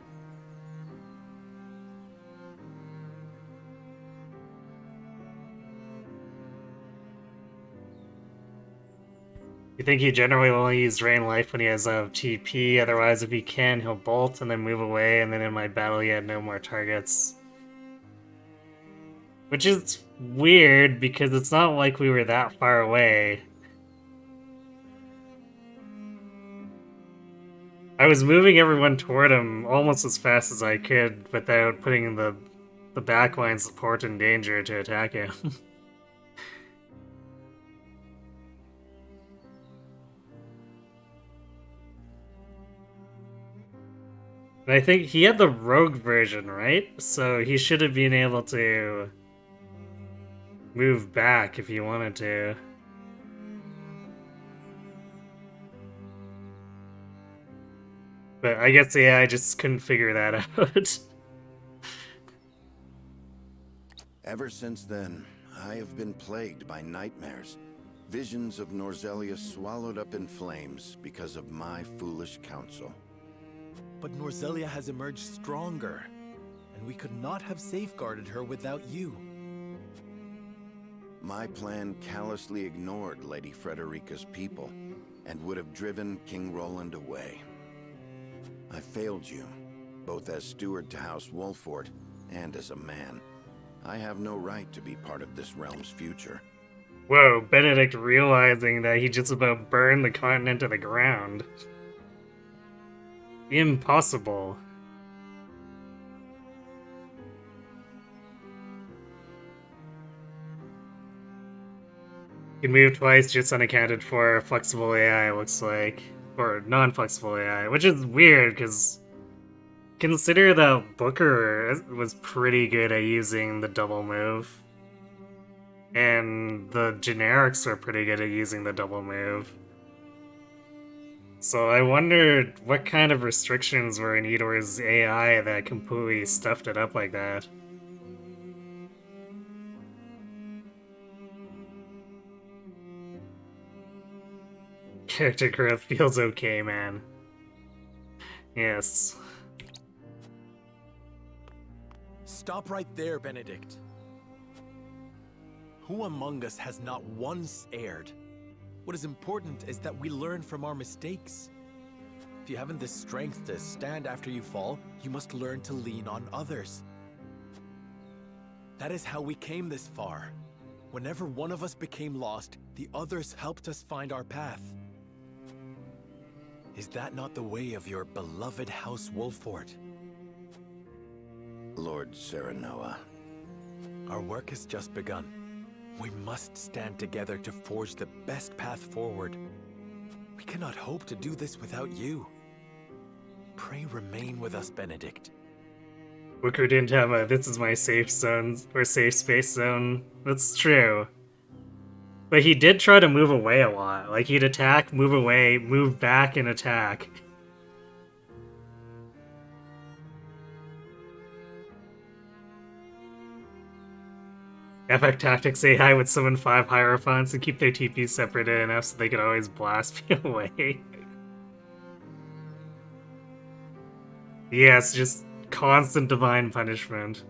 You think he generally will only use Drain Life when he has TP, otherwise if he can, he'll bolt and then move away, and then in my battle he had no more targets. Which is weird, because it's not like we were that far away. I was moving everyone toward him almost as fast as I could without putting the backline support in danger to attack him. I think he had the rogue version, right? So he should have been able to move back if he wanted to. But I guess, yeah, I just couldn't figure that out. Ever since then, I have been plagued by nightmares. Visions of Norzelia swallowed up in flames because of my foolish counsel. But Norzelia has emerged stronger, and we could not have safeguarded her without you. My plan callously ignored Lady Frederica's people, and would have driven King Roland away. I failed you, both as steward to House Wolford, and as a man. I have no right to be part of this realm's future. Whoa, Benedict realizing that he just about burned the continent to the ground. Impossible. can move twice just unaccounted for. Flexible AI looks like, or non-flexible AI, which is weird because consider that Booker was pretty good at using the double move, and the generics were pretty good at using the double move. So I wondered what kind of restrictions were in Edor's AI that completely stuffed it up like that. Character growth feels okay, man. Yes. Stop right there, Benedict. Who among us has not once erred? What is important is that we learn from our mistakes. If you haven't the strength to stand after you fall, you must learn to lean on others. That is how we came this far. Whenever one of us became lost, the others helped us find our path. Is that not the way of your beloved House Wolffort? Lord Serenoa. Our work has just begun. We must stand together to forge the best path forward. We cannot hope to do this without you. Pray remain with us, Benedict. Booker didn't have a "this is my safe zone" or safe space zone. That's true. But he did try to move away a lot. Like, he'd attack, move away, move back, and attack. Epic Tactics AI would summon 5 Hierophants and keep their TPs separated enough so they could always blast me away. Yes, just constant divine punishment.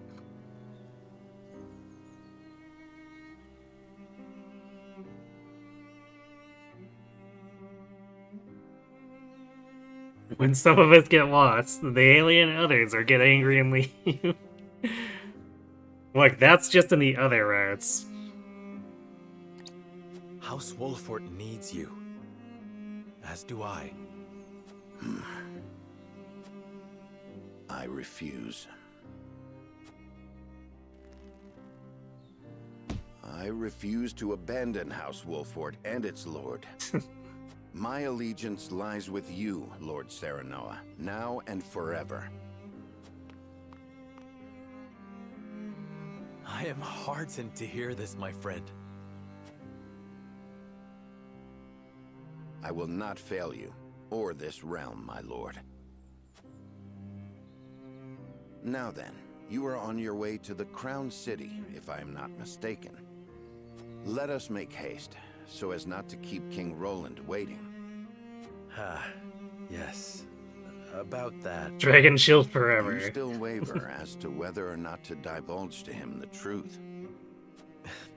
When some of us get lost, the alien others are get angry and leave. Look, that's just in the other routes. House Wolffort needs you. As do I. I refuse. I refuse to abandon House Wolffort and its lord. My allegiance lies with you, Lord Serenoa, now and forever. I am heartened to hear this, my friend. I will not fail you, or this realm, my lord. Now then, you are on your way to the Crown City, if I am not mistaken. Let us make haste, so as not to keep King Roland waiting. Ah, yes. About that. Dragon Shield forever. You still waver as to whether or not to divulge to him the truth.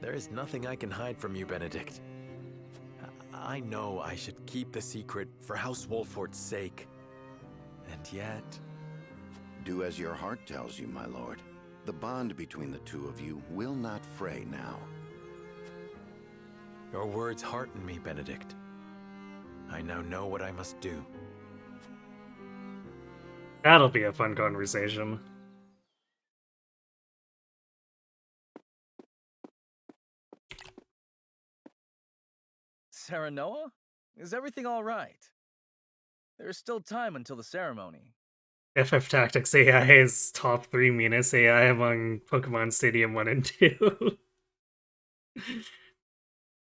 There is nothing I can hide from you, Benedict. I know I should keep the secret for House Wolffort's sake. And yet... Do as your heart tells you, my lord. The bond between the two of you will not fray now. Your words hearten me, Benedict. I now know what I must do. That'll be a fun conversation. Serenoa? Is everything all right? There is still time until the ceremony. FF Tactics AI is top 3 meanest AI among Pokemon Stadium 1 and 2.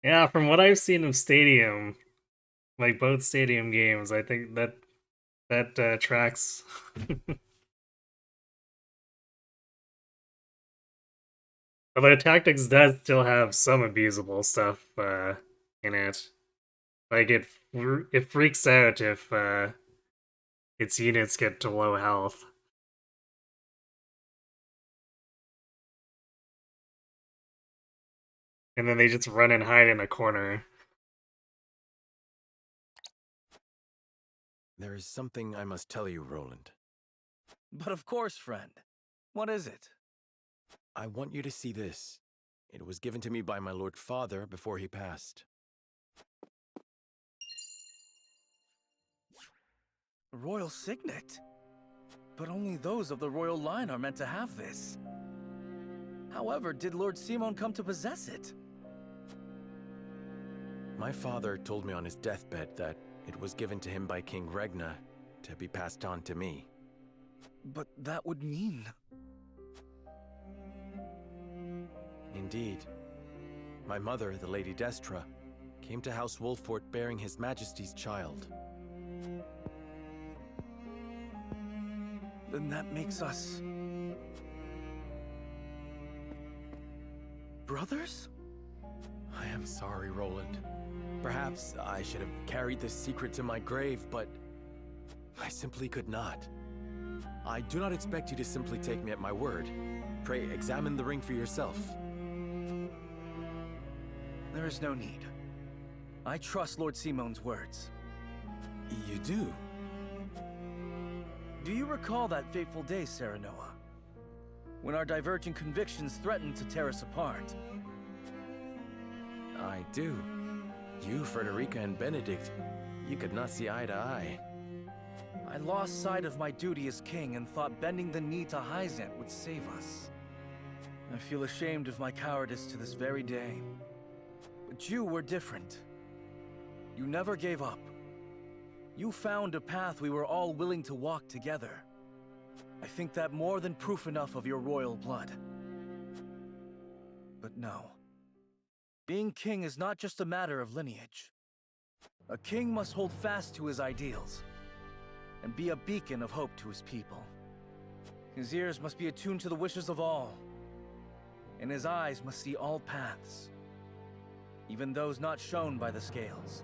Yeah, from what I've seen of Stadium, like both Stadium games, I think that tracks. Although Tactics does still have some abusable stuff in it. Like, it freaks out if its units get to low health. And then they just run and hide in a corner. There is something I must tell you, Roland. But of course, friend. What is it? I want you to see this. It was given to me by my Lord Father before he passed. A royal signet? But only those of the royal line are meant to have this. However, did Lord Simon come to possess it? My father told me on his deathbed that it was given to him by King Regna to be passed on to me. But that would mean... Indeed. My mother, the Lady Destra, came to House Wolffort bearing His Majesty's child. Then that makes us... brothers? I am sorry, Roland. Perhaps I should have carried this secret to my grave, but I simply could not. I do not expect you to simply take me at my word. Pray, examine the ring for yourself. There is no need. I trust Lord Simone's words. You do? Do you recall that fateful day, Serenoa? When our diverging convictions threatened to tear us apart? I do. You, Frederica, and Benedict, you could not see eye to eye. I lost sight of my duty as king and thought bending the knee to Hyzant would save us. I feel ashamed of my cowardice to this very day. But you were different. You never gave up. You found a path we were all willing to walk together. I think that more than proof enough of your royal blood. But no. Being king is not just a matter of lineage. A king must hold fast to his ideals, and be a beacon of hope to his people. His ears must be attuned to the wishes of all, and his eyes must see all paths, even those not shown by the scales.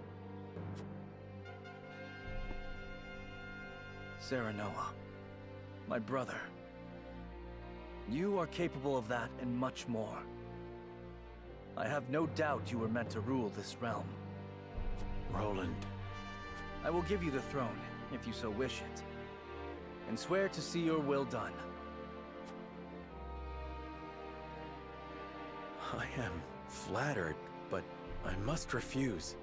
Serenoa, my brother, you are capable of that and much more. I have no doubt you were meant to rule this realm. Roland. I will give you the throne, if you so wish it, and swear to see your will done. I am flattered, but I must refuse.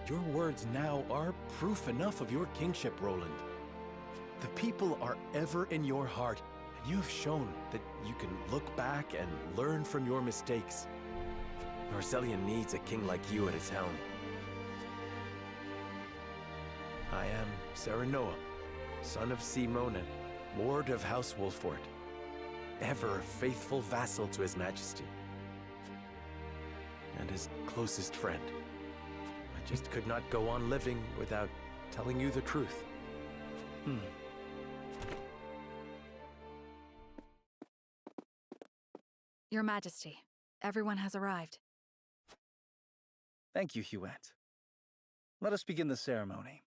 Your words now are proof enough of your kingship, Roland. The people are ever in your heart, and you have shown that you can look back and learn from your mistakes. Norzelia needs a king like you at its helm. I am Serenoa, son of Simone and Ward of House Wolffort, ever a faithful vassal to His Majesty, and his closest friend. I just could not go on living without telling you the truth. Your Majesty, everyone has arrived. Thank you, Huette. Let us begin the ceremony.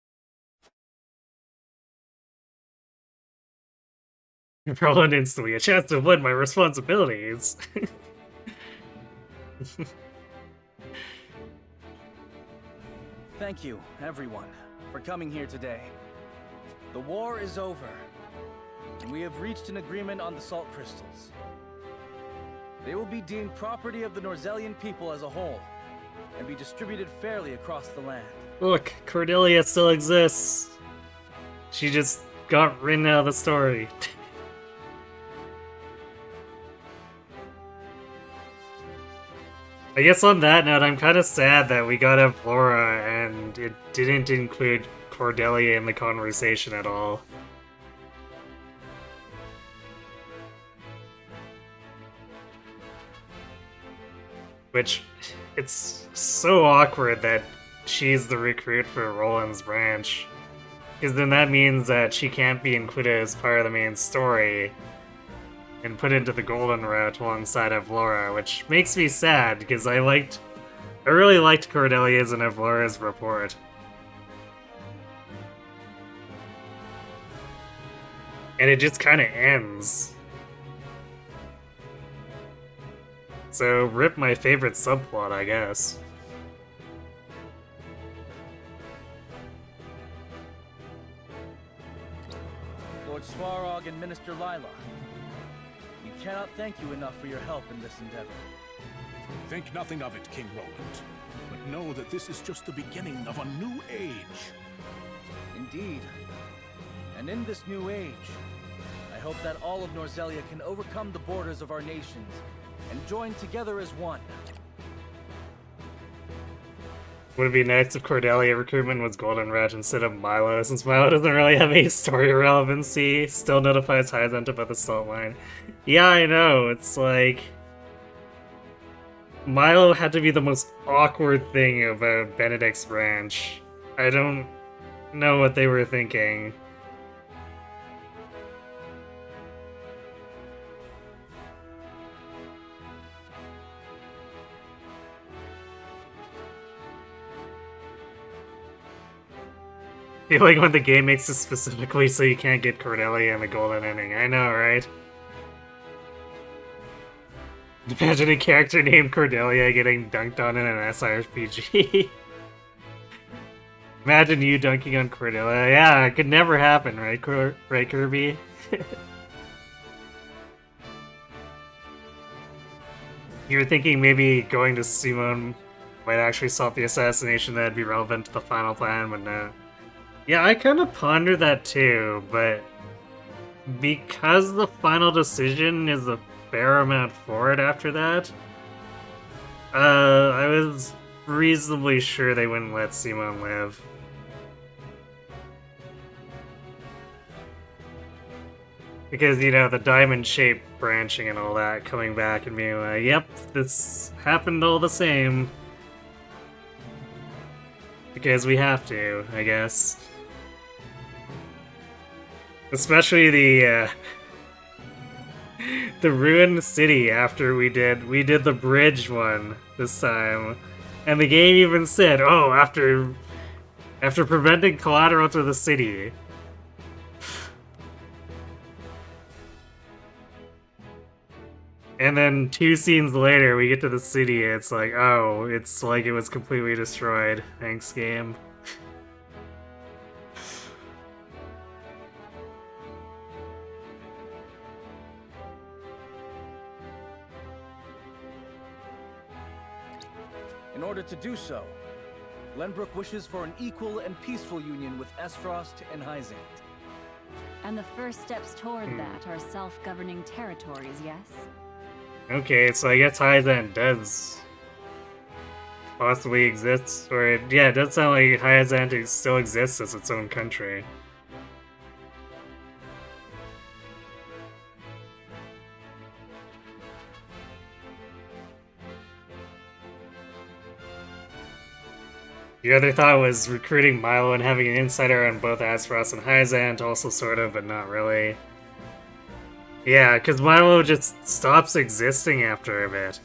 Roland instantly, a chance to avoid my responsibilities. Thank you, everyone, for coming here today. The war is over, and we have reached an agreement on the salt crystals. They will be deemed property of the Norzelian people as a whole, and be distributed fairly across the land. Look, Cordelia still exists. She just got written out of the story. I guess on that note, I'm kind of sad that we got Evlora and it didn't include Cordelia in the conversation at all. Which, it's so awkward that she's the recruit for Roland's branch. Because then that means that she can't be included as part of the main story and put into the Golden Route alongside Evlora, which makes me sad because I really liked Cordelia's and Evlora's report. And it just kind of ends. So, rip my favorite subplot, I guess. Lord Svarog and Minister Lila, we cannot thank you enough for your help in this endeavor. Think nothing of it, King Roland. But know that this is just the beginning of a new age. Indeed. And in this new age, I hope that all of Norzelia can overcome the borders of our nations and join together as one. Would it be nice if Cordelia recruitment was Goldenrod instead of Milo, since Milo doesn't really have any story relevancy, still notifies Hyzant about the salt line. Yeah, I know, it's like... Milo had to be the most awkward thing about Benedict's branch. I don't know what they were thinking. I feel like when the game makes it specifically so you can't get Cordelia in the golden ending. I know, right? Imagine a character named Cordelia getting dunked on in an SRPG. Imagine you dunking on Cordelia. Yeah, it could never happen, right, right Kirby? You were thinking maybe going to Simone might actually stop the assassination that'd be relevant to the final plan, but no. Yeah, I kind of pondered that too, but because the final decision is a fair amount forward after that, I was reasonably sure they wouldn't let Simone live. Because, you know, the diamond-shaped branching and all that, coming back and being like, yep, this happened all the same. Because we have to, I guess. Especially the ruined city after we did the bridge one this time. And the game even said, oh, after preventing collateral to the city. And then 2 scenes later, we get to the city, and it's like, oh, it's like it was completely destroyed. Thanks, game. In order to do so, Glenbrook wishes for an equal and peaceful union with Aesfrost and Hyzant. And the first steps toward that are self-governing territories, yes? Okay, so I guess Hyzant does possibly exist, or yeah, it does sound like Hyzant still exists as its own country. The other thought was recruiting Milo and having an insider on both Aesfrost and Hyzant, also sort of, but not really. Yeah, because Milo just stops existing after a bit.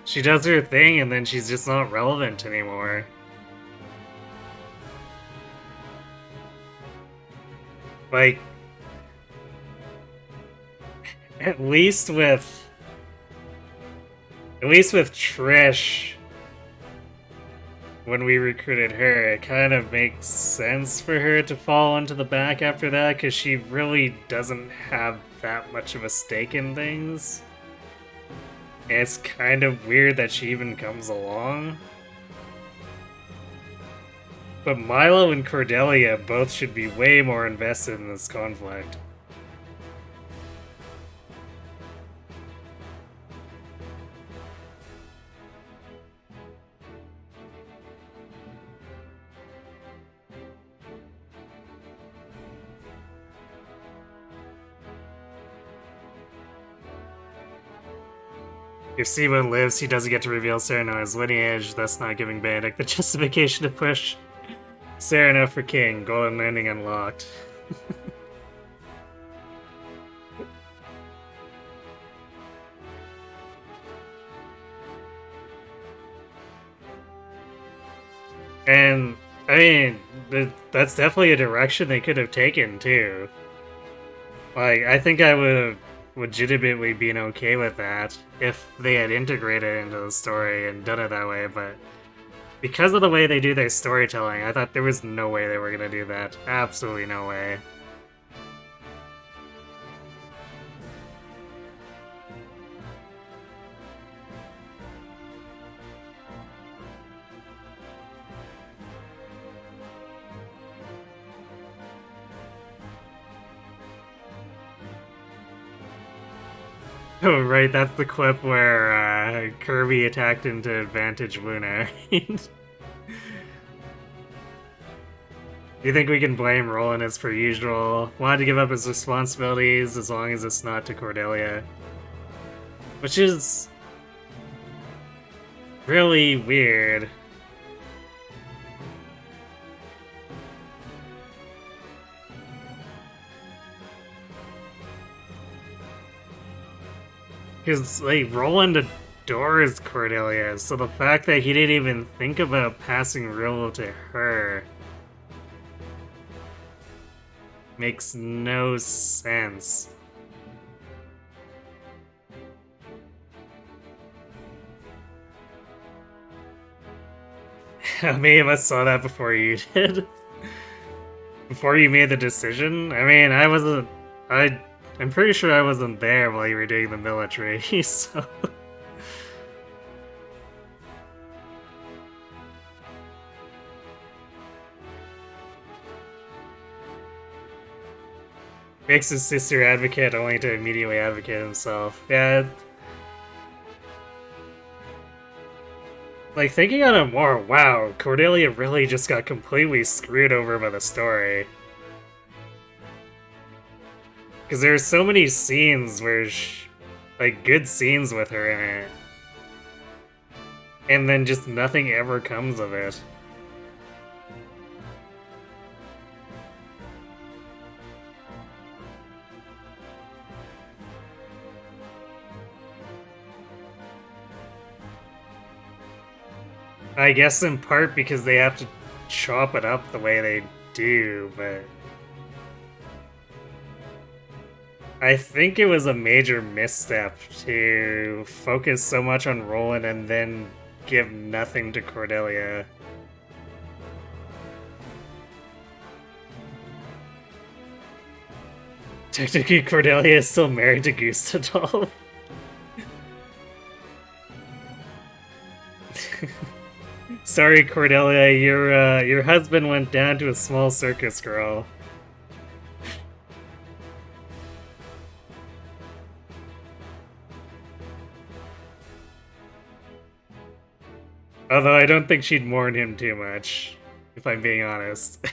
She does her thing and then she's just not relevant anymore. Like, at least with Trish, when we recruited her, it kind of makes sense for her to fall into the back after that, because she really doesn't have that much of a stake in things. And it's kind of weird that she even comes along. But Milo and Cordelia both should be way more invested in this conflict. If Simon lives, he doesn't get to reveal Sereno's lineage, thus not giving Benedict the justification to push Sereno for king. Golden Landing unlocked. And, I mean, that's definitely a direction they could have taken, too. Like, I think I would have legitimately been okay with that if they had integrated it into the story and done it that way, but because of the way they do their storytelling, I thought there was no way they were gonna do that. Absolutely no way. Oh, right, that's the clip where Kirby attacked into Advantage Luna. Do you think we can blame Roland as per usual? Wanted to give up his responsibilities as long as it's not to Cordelia. Which is really weird. Because, like, Roland adores Cordelia, so the fact that he didn't even think about passing Rilo to her makes no sense. Many of us saw that before you did. Before you made the decision? I mean, I'm pretty sure I wasn't there while you were doing the military, so... Makes his sister advocate only to immediately advocate himself. Yeah. Like, thinking on it more, wow, Cordelia really just got completely screwed over by the story. Because there's so many scenes where, like, good scenes with her in it. And then just nothing ever comes of it. I guess in part because they have to chop it up the way they do, but... I think it was a major misstep to focus so much on Roland and then give nothing to Cordelia. Technically, Cordelia is still married to Gustadolf. Sorry, Cordelia, your husband went down to a small circus, girl. Although I don't think she'd mourn him too much, if I'm being honest.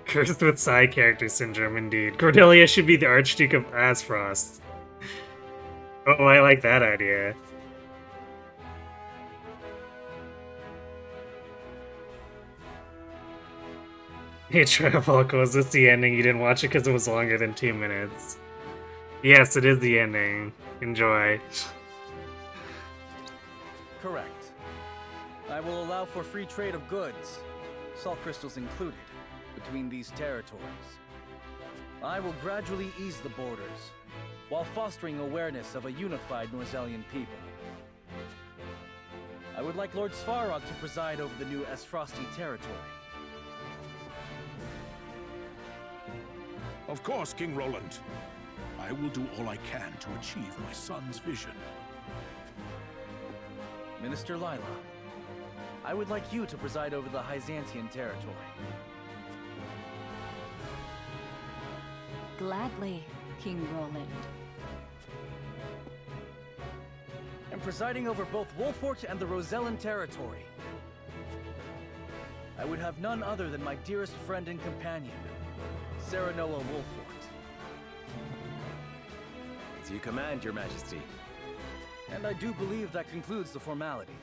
Cursed with side character syndrome, indeed. Cordelia should be the Archduke of Asfrost. Oh, I like that idea. Hey, Trivalco, is this the ending? You didn't watch it because it was longer than 2 minutes. Yes, it is the ending. Enjoy. Correct. I will allow for free trade of goods, salt crystals included, between these territories. I will gradually ease the borders, while fostering awareness of a unified Norzelian people. I would like Lord Svarog to preside over the new Asfrosti territory. Of course, King Roland. I will do all I can to achieve my son's vision. Minister Lila, I would like you to preside over the Hyzantian territory. Gladly, King Roland. And presiding over both Wolfort and the Rosellan territory. I would have none other than my dearest friend and companion, Serenoa Wolfort. As you command, Your Majesty. And I do believe that concludes the formalities.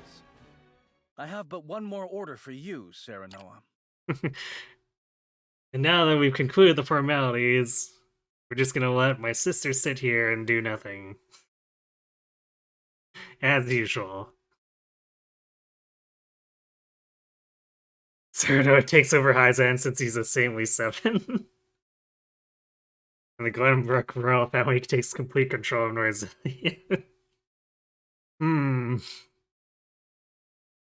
I have but one more order for you, Serenoa. And now that we've concluded the formalities, we're just gonna let my sister sit here and do nothing. As usual. Serenoa takes over Hyzan since he's a saintly 7. And the Glenbrook royal family takes complete control of Norzelia. I'm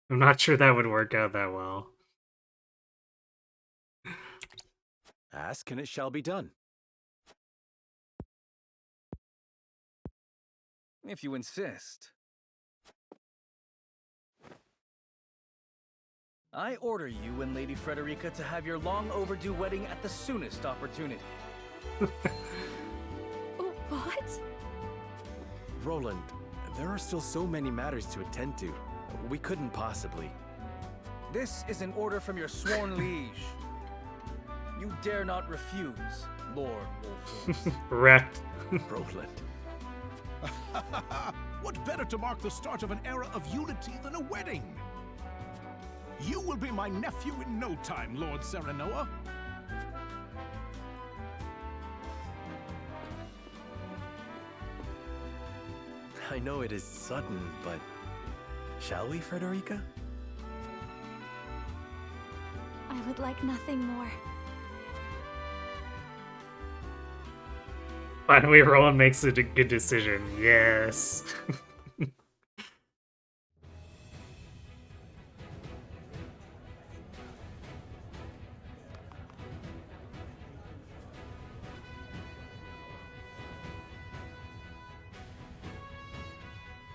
not sure that would work out that well. Ask and it shall be done. If you insist. I order you and Lady Frederica to have your long overdue wedding at the soonest opportunity. What? Roland, there are still so many matters to attend to. We couldn't possibly. This is an order from your sworn liege. You dare not refuse, Lord Wolfforce. Correct. Roland. What better to mark the start of an era of unity than a wedding? You will be my nephew in no time, Lord Serenoa. I know it is sudden, but shall we, Frederica? I would like nothing more. Finally, Roland makes a good decision. Yes.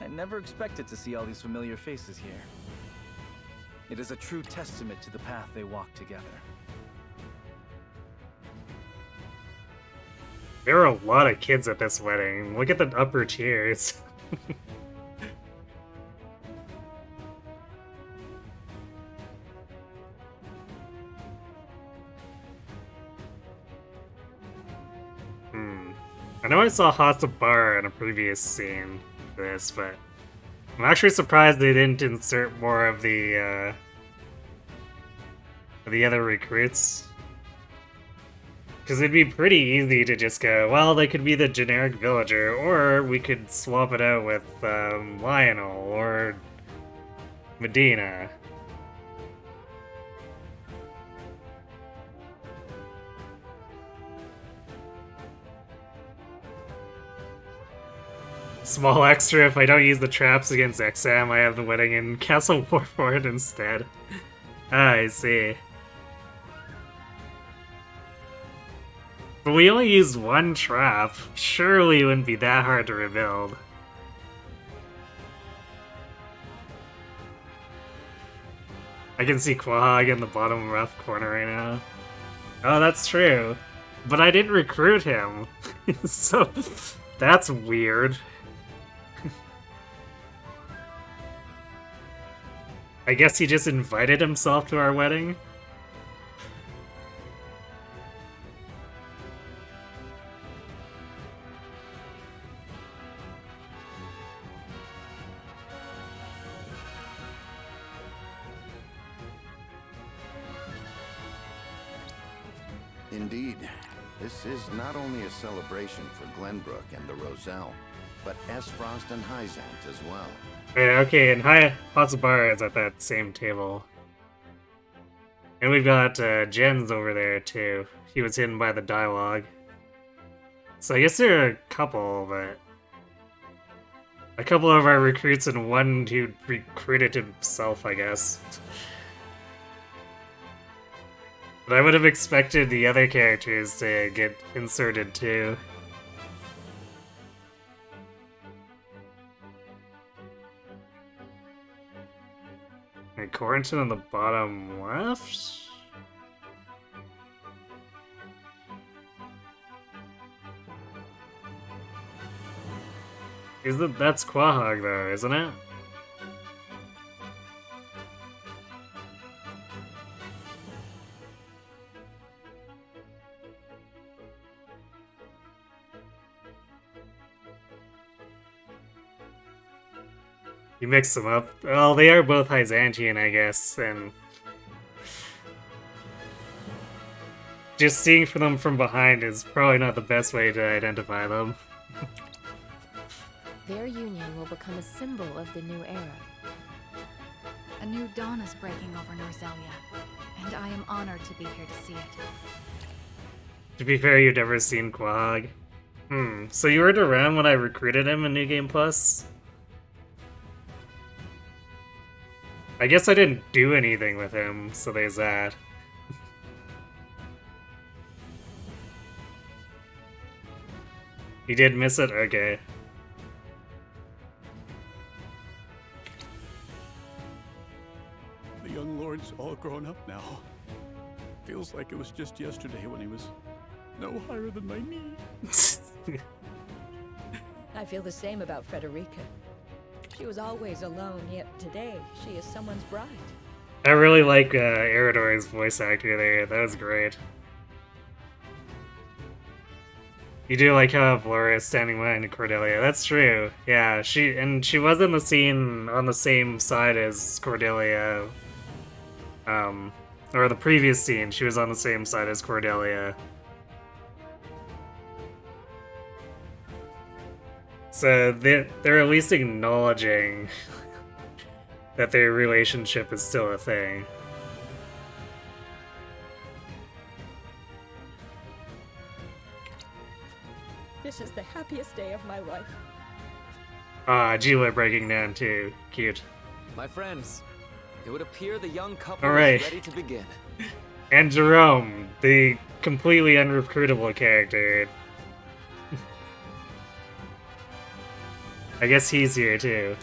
I never expected to see all these familiar faces here. It is a true testament to the path they walk together. There are a lot of kids at this wedding. Look at the upper tiers. I know I saw Hatsubar in a previous scene for this, but I'm actually surprised they didn't insert more of the other recruits. Because it'd be pretty easy to just go, well, they could be the generic villager, or we could swap it out with Lionel or Medina. Small extra, if I don't use the traps against Exam, I have the wedding in Castle Warford instead. Ah, I see. But we only used one trap. Surely it wouldn't be that hard to rebuild. I can see Quahog in the bottom left corner right now. Oh, that's true. But I didn't recruit him. So, that's weird. I guess he just invited himself to our wedding? Indeed, this is not only a celebration for Glenbrook and the Roselle, but Esfrost and Hyzant as well. Yeah, okay, and Hatsubar is at that same table. And we've got Jens over there too. He was hidden by the dialogue. So I guess there are a couple, but... a couple of our recruits and one who recruited himself, I guess. But I would have expected the other characters to get inserted too. And Corrington on the bottom left? That's Quahog though, isn't it? You mix them up. Well, they are both Hyzantian, I guess, and... just seeing for them from behind is probably not the best way to identify them. Their union will become a symbol of the new era. A new dawn is breaking over Norzelia, and I am honored to be here to see it. To be fair, you've never seen Quahog. So you weren't around when I recruited him in New Game Plus? I guess I didn't do anything with him, so there's that. You did miss it? Okay. The young lord's all grown up now. Feels like it was just yesterday when he was no higher than my knee. I feel the same about Frederica. She was always alone, yet today she is someone's bride. I really like Eredor's voice actor there. That was great. You do like how Valoria is standing behind Cordelia. That's true. Yeah, she was in the scene on the same side as Cordelia. Or the previous scene, she was on the same side as Cordelia. So they're at least acknowledging that their relationship is still a thing. This is the happiest day of my life. Ah, Gila breaking down too. Cute. My friends, it would appear the young couple Alright. is ready to begin. And Jerome, the completely unrecruitable character. I guess he's here too.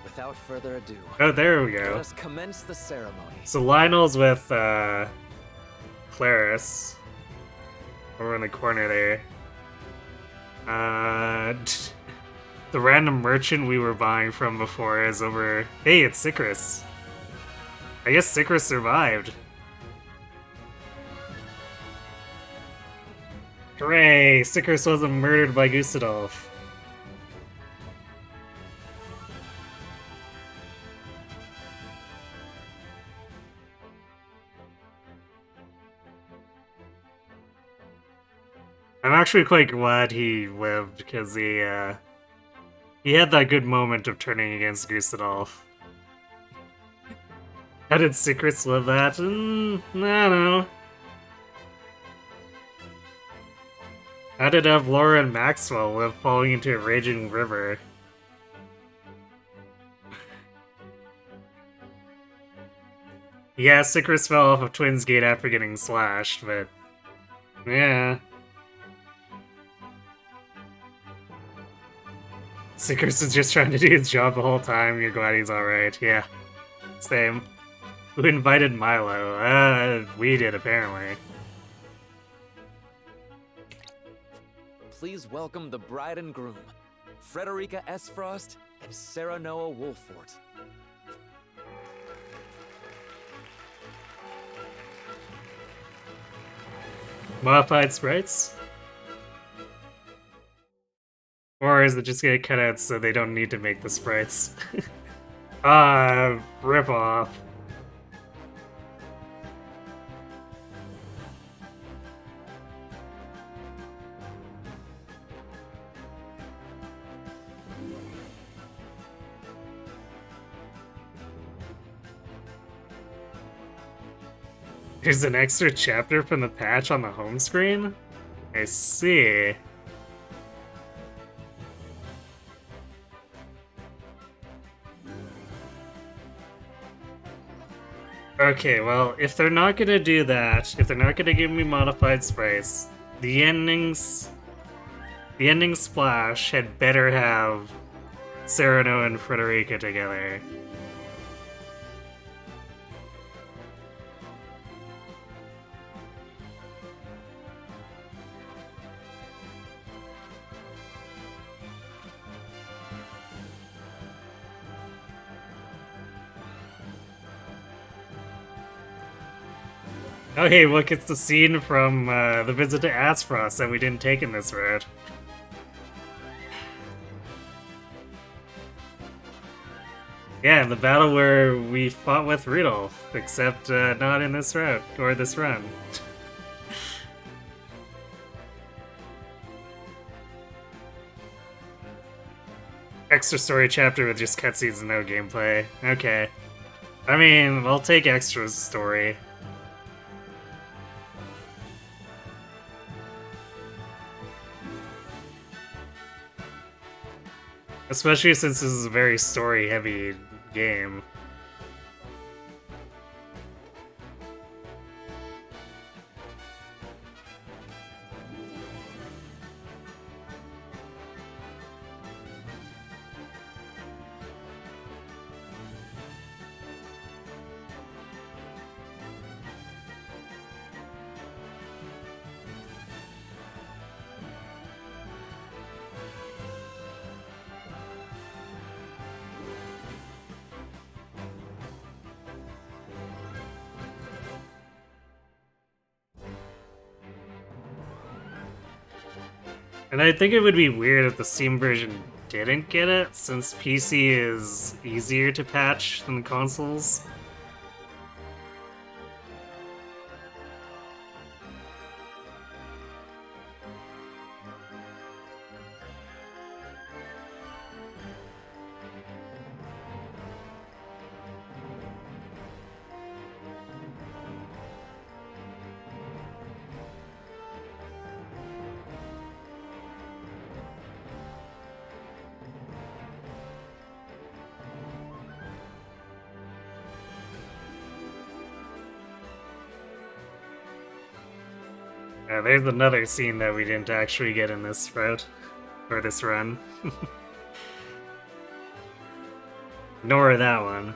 Without further ado, Oh, there we let go. us commence the ceremony. So Lionel's with Claris. Over in the corner there. The random merchant we were buying from before is over. Hey, it's Sicris. I guess Sicris survived. Hooray! Sicris wasn't murdered by Gustadolf. I'm actually quite glad he lived, because he had that good moment of turning against Gustadolf. How did Sicris live that? I don't know. How did Laura and Maxwell live falling into a raging river? Yeah, Sicris fell off of Twins Gate after getting slashed, but yeah. Sicris is just trying to do his job the whole time. You're glad he's alright. Yeah. Same. Who invited Milo? We did, apparently. Please welcome the bride and groom, Frederica S. Frost and Sarah Noah Wolfort. Modified sprites? Or is it just gonna cut out so they don't need to make the sprites? Rip off. There's an extra chapter from the patch on the home screen? I see. Okay, well, if they're not gonna do that, if they're not gonna give me modified sprites, the ending splash had better have Cyrano and Frederica together. Oh hey, look, it's the scene from the visit to Aspros that we didn't take in this road. Yeah, the battle where we fought with Rudolph, except not in this route, or this run. Extra story chapter with just cutscenes and no gameplay. Okay. I mean, I'll take extra story. Especially since this is a very story-heavy game. And I think it would be weird if the Steam version didn't get it, since PC is easier to patch than consoles. There's another scene that we didn't actually get in this route, or this run. Nor that one.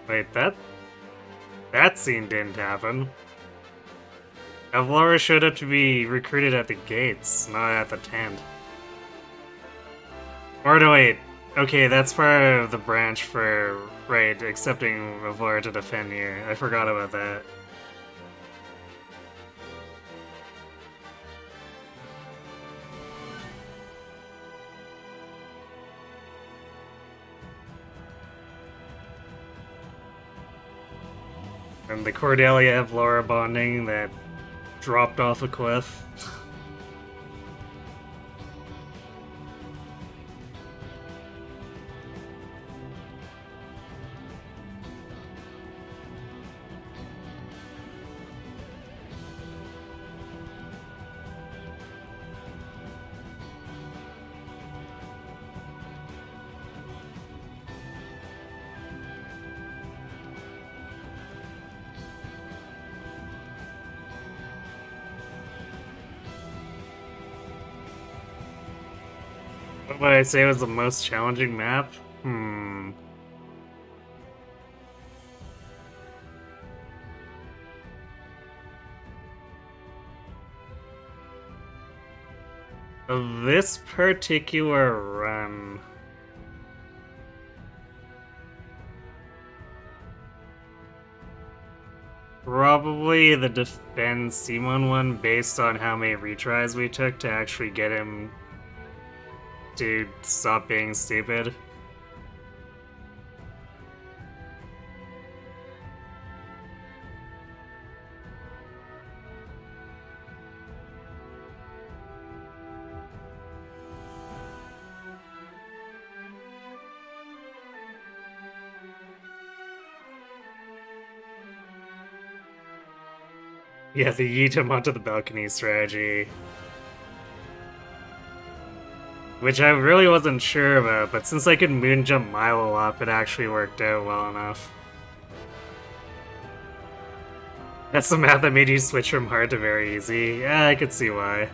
Wait, that scene didn't happen. Avlora showed up to be recruited at the gates, not at the tent. Or no, wait. Okay, that's part of the branch for, right, accepting Avlora to defend here. I forgot about that. And the Cordelia Avlora bonding that dropped off a cliff. What would I say was the most challenging map? Of this particular run, probably the Defend Simon one, based on how many retries we took to actually get him to stop being stupid. Yeah, the yeet him onto the balcony strategy. Which I really wasn't sure about, but since I could moon jump Milo up, it actually worked out well enough. That's the map that made you switch from hard to very easy. Yeah, I could see why.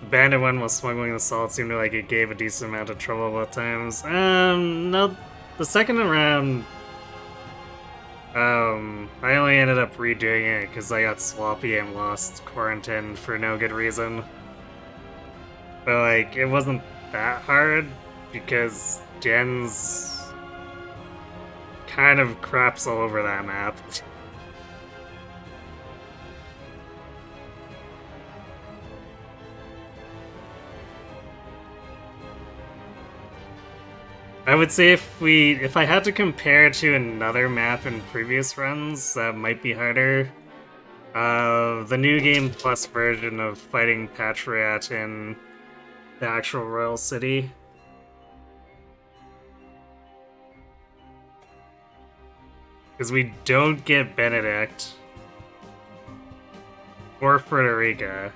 The Bandit one while smuggling the salt seemed like it gave a decent amount of trouble both times. No, the second round, I only ended up redoing it because I got sloppy and lost Quarantine for no good reason. But, like, it wasn't that hard because Jens kind of craps all over that map. I would say if I had to compare to another map in previous runs, that might be harder. The New Game Plus version of fighting Patriot in the actual Royal City. Because we don't get Benedict or Frederica,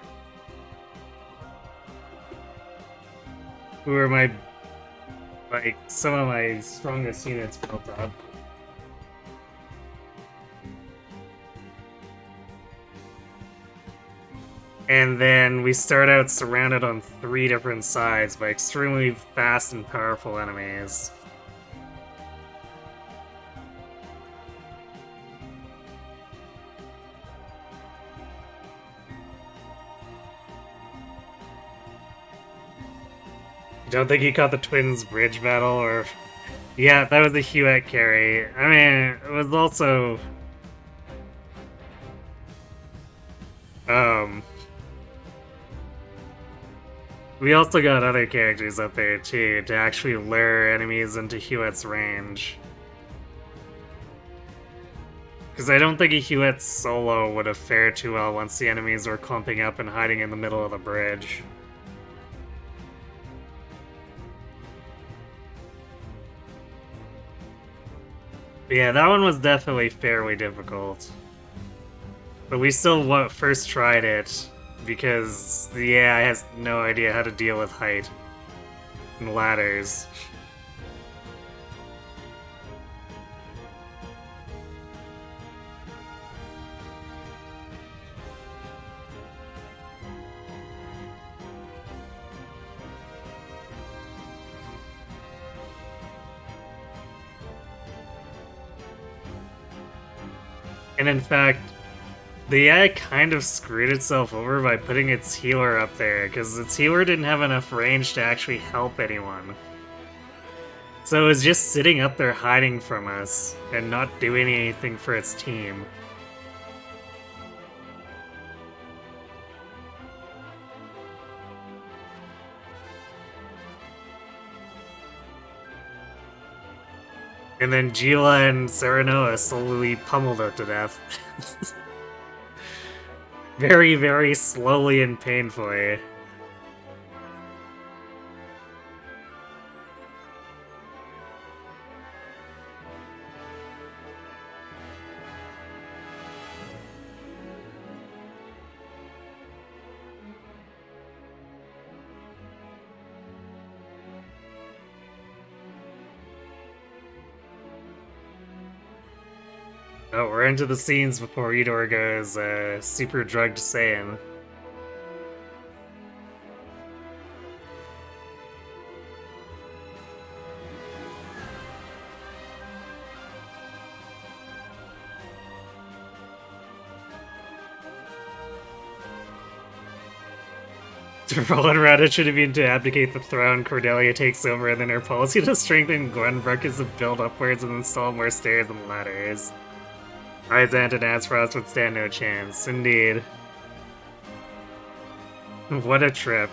who are like some of my strongest units built up. And then we start out surrounded on 3 different sides by extremely fast and powerful enemies. Don't think he caught the twins bridge battle, or... Yeah, that was a Huet carry. I mean, it was also... We also got other characters up there, too, to actually lure enemies into Huet's range. Because I don't think a Huet solo would have fared too well once the enemies were clumping up and hiding in the middle of the bridge. Yeah, that one was definitely fairly difficult. But we still first tried it, because the AI has no idea how to deal with height and ladders. And in fact, the AI kind of screwed itself over by putting its healer up there, because its healer didn't have enough range to actually help anyone. So it was just sitting up there hiding from us, and not doing anything for its team. And then Gila and Serenoa slowly pummeled it to death. Very, very slowly and painfully. Oh, we're into the scenes before Idor goes super drugged Saiyan. Roland Rada should have been to abdicate the throne, Cordelia takes over, and then her policy to strengthen Glenbrook is to build upwards and install more stairs and ladders. Izant and Aspharos would stand no chance, indeed. What a trip,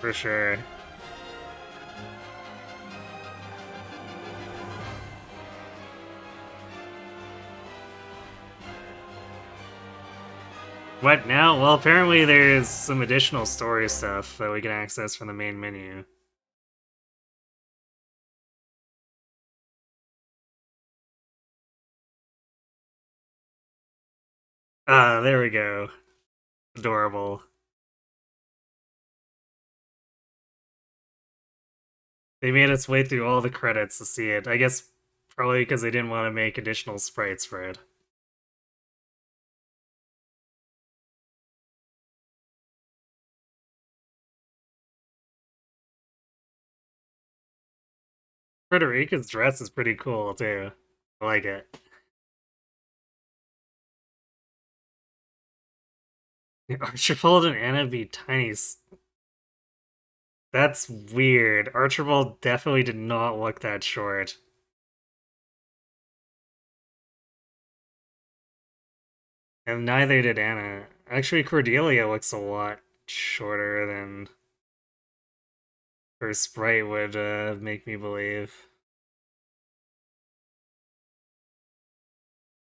for sure. What now? Well, apparently there's some additional story stuff that we can access from the main menu. Ah, there we go. Adorable. They made its way through all the credits to see it. I guess probably because they didn't want to make additional sprites for it. Frederica's dress is pretty cool, too. I like it. Archibald and Anna be tiny. That's weird. Archibald definitely did not look that short. And neither did Anna. Actually, Cordelia looks a lot shorter than her sprite would make me believe.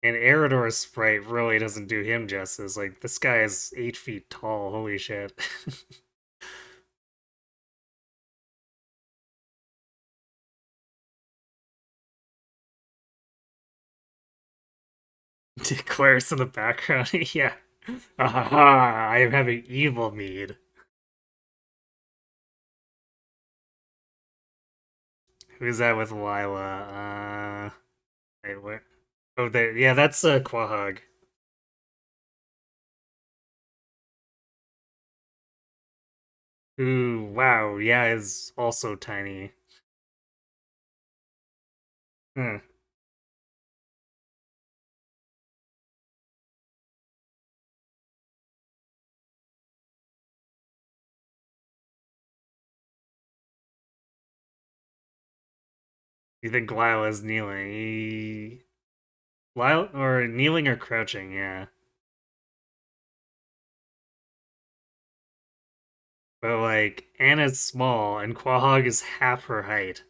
And Eridor's sprite really doesn't do him justice. Like, this guy is 8 feet tall. Holy shit. Declares in the background. Yeah. Aha! I am having evil mead. Who's that with Lila? Wait, where? Oh, there. Yeah, that's Quahog. Ooh, wow, yeah, is also tiny. Hmm. You think Lyle is kneeling? Lyle or kneeling or crouching? Yeah. But like Anna's small and Quahog is half her height.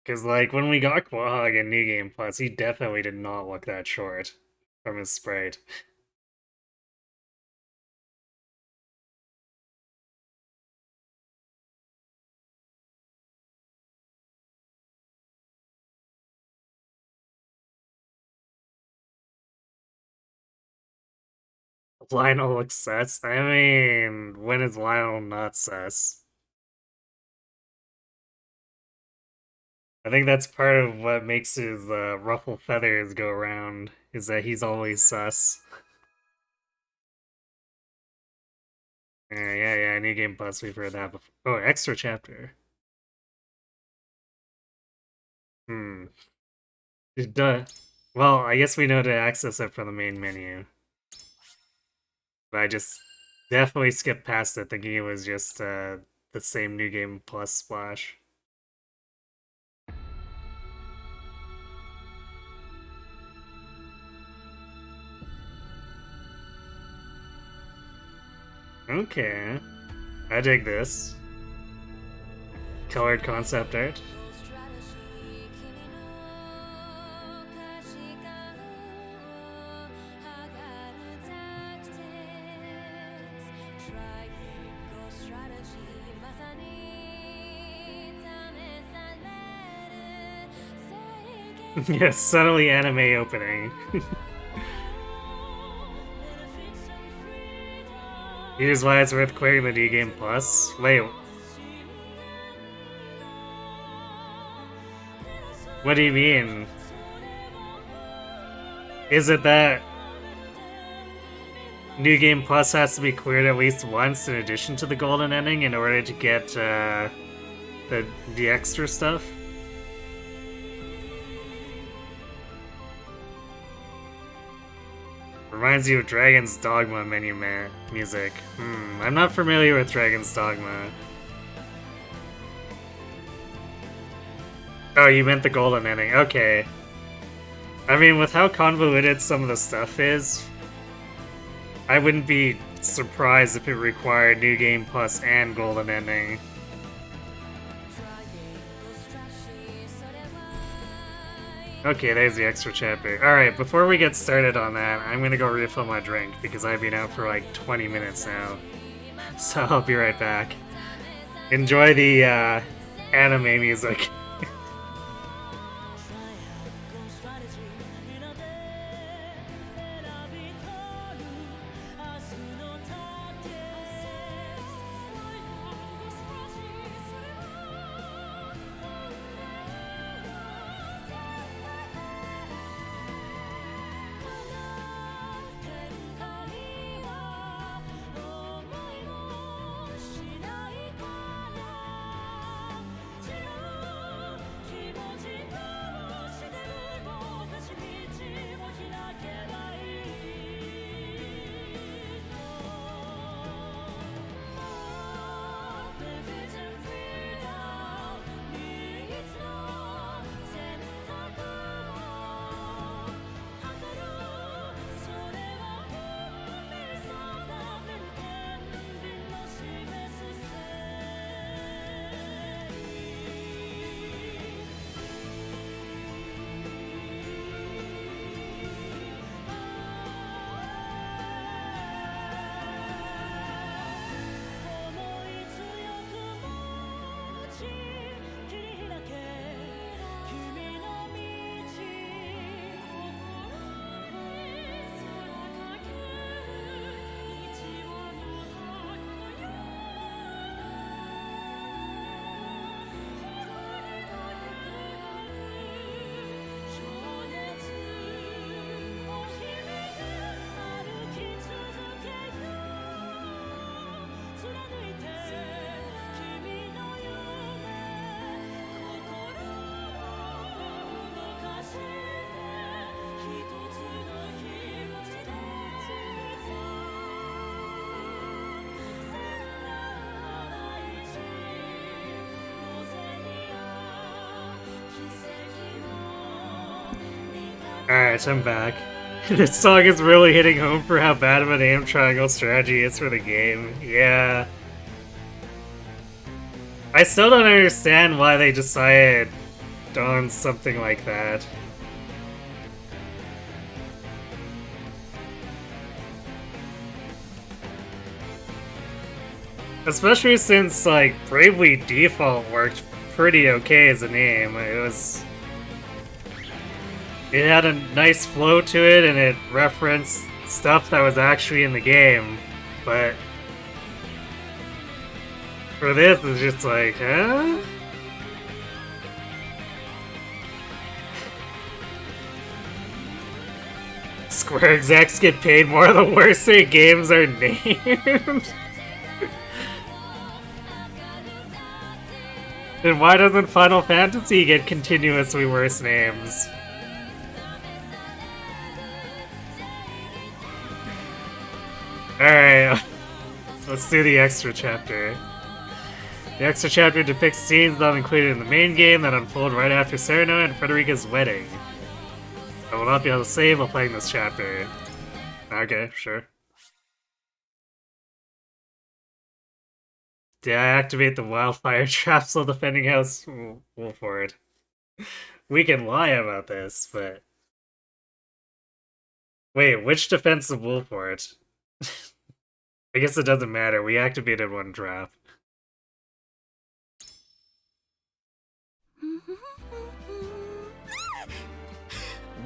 Because like when we got Quahog in New Game Plus, he definitely did not look that short from his sprite. Lionel looks sus. I mean, when is Lionel not sus? I think that's part of what makes his ruffle feathers go around, is that he's always sus. Yeah, New Game Plus, we've heard that before. Oh, extra chapter. Hmm. Duh. Well, I guess we know to access it from the main menu. But I just definitely skipped past it, thinking it was just the same New Game Plus splash. Okay. I dig this. Colored concept art. Yes, suddenly anime opening. Here's why it's worth clearing the New Game Plus. Wait. What do you mean? Is it that New Game Plus has to be cleared at least once in addition to the golden ending in order to get the extra stuff? Reminds you of Dragon's Dogma menu music. I'm not familiar with Dragon's Dogma. Oh, you meant the golden ending. Okay. I mean, with how convoluted some of the stuff is, I wouldn't be surprised if it required New Game Plus and golden ending. Okay, there's the extra chapter. Alright, before we get started on that, I'm gonna go refill my drink because I've been out for like 20 minutes now. So I'll be right back. Enjoy the anime music. Alright, I'm back. This song is really hitting home for how bad of an aim triangle strategy is for the game. Yeah. I still don't understand why they decided on something like that. Especially since, like, Bravely Default worked pretty okay as a name. It had a nice flow to it, and it referenced stuff that was actually in the game, but for this, it's just like, huh? Square execs get paid more the worse their games are named. Then why doesn't Final Fantasy get continuously worse names? Alright, let's do the extra chapter. The extra chapter depicts scenes not included in the main game that unfold right after Serenoa and Frederica's wedding. I will not be able to save while playing this chapter. Okay, sure. Did I activate the wildfire traps while defending House Wolford? We can lie about this, but... Wait, which defense of Wolford? I guess it doesn't matter, we activated one trap.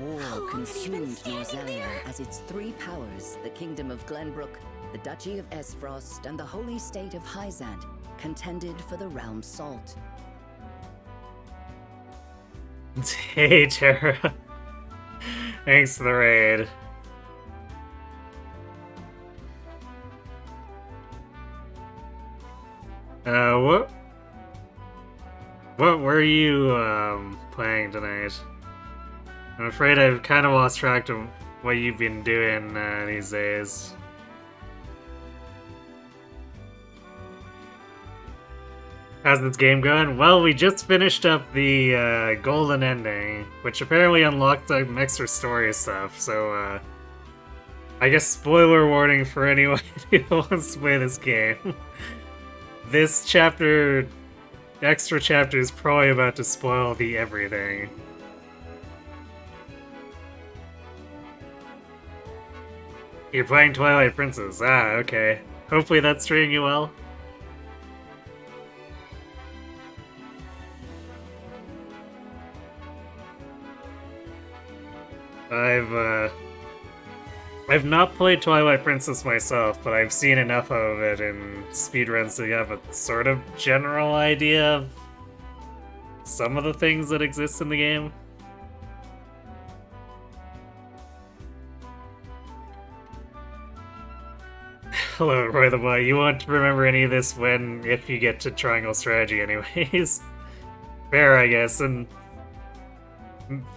War consumed Norzelia as its three powers, the Kingdom of Glenbrook, the Duchy of Esfrost, and the Holy State of Hyzant, contended for the realm's salt. Hey, Terra. Thanks for the raid. What were you, playing tonight? I'm afraid I've kind of lost track of what you've been doing, these days. How's this game going? Well, we just finished up the, golden ending, which apparently unlocked some extra story stuff, so, I guess spoiler warning for anyone who wants to play this game. This chapter, extra chapter, is probably about to spoil the everything. You're playing Twilight Princess. Ah, okay. Hopefully that's treating you well. I've not played Twilight Princess myself, but I've seen enough of it in speedruns to have a sort of general idea of some of the things that exist in the game. Hello, Roy the Boy. You won't remember any of this if you get to Triangle Strategy anyways. Fair, I guess, and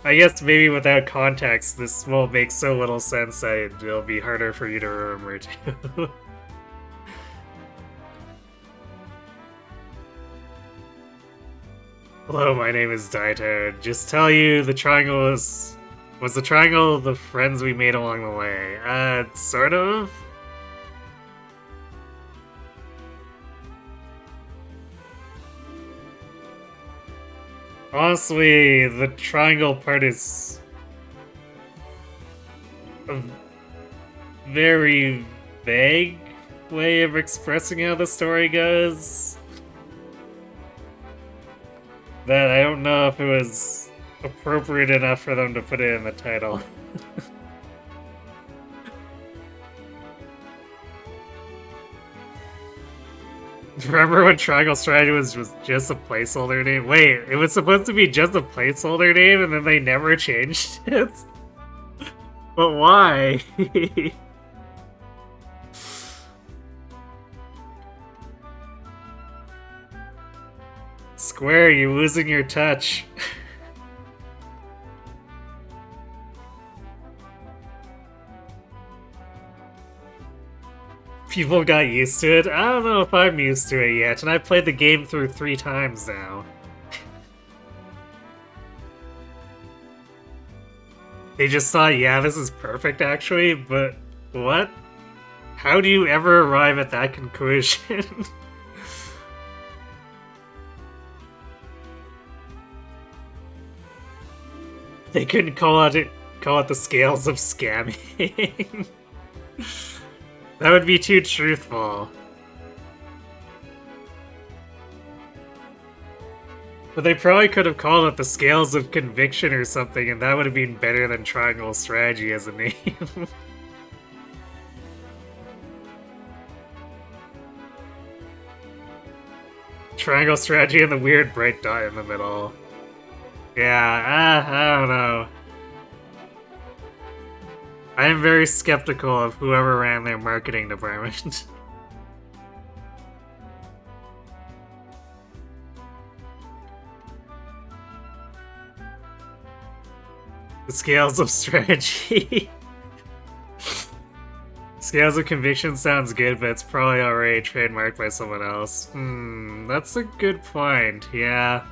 I guess maybe without context, this will make so little sense that it'll be harder for you to remember too. Hello, my name is Daito. Just tell you, the triangle was the triangle the friends we made along the way? Sort of? Honestly, the triangle part is a very vague way of expressing how the story goes. That I don't know if it was appropriate enough for them to put it in the title. Remember when Triangle Strategy was just a placeholder name? Wait, it was supposed to be just a placeholder name and then they never changed it? But why? Square, you're losing your touch. People got used to it. I don't know if I'm used to it yet, and I've played the game through 3 times now. They just thought, yeah, this is perfect actually, but what? How do you ever arrive at that conclusion? They couldn't call it the scales of scamming. That would be too truthful. But they probably could have called it the scales of conviction or something, and that would have been better than triangle strategy as a name. Triangle strategy and the weird bright dot in the middle. Yeah, I don't know. I am very skeptical of whoever ran their marketing department. The scales of strategy. Scales of conviction sounds good, but it's probably already trademarked by someone else. That's a good point. Yeah.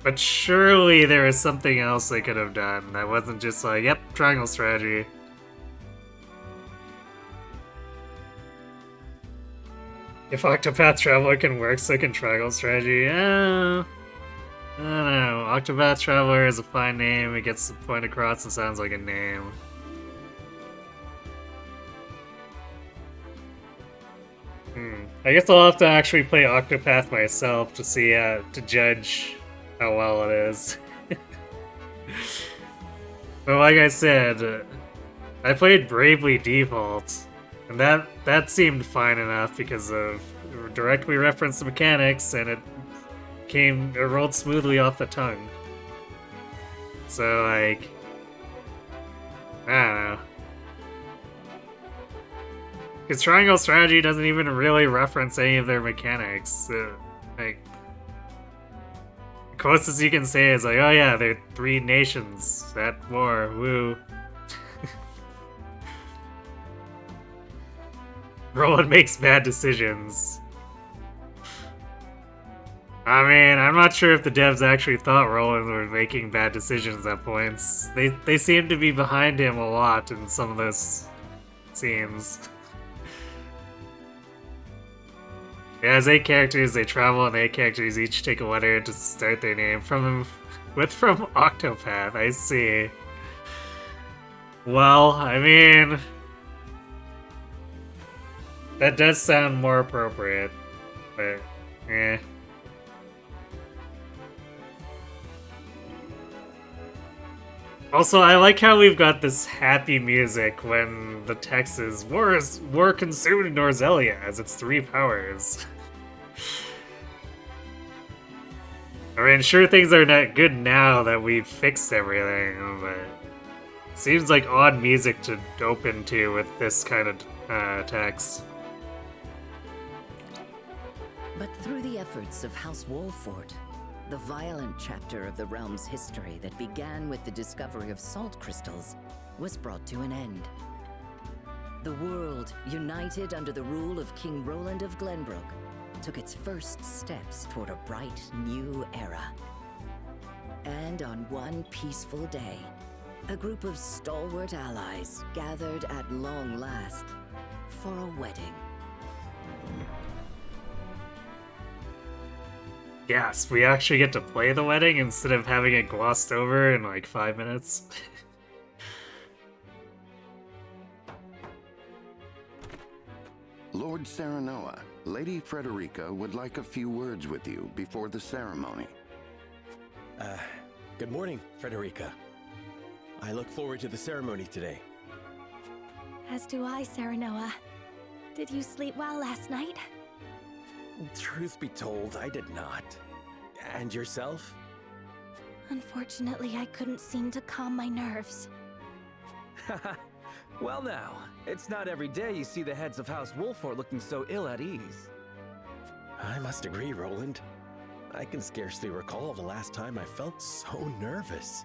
But surely there is something else they could have done that wasn't just like, yep, triangle strategy. If Octopath Traveler can work, so can triangle strategy. I don't know. Octopath Traveler is a fine name. It gets the point across and sounds like a name. I guess I'll have to actually play Octopath myself to see, to judge how well it is. But like I said, I played Bravely Default, and that seemed fine enough because of directly referenced the mechanics, and it rolled smoothly off the tongue. So like, I don't know. Because Triangle Strategy doesn't even really reference any of their mechanics. Like, the closest you can say is like, oh yeah, they're 3 nations at war, woo. Roland makes bad decisions. I mean, I'm not sure if the devs actually thought Roland was making bad decisions at points. They seem to be behind him a lot in some of those scenes. Yeah, as 8 characters, they travel, and 8 characters each take a letter to start their name from Octopath, I see. Well, I mean, that does sound more appropriate, but, eh. Also, I like how we've got this happy music when the text is war consumed Norzelia as its 3 powers. I mean, sure, things are not good now that we've fixed everything, but it seems like odd music to open to with this kind of text. But through the efforts of House Wolfort, the violent chapter of the realm's history that began with the discovery of salt crystals was brought to an end. The world, united under the rule of King Roland of Glenbrook, took its first steps toward a bright new era. And on one peaceful day, a group of stalwart allies gathered at long last for a wedding. Yes, we actually get to play the wedding instead of having it glossed over in like 5 minutes. Lord Serenoa, Lady Frederica would like a few words with you before the ceremony. Good morning, Frederica. I look forward to the ceremony today. As do I, Serenoa. Did you sleep well last night? Truth be told, I did not. And yourself? Unfortunately, I couldn't seem to calm my nerves. Well now, it's not every day you see the heads of House Wolfort looking so ill at ease. I must agree, Roland. I can scarcely recall the last time I felt so nervous.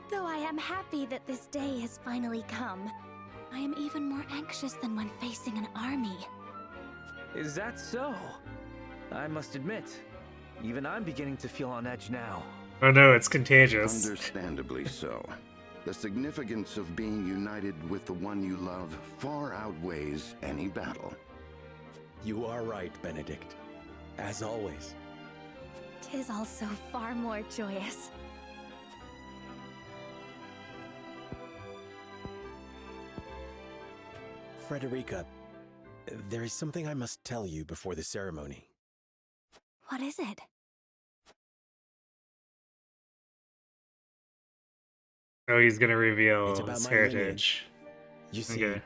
Though I am happy that this day has finally come, I am even more anxious than when facing an army. Is that so? I must admit, even I'm beginning to feel on edge now. Oh no, it's contagious. Understandably so. The significance of being united with the one you love far outweighs any battle. You are right, Benedict. As always. 'Tis also far more joyous. Frederica, there is something I must tell you before the ceremony. What is it? Oh, he's gonna reveal It's about his my heritage. lineage. You see, Okay.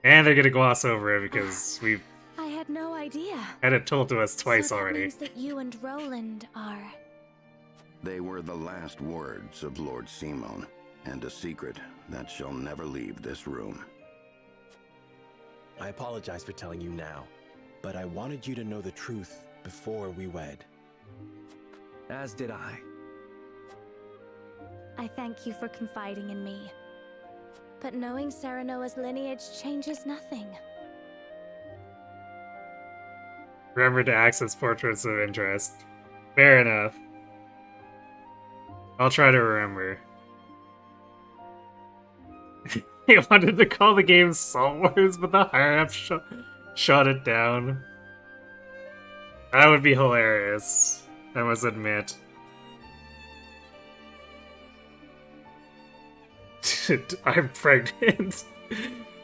And they're gonna gloss over it because we've I had no idea. had it told to us twice so that already. means that you and Roland are... They were the last words of Lord Simon, and a secret that shall never leave this room. I apologize for telling you now, but I wanted you to know the truth before we wed. As did I. I thank you for confiding in me. But knowing Serenoa's lineage changes nothing. Remember to access portraits of interest. Fair enough. I'll try to remember. He wanted to call the game Salt Wars, but the higher-ups shot it down. That would be hilarious, I must admit. I'm pregnant.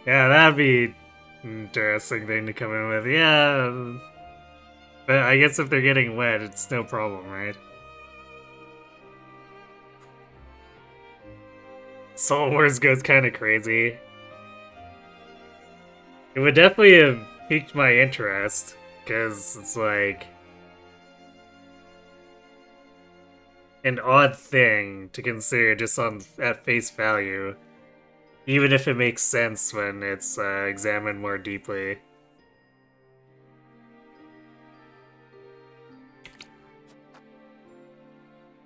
Yeah, that'd be an interesting thing to come in with. Yeah. But I guess if they're getting wet, it's no problem, right? Salt Wars goes kind of crazy. It would definitely have piqued my interest, because it's like an odd thing to consider just at face value, even if it makes sense when it's examined more deeply.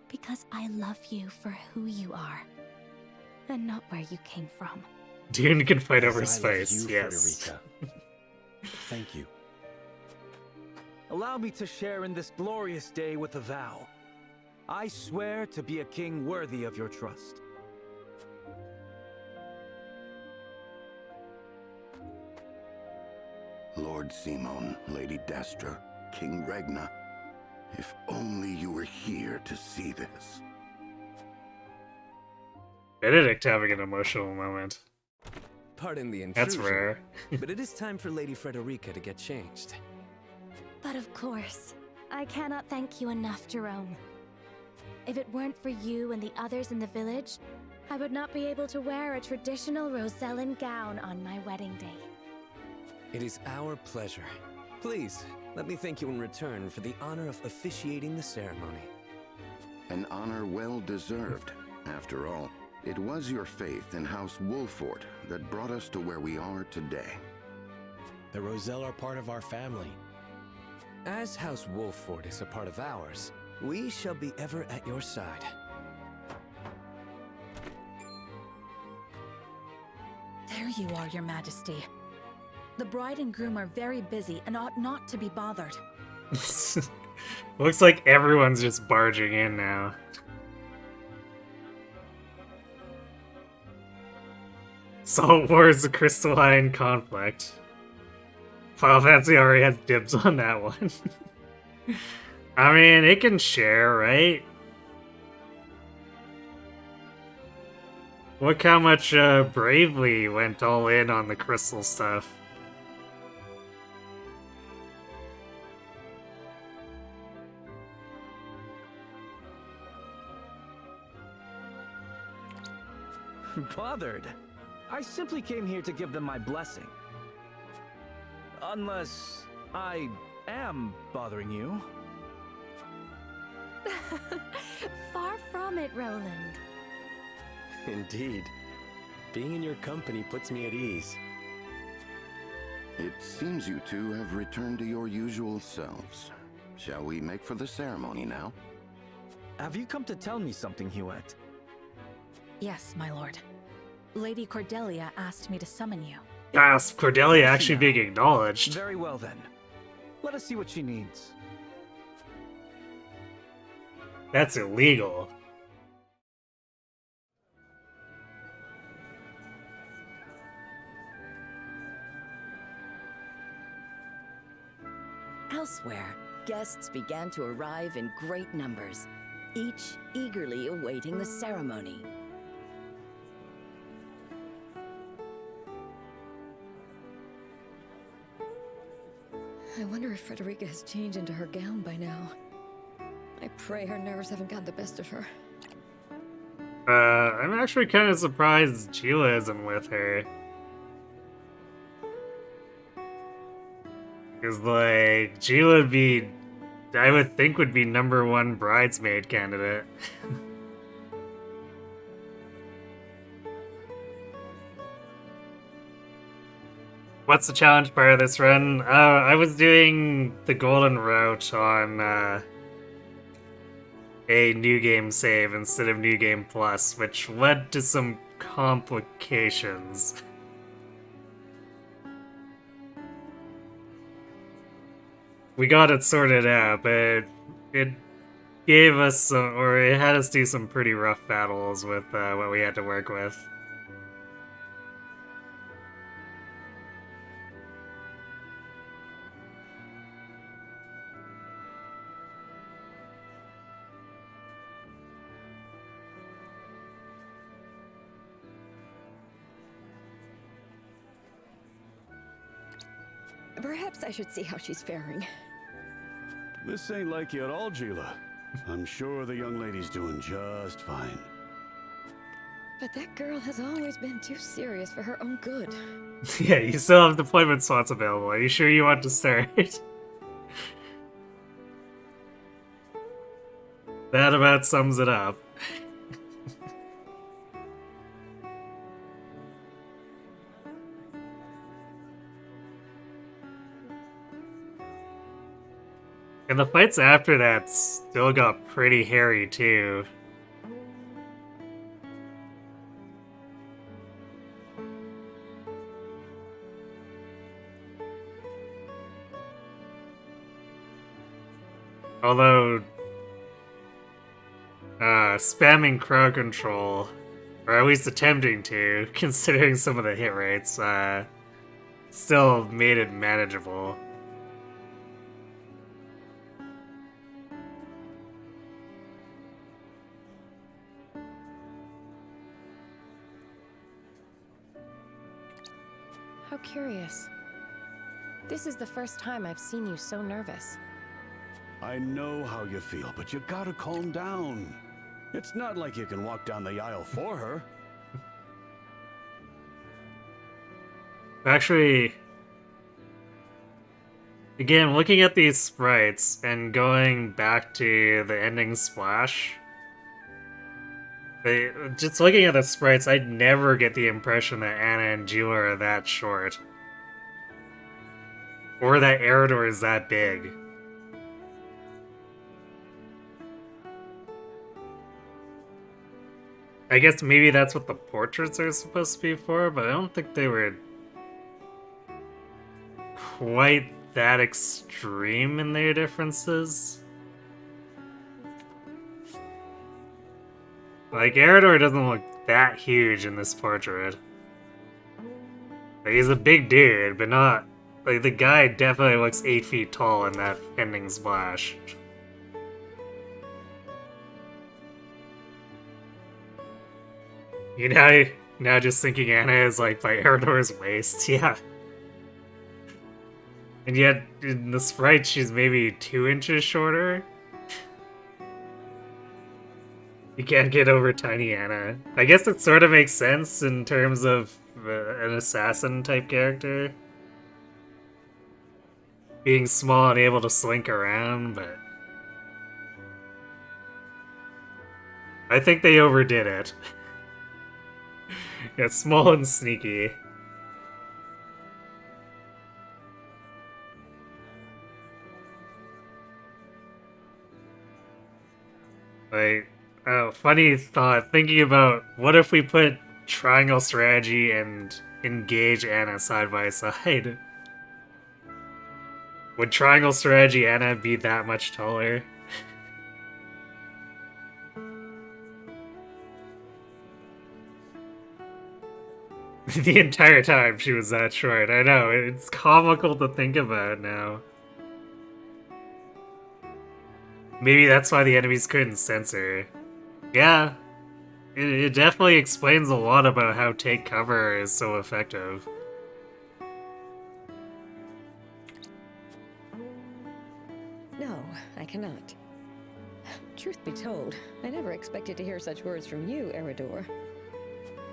Because I love you for who you are, and not where you came from. Dune can fight over As I love spice, you, yes. Frederica. Thank you. Allow me to share in this glorious day with a vow. I swear to be a king worthy of your trust. Lord Simon, Lady Destra, King Regna, if only you were here to see this. Benedict having an emotional moment. Pardon the intrusion. That's rare. But it is time for Lady Frederica to get changed. But of course, I cannot thank you enough, Jerome. If it weren't for you and the others in the village, I would not be able to wear a traditional Rosellan gown on my wedding day. It is our pleasure. Please, let me thank you in return for the honor of officiating the ceremony. An honor well deserved. After all, it was your faith in House Wolfort that brought us to where we are today. The Roselle are part of our family. As House Wolfort is a part of ours, we shall be ever at your side. There you are, Your Majesty. The bride and groom are very busy and ought not to be bothered. Looks like everyone's just barging in now. Salt Wars, the crystalline conflict. Final Fantasy already has dibs on that one. I mean, it can share, right? Look how much Bravely went all in on the crystal stuff. Bothered? I simply came here to give them my blessing. Unless I am bothering you. Far from it, Roland. Indeed. Being in your company puts me at ease. It seems you two have returned to your usual selves. Shall we make for the ceremony now? Have you come to tell me something, Huette? Yes, my lord. Lady Cordelia asked me to summon you. Yes, Cordelia actually being acknowledged. Very well then. Let us see what she needs. That's illegal. Elsewhere, guests began to arrive in great numbers, each eagerly awaiting the ceremony. I wonder if Frederica has changed into her gown by now. I pray her nerves haven't got the best of her. I'm actually kind of surprised Gila isn't with her. Because, like, Gila would be, I would think, would be #1 bridesmaid candidate. What's the challenge part of this run? I was doing the golden route on a New Game save instead of New Game Plus, which led to some complications. We got it sorted out, but it gave us, or it had us do some pretty rough battles with what we had to work with. Perhaps I should see how she's faring. This ain't like you at all, Gila. I'm sure the young lady's doing just fine. But that girl has always been too serious for her own good. Yeah, you still have deployment slots available. Are you sure you want to start? That about sums it up. And the fights after that still got pretty hairy, too. Although, spamming crowd control, or at least attempting to, considering some of the hit rates, still made it manageable. How curious. This is the first time I've seen you so nervous. I know how you feel, but you gotta calm down. It's not like you can walk down the aisle for her. Actually, again, looking at these sprites and going back to the ending splash, just looking at the sprites, I'd never get the impression that Anna and Gila are that short. Or that Eredor is that big. I guess maybe that's what the portraits are supposed to be for, but I don't think they were quite that extreme in their differences. Like, Eredor doesn't look that huge in this portrait. Like, he's a big dude, but not... Like, the guy definitely looks 8 feet tall in that ending splash. You know, now just thinking Anna is, like, by Eredor's waist, yeah. And yet, in the sprite, she's maybe 2 inches shorter. You can't get over tiny Anna. I guess it sort of makes sense in terms of an assassin-type character. Being small and able to slink around, but... I think they overdid it. Yeah, small and sneaky. Like... funny thought, thinking about what if we put triangle strategy and engage Anna side by side? Would triangle strategy Anna be that much taller? The entire time she was that short. I know, it's comical to think about now. Maybe that's why the enemies couldn't censor. Yeah, it definitely explains a lot about how take cover is so effective. No, I cannot. Truth be told, I never expected to hear such words from you, Eredor.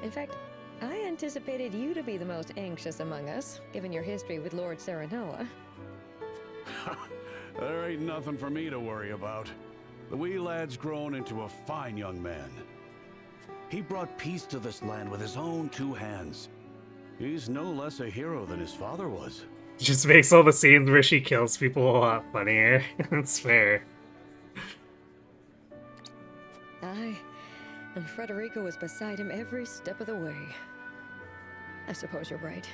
In fact, I anticipated you to be the most anxious among us, given your history with Lord Serenoa. There ain't nothing for me to worry about. The wee lad's grown into a fine young man. He brought peace to this land with his own 2 hands. He's no less a hero than his father was. Just makes all the scenes where she kills people a lot funnier. That's fair. Aye, and Frederica was beside him every step of the way. I suppose you're right.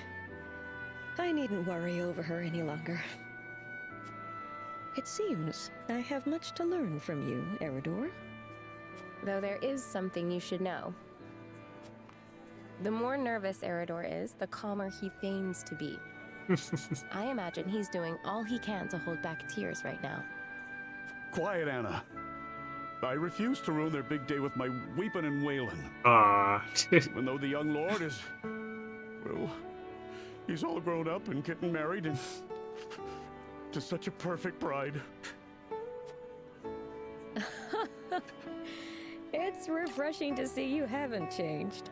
I needn't worry over her any longer. It seems I have much to learn from you, Eredor. Though there is something you should know. The more nervous Eredor is, the calmer he feigns to be. I imagine he's doing all he can to hold back tears right now. Quiet, Anna. I refuse to ruin their big day with my weeping and wailing. Even though the young lord is... well, he's all grown up and getting married and... to such a perfect bride. It's refreshing to see you haven't changed.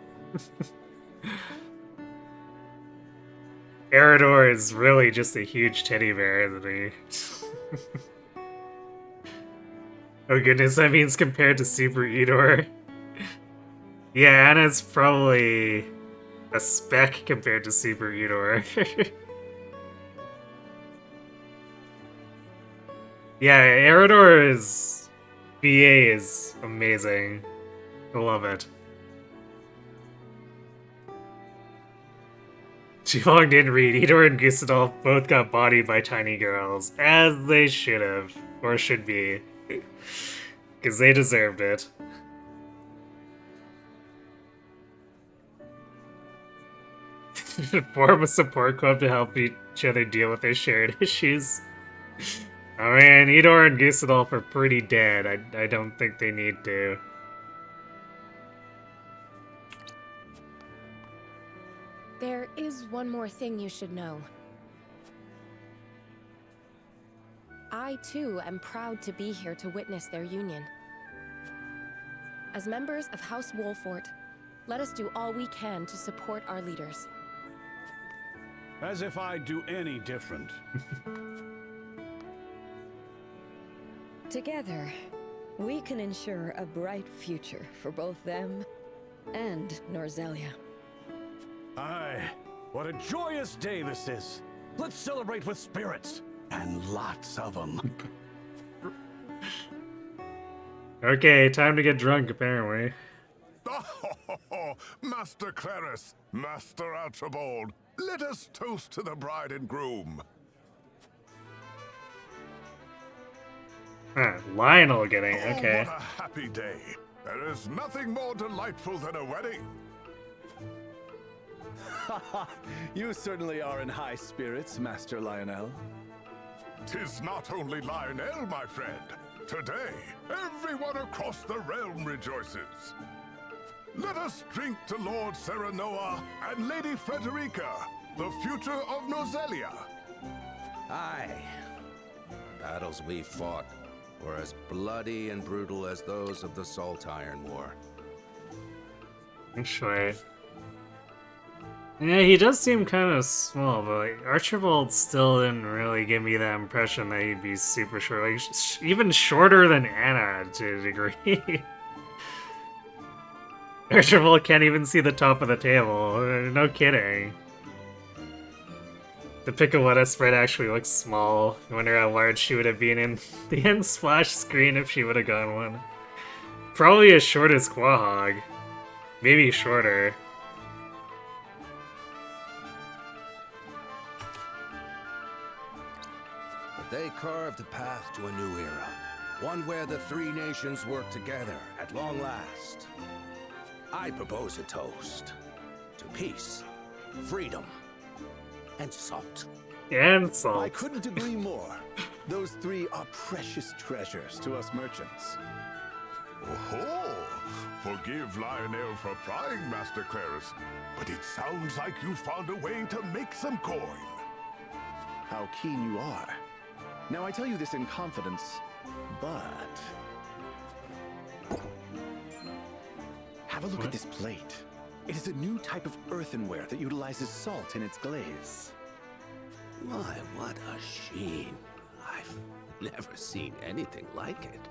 Eredor is really just a huge teddy bear, isn't he? Oh goodness, that means compared to Super Eeyore. Yeah, Anna's probably a speck compared to Super Eeyore. Yeah, Eredor is... BA is amazing. I love it. Too long didn't read. Eeyore and Gustadolf both got bodied by tiny girls, as they should have, or should be. Because they deserved it. Form a support club to help each other deal with their shared issues. Oh man, Eeyore and Gustadolf are pretty dead. I don't think they need to. There is one more thing you should know. I, too, am proud to be here to witness their union. As members of House Wolfort, let us do all we can to support our leaders. As if I'd do any different. Together, we can ensure a bright future for both them and Norzelia. Aye, what a joyous day this is. Let's celebrate with spirits, and lots of them. Okay, time to get drunk, apparently. Oh, Master Claris, Master Archibald, let us toast to the bride and groom. Lionel getting, okay. Oh, what a happy day. There is nothing more delightful than a wedding. You certainly are in high spirits, Master Lionel. 'Tis not only Lionel, my friend. Today, everyone across the realm rejoices. Let us drink to Lord Serenoa and Lady Frederica, the future of Norzelia. Aye. The battles we fought were as bloody and brutal as those of the Saltiron War. Actually... yeah, he does seem kind of small, but like, Archibald still didn't really give me that impression that he'd be super short. Like, even shorter than Anna, to a degree. Archibald can't even see the top of the table. No kidding. The Piccoletta spread actually looks small. I wonder how large she would have been in the end splash screen if she would have gotten one. Probably as short as Quahog. Maybe shorter. They carved a path to a new era. One where the three nations work together at long last. I propose a toast to peace freedom, and salt. And salt. I couldn't agree more. Those three are precious treasures to us merchants. Oh, forgive Lionel for prying, Master Clarus, but it sounds like you found a way to make some coin. How keen you are. Now I tell you this in confidence, but... Have a look at this plate. It is a new type of earthenware that utilizes salt in its glaze. My, what a sheen. I've never seen anything like it.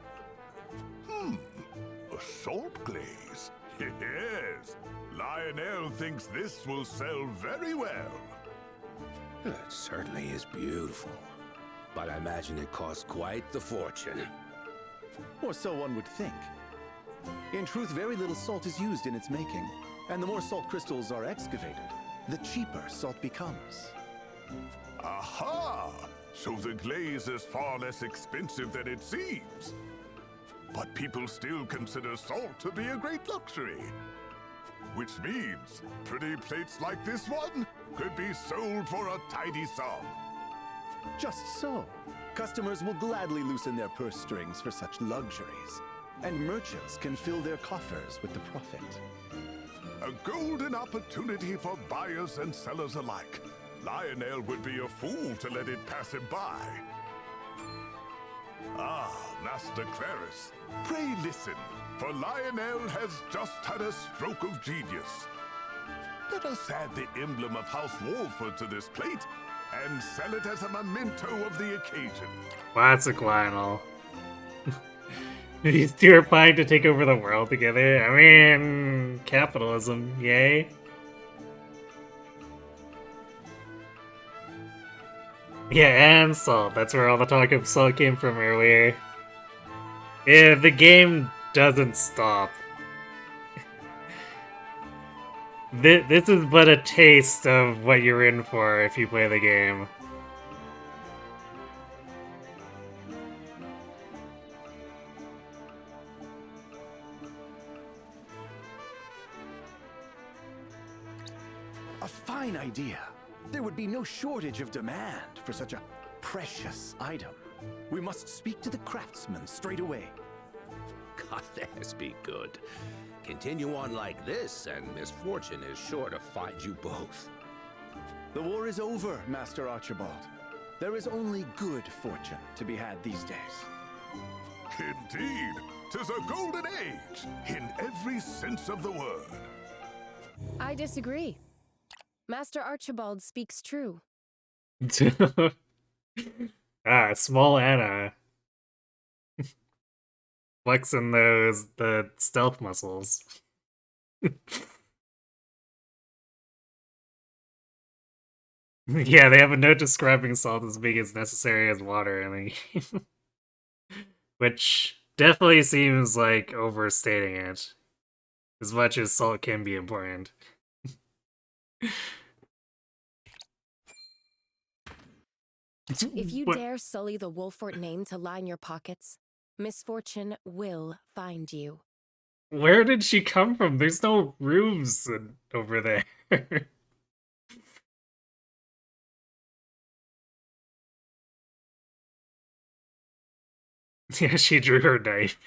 A salt glaze? Yes. Lionel thinks this will sell very well. It certainly is beautiful, but I imagine it costs quite the fortune. Or so one would think. In truth, very little salt is used in its making, and the more salt crystals are excavated, the cheaper salt becomes. Aha! So the glaze is far less expensive than it seems. But people still consider salt to be a great luxury. Which means pretty plates like this one could be sold for a tidy sum. Just so. Customers will gladly loosen their purse strings for such luxuries, and merchants can fill their coffers with the profit. A golden opportunity for buyers and sellers alike. Lionel would be a fool to let it pass him by. Ah, Master Clarus, pray listen, for Lionel has just had a stroke of genius. Let us add the emblem of House Wolford to this plate and sell it as a memento of the occasion. Classic Lionel. These two are planning to take over the world together. I mean, capitalism, yay. Yeah, and salt. That's where all the talk of salt came from earlier. Yeah, the game doesn't stop. This is but a taste of what you're in for if you play the game. A fine idea. There would be no shortage of demand for such a precious item. We must speak to the craftsman straight away. Goddess be good. Continue on like this, and misfortune is sure to find you both. The war is over, Master Archibald. There is only good fortune to be had these days. Indeed, 'tis a golden age, in every sense of the word. I disagree. Master Archibald speaks true. Small Anna. Flexing the stealth muscles. Yeah, they have a note describing salt as being as necessary as water in the game. Which definitely seems like overstating it. As much as salt can be important. If you dare sully the Wolfort name to line your pockets, misfortune will find you. Where did she come from? There's no rooms over there. Yeah, she drew her knife.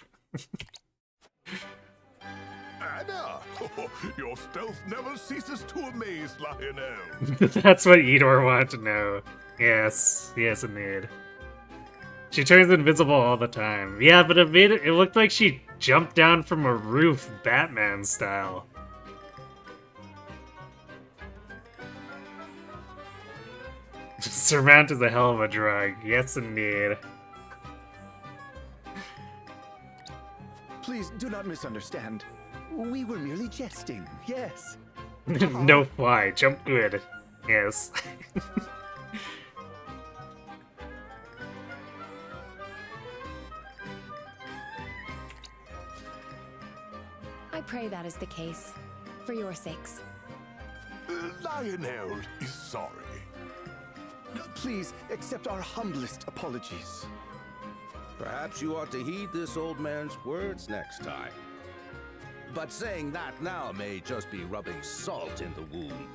Anna! Your stealth never ceases to amaze, Lionel. That's what Edor wanted to know. Yes, indeed. She turns invisible all the time. Yeah, but it looked like she jumped down from a roof, Batman style. Surmount is a hell of a drug. Yes, indeed. Please do not misunderstand. We were merely jesting, yes. No fly, jump good. Yes. I pray that is the case, for your sakes. Lionel is sorry. Please accept our humblest apologies. Perhaps you ought to heed this old man's words next time. But saying that now may just be rubbing salt in the wound.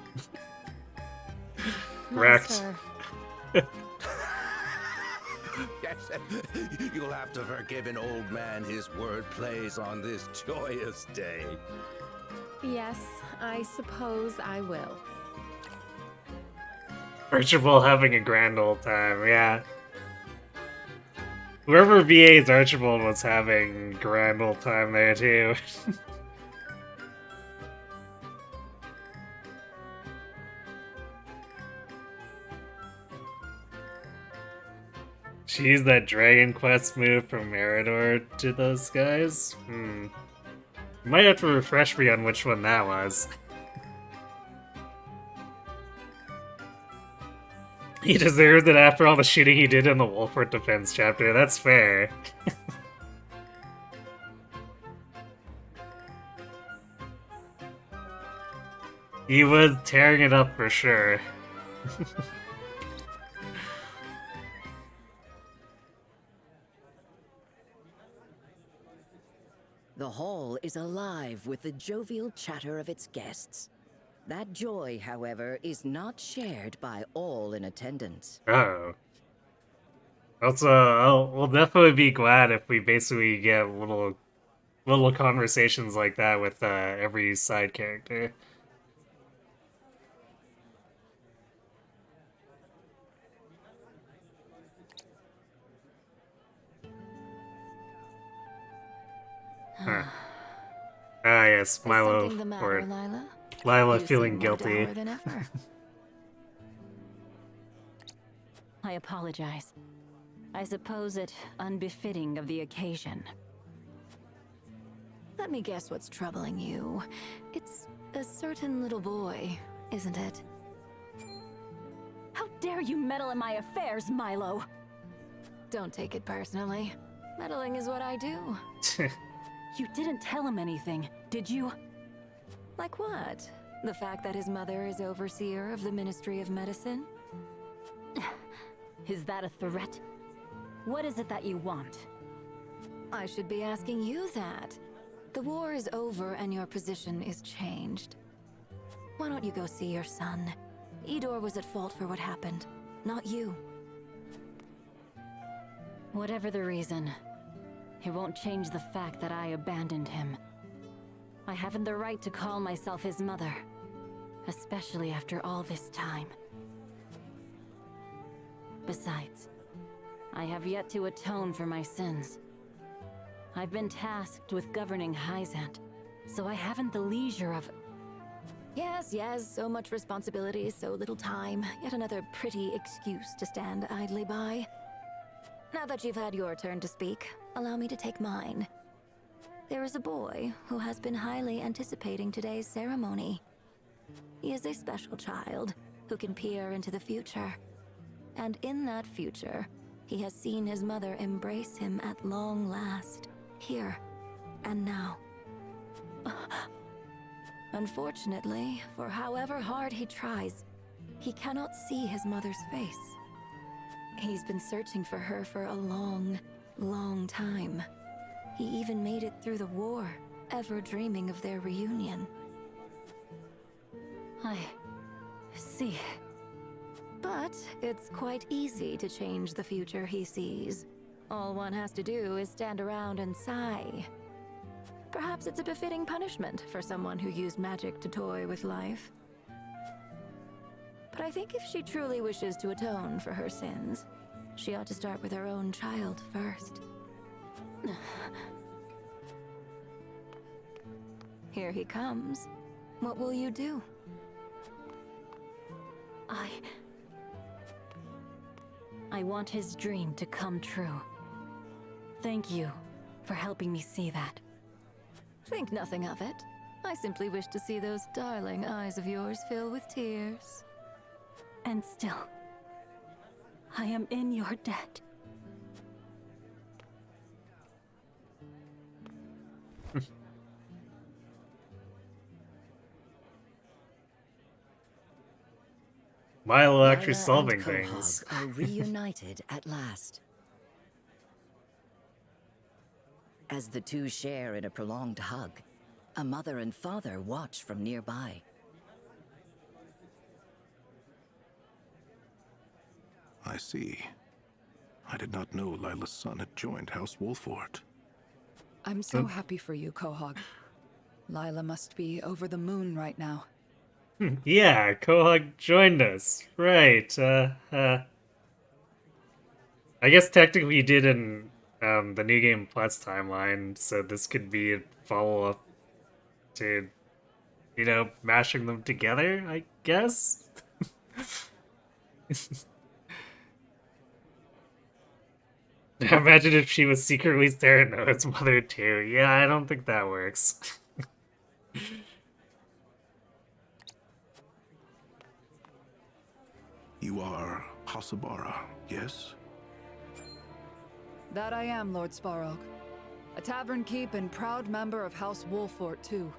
Wrecked. Master. Yes, you'll have to forgive an old man his word plays on this joyous day. Yes, I suppose I will. Archibald having a grand old time, yeah. Whoever VA's Archibald was having a grand old time there too. She used that Dragon Quest move from Eridor to those guys? You might have to refresh me on which one that was. He deserves it after all the shooting he did in the Wolford Defense chapter, that's fair. He was tearing it up for sure. The hall is alive with the jovial chatter of its guests. That joy, however, is not shared by all in attendance. Oh. Also, we'll definitely be glad if we basically get little conversations like that with every side character. Huh. Ah, yes, Milo. Something the matter, Or Lila? Lila You feeling seem more guilty. dour than ever. I apologize. I suppose it unbefitting of the occasion. Let me guess what's troubling you. It's a certain little boy, isn't it? How dare you meddle in my affairs, Milo? Don't take it personally. Meddling is what I do. You didn't tell him anything, did you? Like what? The fact that his mother is overseer of the Ministry of Medicine? Is that a threat? What is it that you want? I should be asking you that. The war is over and your position is changed. Why don't you go see your son? Idor was at fault for what happened, not you. Whatever the reason, it won't change the fact that I abandoned him. I haven't the right to call myself his mother, especially after all this time. Besides, I have yet to atone for my sins. I've been tasked with governing Hyzant, so I haven't the leisure of... Yes, so much responsibility, so little time. Yet another pretty excuse to stand idly by. Now that you've had your turn to speak, allow me to take mine. There is a boy who has been highly anticipating today's ceremony. He is a special child who can peer into the future. And in that future, he has seen his mother embrace him at long last, here and now. Unfortunately, for however hard he tries, he cannot see his mother's face. He's been searching for her for a long, long time. He even made it through the war, ever dreaming of their reunion. I see. But it's quite easy to change the future he sees. All one has to do is stand around and sigh. Perhaps it's a befitting punishment for someone who used magic to toy with life. But I think if she truly wishes to atone for her sins, she ought to start with her own child first. Here he comes. What will you do? I want his dream to come true. Thank you for helping me see that. Think nothing of it. I simply wish to see those darling eyes of yours fill with tears. And still, I am in your debt. Milo actually Lila solving and Quahog things. are reunited at last. As the two share in a prolonged hug, a mother and father watch from nearby. I see. I did not know Lila's son had joined House Wolfort. I'm so happy for you, Quahog. Lila must be over the moon right now. Yeah, Quahog joined us. Right. I guess technically you did in the New Game Plus timeline, so this could be a follow-up to, you know, mashing them together, I guess? Imagine if she was secretly Sereno's mother too. Yeah, I don't think that works. You are Hasabara, yes? That I am, Lord Svarog. A tavern keep and proud member of House Wolfort, too.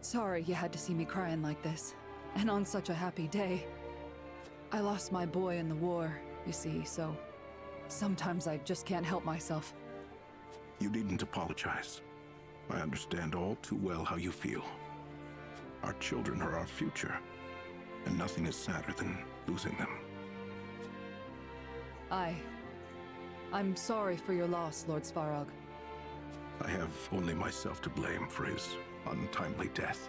Sorry you had to see me crying like this, and on such a happy day. I lost my boy in the war, you see, so sometimes I just can't help myself. You needn't apologize. I understand all too well how you feel. Our children are our future, and nothing is sadder than losing them. I'm sorry for your loss, Lord Svarog. I have only myself to blame for his untimely death.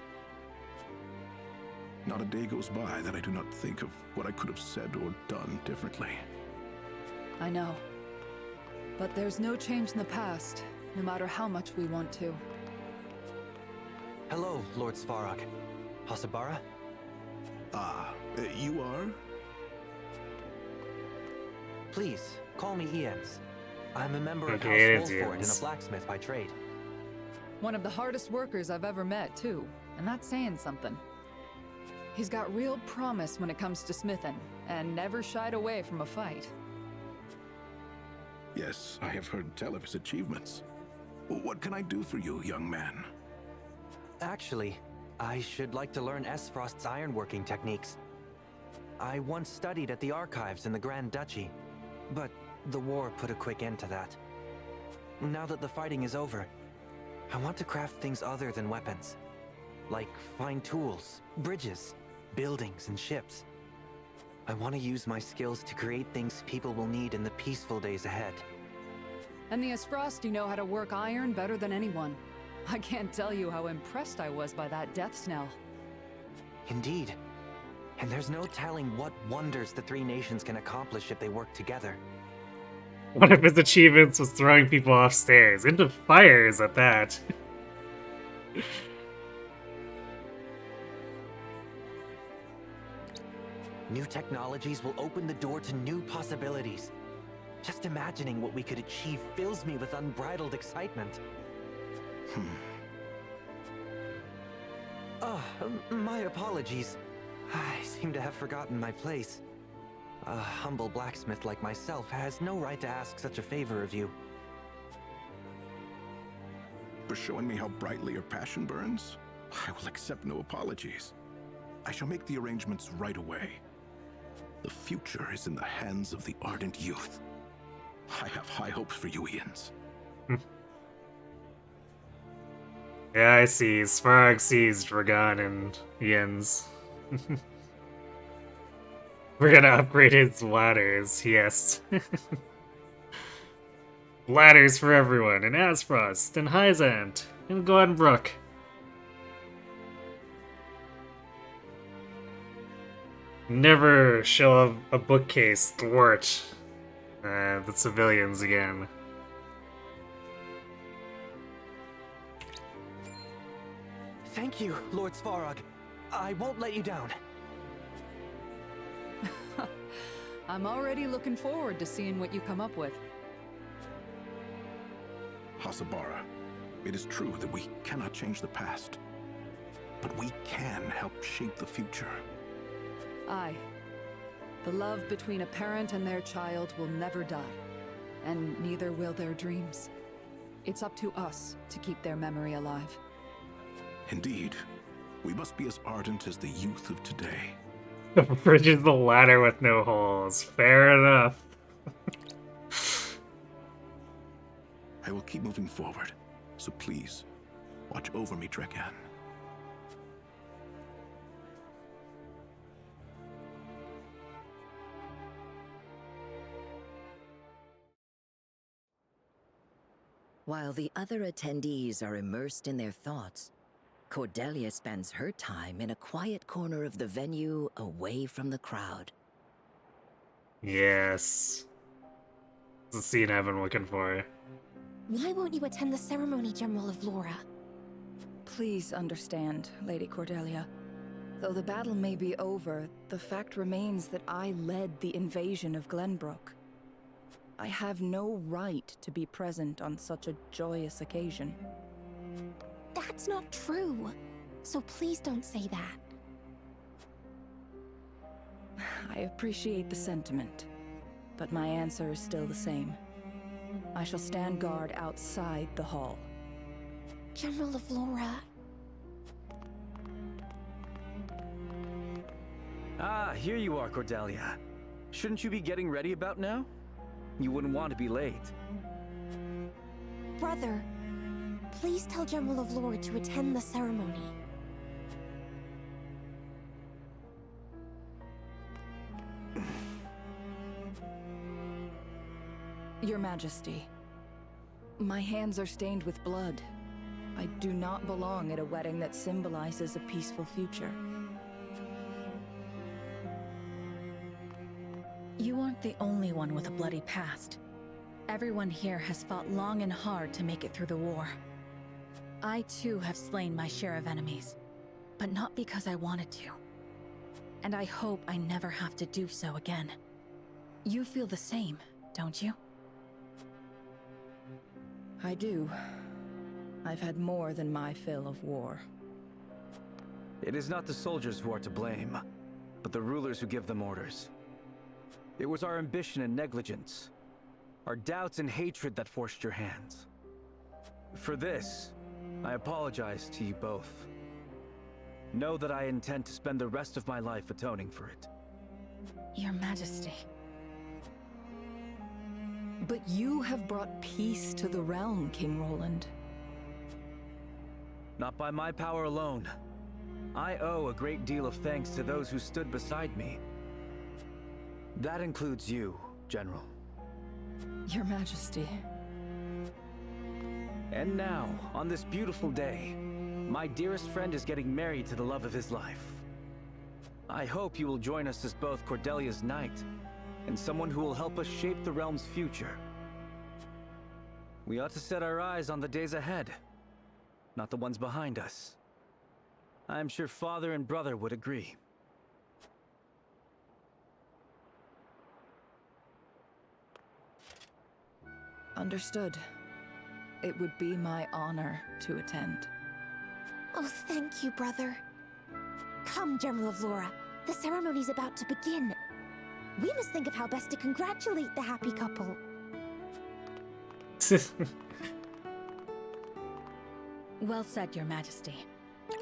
Not a day goes by that I do not think of what I could have said or done differently. I know. But there's no change in the past, no matter how much we want to. Hello, Lord Svarog. Hasabara? You are? Please, call me Ians. I'm a member of Okay, House Wolfort and a blacksmith by trade. One of the hardest workers I've ever met, too. And that's saying something. He's got real promise when it comes to smithing, and never shied away from a fight. Yes, I have heard tell of his achievements. What can I do for you, young man? Actually, I should like to learn Esfrost's ironworking techniques. I once studied at the archives in the Grand Duchy, but the war put a quick end to that. Now that the fighting is over, I want to craft things other than weapons. Like fine tools, bridges, buildings, and ships. I want to use my skills to create things people will need in the peaceful days ahead. And the Esfrosti know how to work iron better than anyone. I can't tell you how impressed I was by that death's knell. Indeed. And there's no telling what wonders the three nations can accomplish if they work together. One of his achievements was throwing people off stairs, into fires at that. New technologies will open the door to new possibilities. Just imagining what we could achieve fills me with unbridled excitement. My apologies. I seem to have forgotten my place. A humble blacksmith like myself has no right to ask such a favor of you. For showing me how brightly your passion burns? I will accept no apologies. I shall make the arrangements right away. The future is in the hands of the ardent youth. I have high hopes for you, Ians. Yeah, I see. Svarog sees Dragon and Jens. We're gonna upgrade his ladders, yes. Ladders for everyone, in Asfrost, in Hyzant, in Glenbrook. Never shall a bookcase thwart the civilians again. Thank you, Lord Svarog. I won't let you down. I'm already looking forward to seeing what you come up with. Hasabara, it is true that we cannot change the past, but we can help shape the future. Aye. The love between a parent and their child will never die, and neither will their dreams. It's up to us to keep their memory alive. Indeed, we must be as ardent as the youth of today. The bridge is the ladder with no holes. Fair enough. I will keep moving forward, so please, watch over me, Dragan. While the other attendees are immersed in their thoughts, Cordelia spends her time in a quiet corner of the venue away from the crowd. Yes. It's the scene I've been looking for. Why won't you attend the ceremony, General of Laura? Please understand, Lady Cordelia. Though the battle may be over, the fact remains that I led the invasion of Glenbrook. I have no right to be present on such a joyous occasion. That's not true. So please don't say that. I appreciate the sentiment, but my answer is still the same. I shall stand guard outside the hall. General of Laura. Ah, here you are, Cordelia. Shouldn't you be getting ready about now? You wouldn't want to be late. Brother, please tell General of Laura to attend the ceremony. Your Majesty, my hands are stained with blood. I do not belong at a wedding that symbolizes a peaceful future. You aren't the only one with a bloody past. Everyone here has fought long and hard to make it through the war. I too have slain my share of enemies, but not because I wanted to. And I hope I never have to do so again. You feel the same, don't you? I do. I've had more than my fill of war. It is not the soldiers who are to blame, but the rulers who give them orders. It was our ambition and negligence, our doubts and hatred that forced your hands. For this, I apologize to you both. Know that I intend to spend the rest of my life atoning for it. Your Majesty. But you have brought peace to the realm, King Roland. Not by my power alone. I owe a great deal of thanks to those who stood beside me. That includes you, General. Your Majesty. And now, on this beautiful day, my dearest friend is getting married to the love of his life. I hope you will join us as both Cordelia's knight and someone who will help us shape the realm's future. We ought to set our eyes on the days ahead, not the ones behind us. I'm sure father and brother would agree. Understood. It would be my honor to attend. Oh, thank you, brother. Come, General of Laura. The ceremony's about to begin. We must think of how best to congratulate the happy couple. Well said, Your Majesty.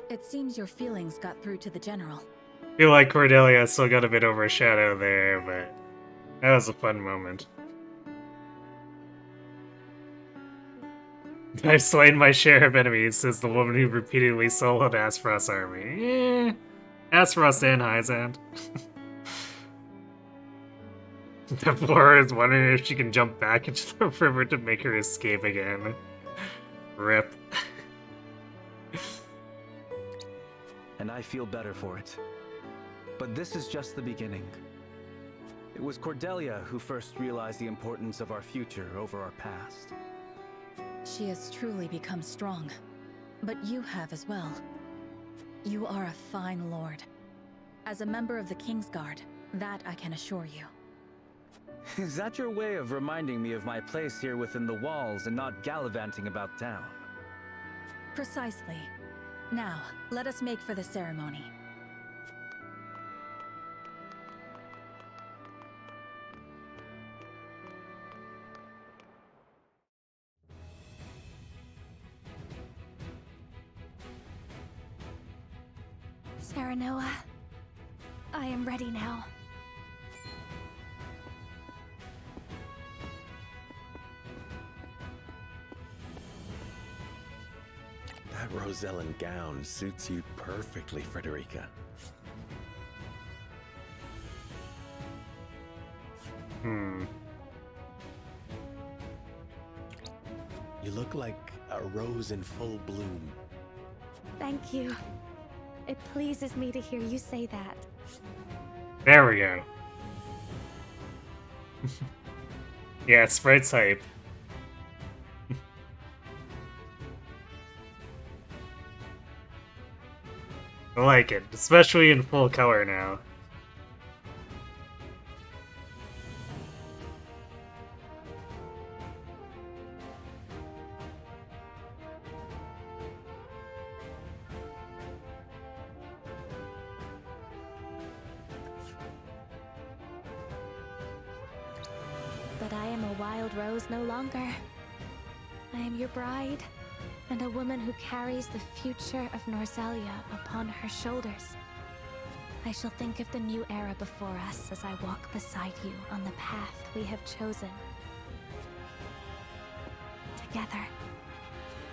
It seems your feelings got through to the General. I feel like Cordelia still got a bit overshadowed there, but that was a fun moment. I've slain my share of enemies, says the woman who repeatedly soloed Asphrost's army. Eh, Aspfrost and Hyzand. Deborah is wondering if she can jump back into the river to make her escape again. Rip. And I feel better for it. But this is just the beginning. It was Cordelia who first realized the importance of our future over our past. She has truly become strong. But you have as well. You are a fine lord. As a member of the Kingsguard, that I can assure you. Is that your way of reminding me of my place here within the walls and not gallivanting about town? Precisely. Now, let us make for the ceremony. Serenoa, I am ready now. That Rosellan gown suits you perfectly, Frederica. You look like a rose in full bloom. Thank you. It pleases me to hear you say that. There we go. Yeah, Sprite's hype. I like it, especially in full color now. But I am a wild rose no longer. I am your bride, and a woman who carries the future of Norzelia upon her shoulders. I shall think of the new era before us as I walk beside you on the path we have chosen. Together.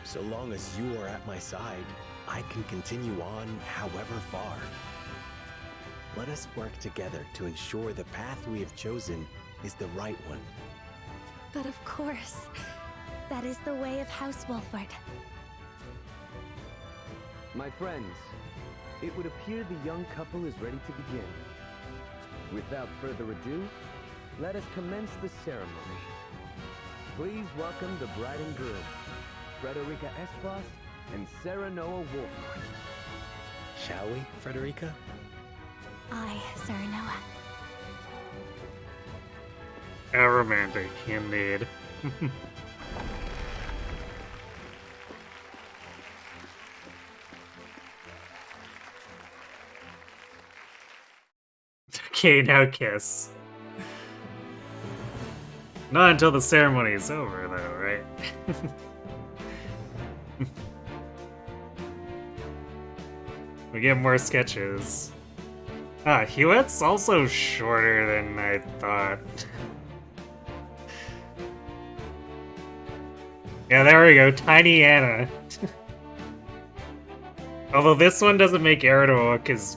So long as you are at my side, I can continue on however far. Let us work together to ensure the path we have chosen is the right one. But of course, that is the way of House Wolford. My friends, it would appear the young couple is ready to begin. Without further ado, let us commence the ceremony. Please welcome the bride and groom, Frederica Esfrost and Sarah Noah Wolford. Shall we, Frederica? Aye, Sarah Noah. How romantic, indeed. Okay, now kiss. Not until the ceremony is over, though, right? We get more sketches. Ah, Hewitt's also shorter than I thought. Yeah, there we go, Tiny Anna. Although this one doesn't make Eredor look as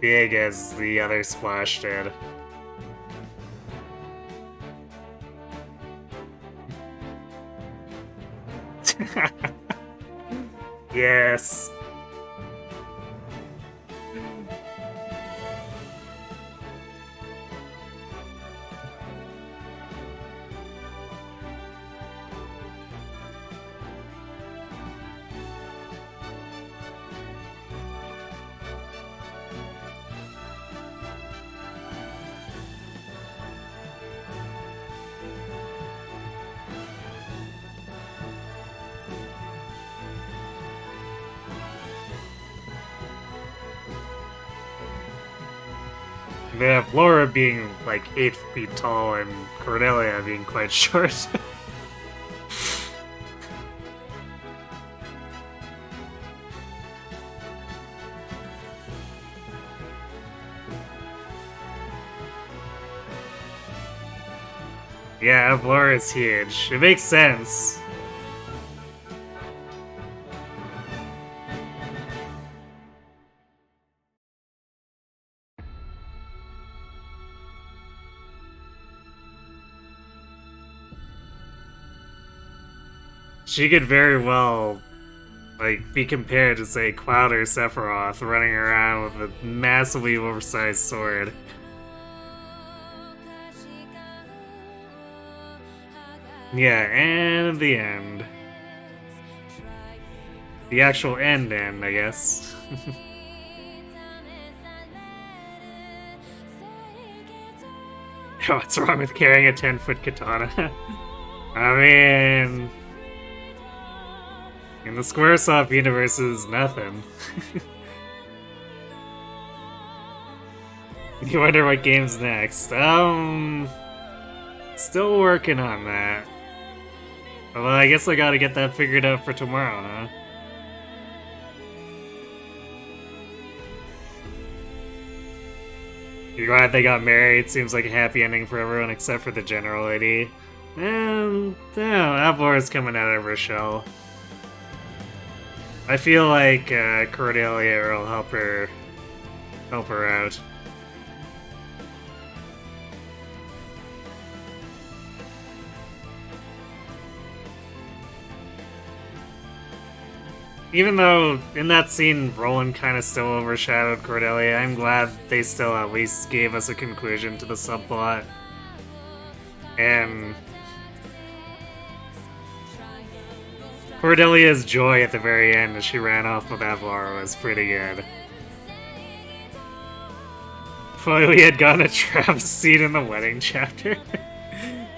big as the other Splash did. Yes. They have Laura being like 8 feet tall and Cordelia being quite short. Yeah, Laura is huge. It makes sense. She could very well, like, be compared to, say, Cloud or Sephiroth running around with a massively oversized sword. Yeah, and the end. The actual end, I guess. What's wrong with carrying a 10-foot katana? I mean... in the Squaresoft universe is nothing. You wonder what game's next. Still working on that. Well, I guess I gotta get that figured out for tomorrow, huh? You're glad they got married? Seems like a happy ending for everyone except for the general lady. And, Avlor's coming out of her shell. I feel like Cordelia will help her out. even though in that scene Roland kind of still overshadowed Cordelia, I'm glad they still at least gave us a conclusion to the subplot. And Cordelia's joy at the very end as she ran off with Avalar was pretty good. If only we had gotten a Travis scene in the wedding chapter.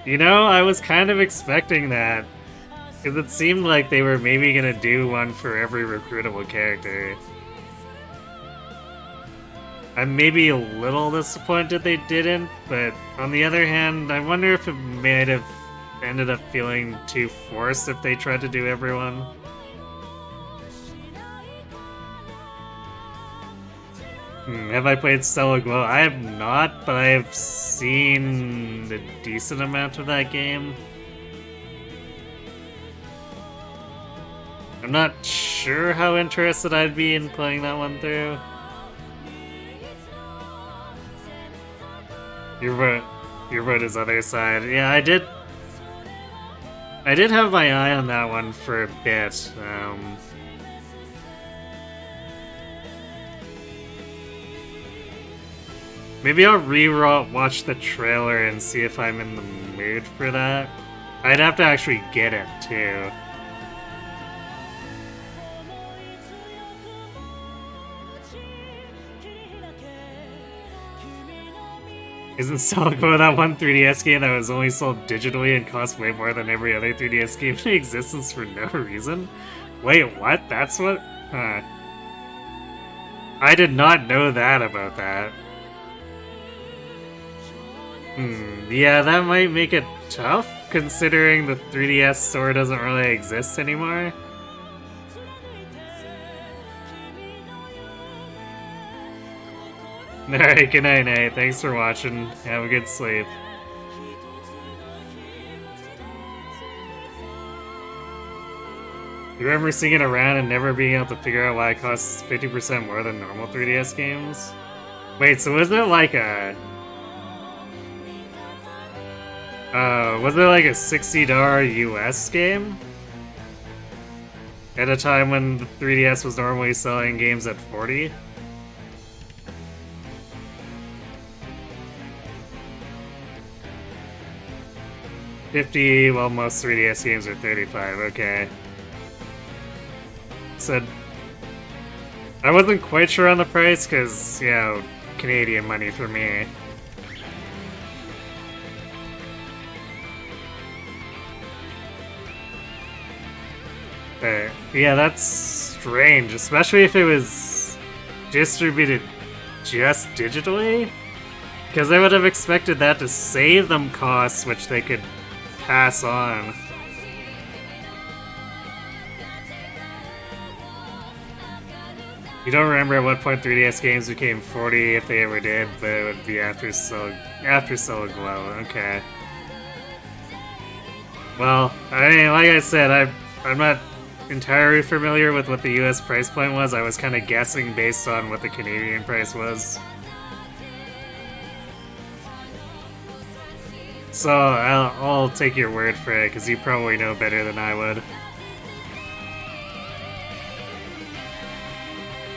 You know, I was kind of expecting that. Because it seemed like they were maybe gonna do one for every recruitable character. I'm maybe a little disappointed they didn't, but on the other hand, I wonder if it might have ended up feeling too forced if they tried to do everyone. Have I played Stellar Glow? I have not, but I have seen a decent amount of that game. I'm not sure how interested I'd be in playing that one through. Your vote is other side. Yeah, I did have my eye on that one for a bit. Maybe I'll watch the trailer and see if I'm in the mood for that. I'd have to actually get it, too. Isn't Celico that one 3DS game that was only sold digitally and cost way more than every other 3DS game in existence for no reason? Wait, what? That's what? Huh. I did not know that about that. Yeah, that might make it tough, considering the 3DS store doesn't really exist anymore. Alright, good night, Nate. Thanks for watching. Have a good sleep. You remember seeing it around and never being able to figure out why it costs 50% more than normal 3DS games? Wait, so was it like a... was it like a $60 US game? At a time when the 3DS was normally selling games at $40? $50, well, most 3DS games are $35, okay. Said... I wasn't quite sure on the price, because, you know, Canadian money for me. Yeah, that's strange, especially if it was distributed just digitally. Because I would have expected that to save them costs, which they could pass on. You don't remember at what point 3DS games became 40 if they ever did, but it would be after Solar Glow. Okay. Well, I mean, like I said, I'm not entirely familiar with what the US price point was. I was kind of guessing based on what the Canadian price was. So I'll take your word for it, because you probably know better than I would.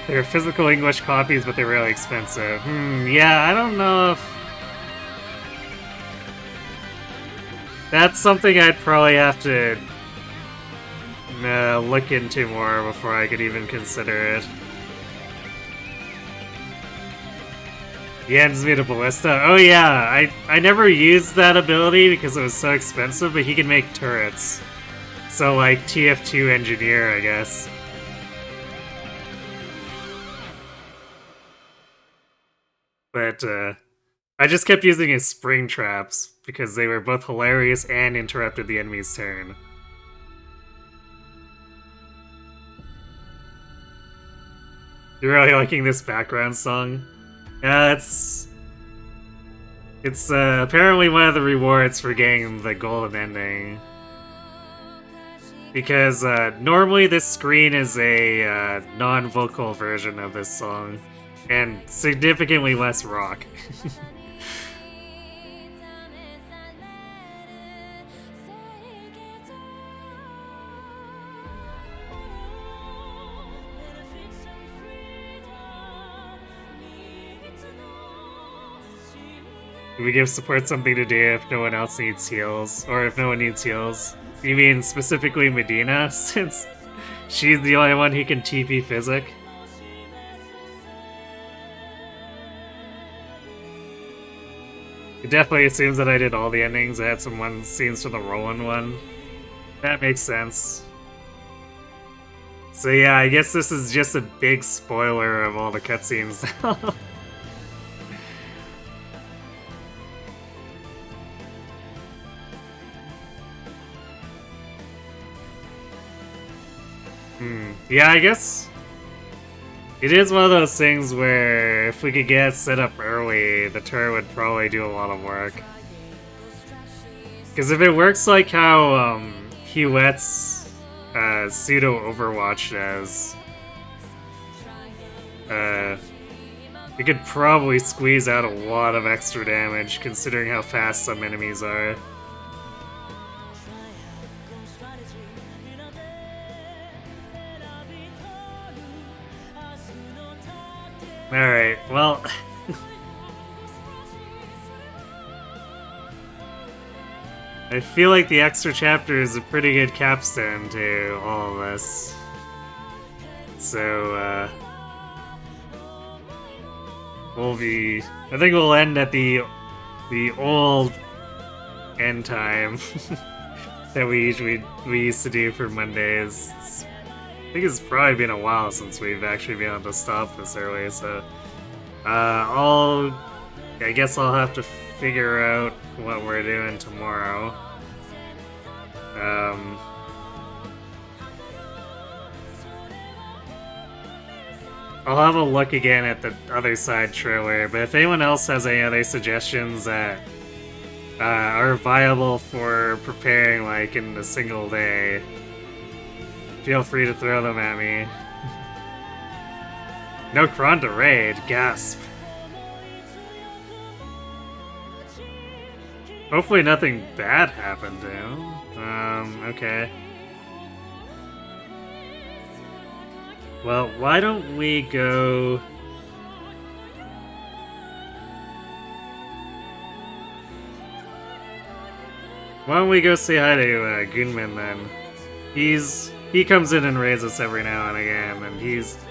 They're physical English copies, but they're really expensive. Yeah, I don't know if... That's something I'd probably have to look into more before I could even consider it. Jens made a ballista. Oh yeah, I never used that ability because it was so expensive, but he can make turrets. So like TF2 engineer, I guess. But I just kept using his spring traps because they were both hilarious and interrupted the enemy's turn. You're really liking this background song? Yeah, it's apparently one of the rewards for getting the golden ending. Because normally this screen is a non-vocal version of this song, and significantly less rock. We give support something to do if no one else needs heals, or if no one needs heals. You mean specifically Medina, since she's the only one who can TP Physic? It definitely assumes that I did all the endings. I had some scenes from the Roland one. That makes sense. So yeah, I guess this is just a big spoiler of all the cutscenes now. Yeah, I guess it is one of those things where if we could get it set up early, the turret would probably do a lot of work. Because if it works like how Huette's pseudo Overwatch does, we could probably squeeze out a lot of extra damage considering how fast some enemies are. Alright, well... I feel like the extra chapter is a pretty good capstone to all of this. So, I think we'll end at the old end time that we used to do for Mondays. I think it's probably been a while since we've actually been able to stop this early, so I guess I'll have to figure out what we're doing tomorrow. I'll have a look again at the other side trailer, but if anyone else has any other suggestions that are viable for preparing like in a single day, feel free to throw them at me. No Kron to raid, gasp. Hopefully nothing bad happened to him. Okay. Well, why don't we go... Why don't we go say hi to Gunman then? He comes in and raids us every now and again, and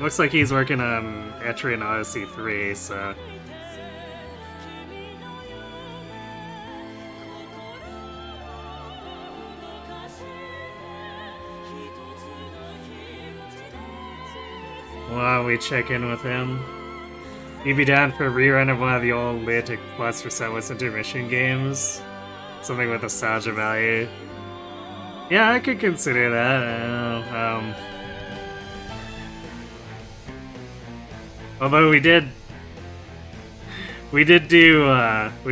looks like he's working on Etrian Odyssey 3, so... Why don't we check in with him? You'd be down for a rerun of one of the old Leatic Plus for Setless Intermission games? Something with nostalgia value. Yeah, I could consider that. Although we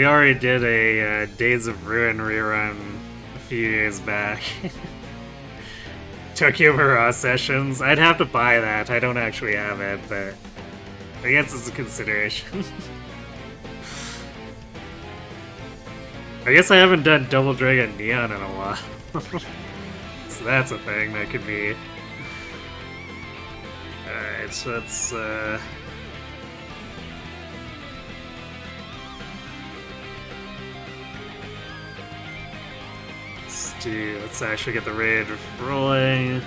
already did a Days of Ruin rerun a few years back. Tokyo Mirage Sessions. I'd have to buy that. I don't actually have it, but I guess it's a consideration. I guess I haven't done Double Dragon Neon in a while. So that's a thing that could be... Alright, so let's let's actually get the raid rolling.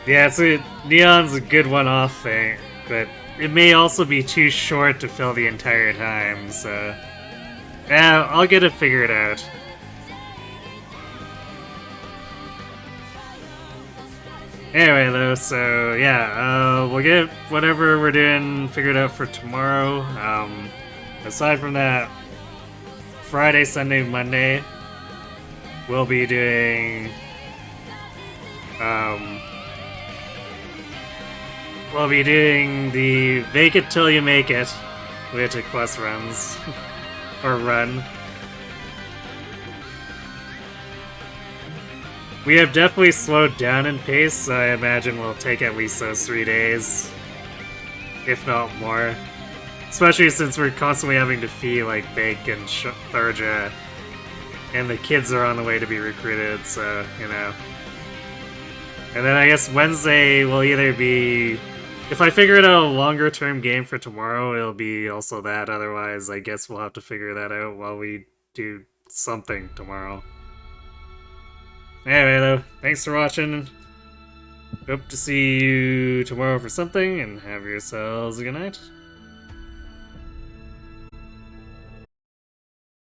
Yeah, so Neon's a good one-off thing, but it may also be too short to fill the entire time, so... Yeah, I'll get it figured out. Anyway, though, so yeah, we'll get whatever we're doing figured out for tomorrow. Aside from that, Friday, Sunday, Monday, we'll be doing... we'll be doing the Make It Till You Make It Leatic Plus runs. Or run. We have definitely slowed down in pace, so I imagine we'll take at least those 3 days. If not more. Especially since we're constantly having to feed like Bake and Thurja. And the kids are on the way to be recruited, so, you know. And then I guess Wednesday will either be If I figure out a longer term game for tomorrow, it'll be also that. Otherwise, I guess we'll have to figure that out while we do something tomorrow. Anyway, though, thanks for watching. Hope to see you tomorrow for something, and have yourselves a good night.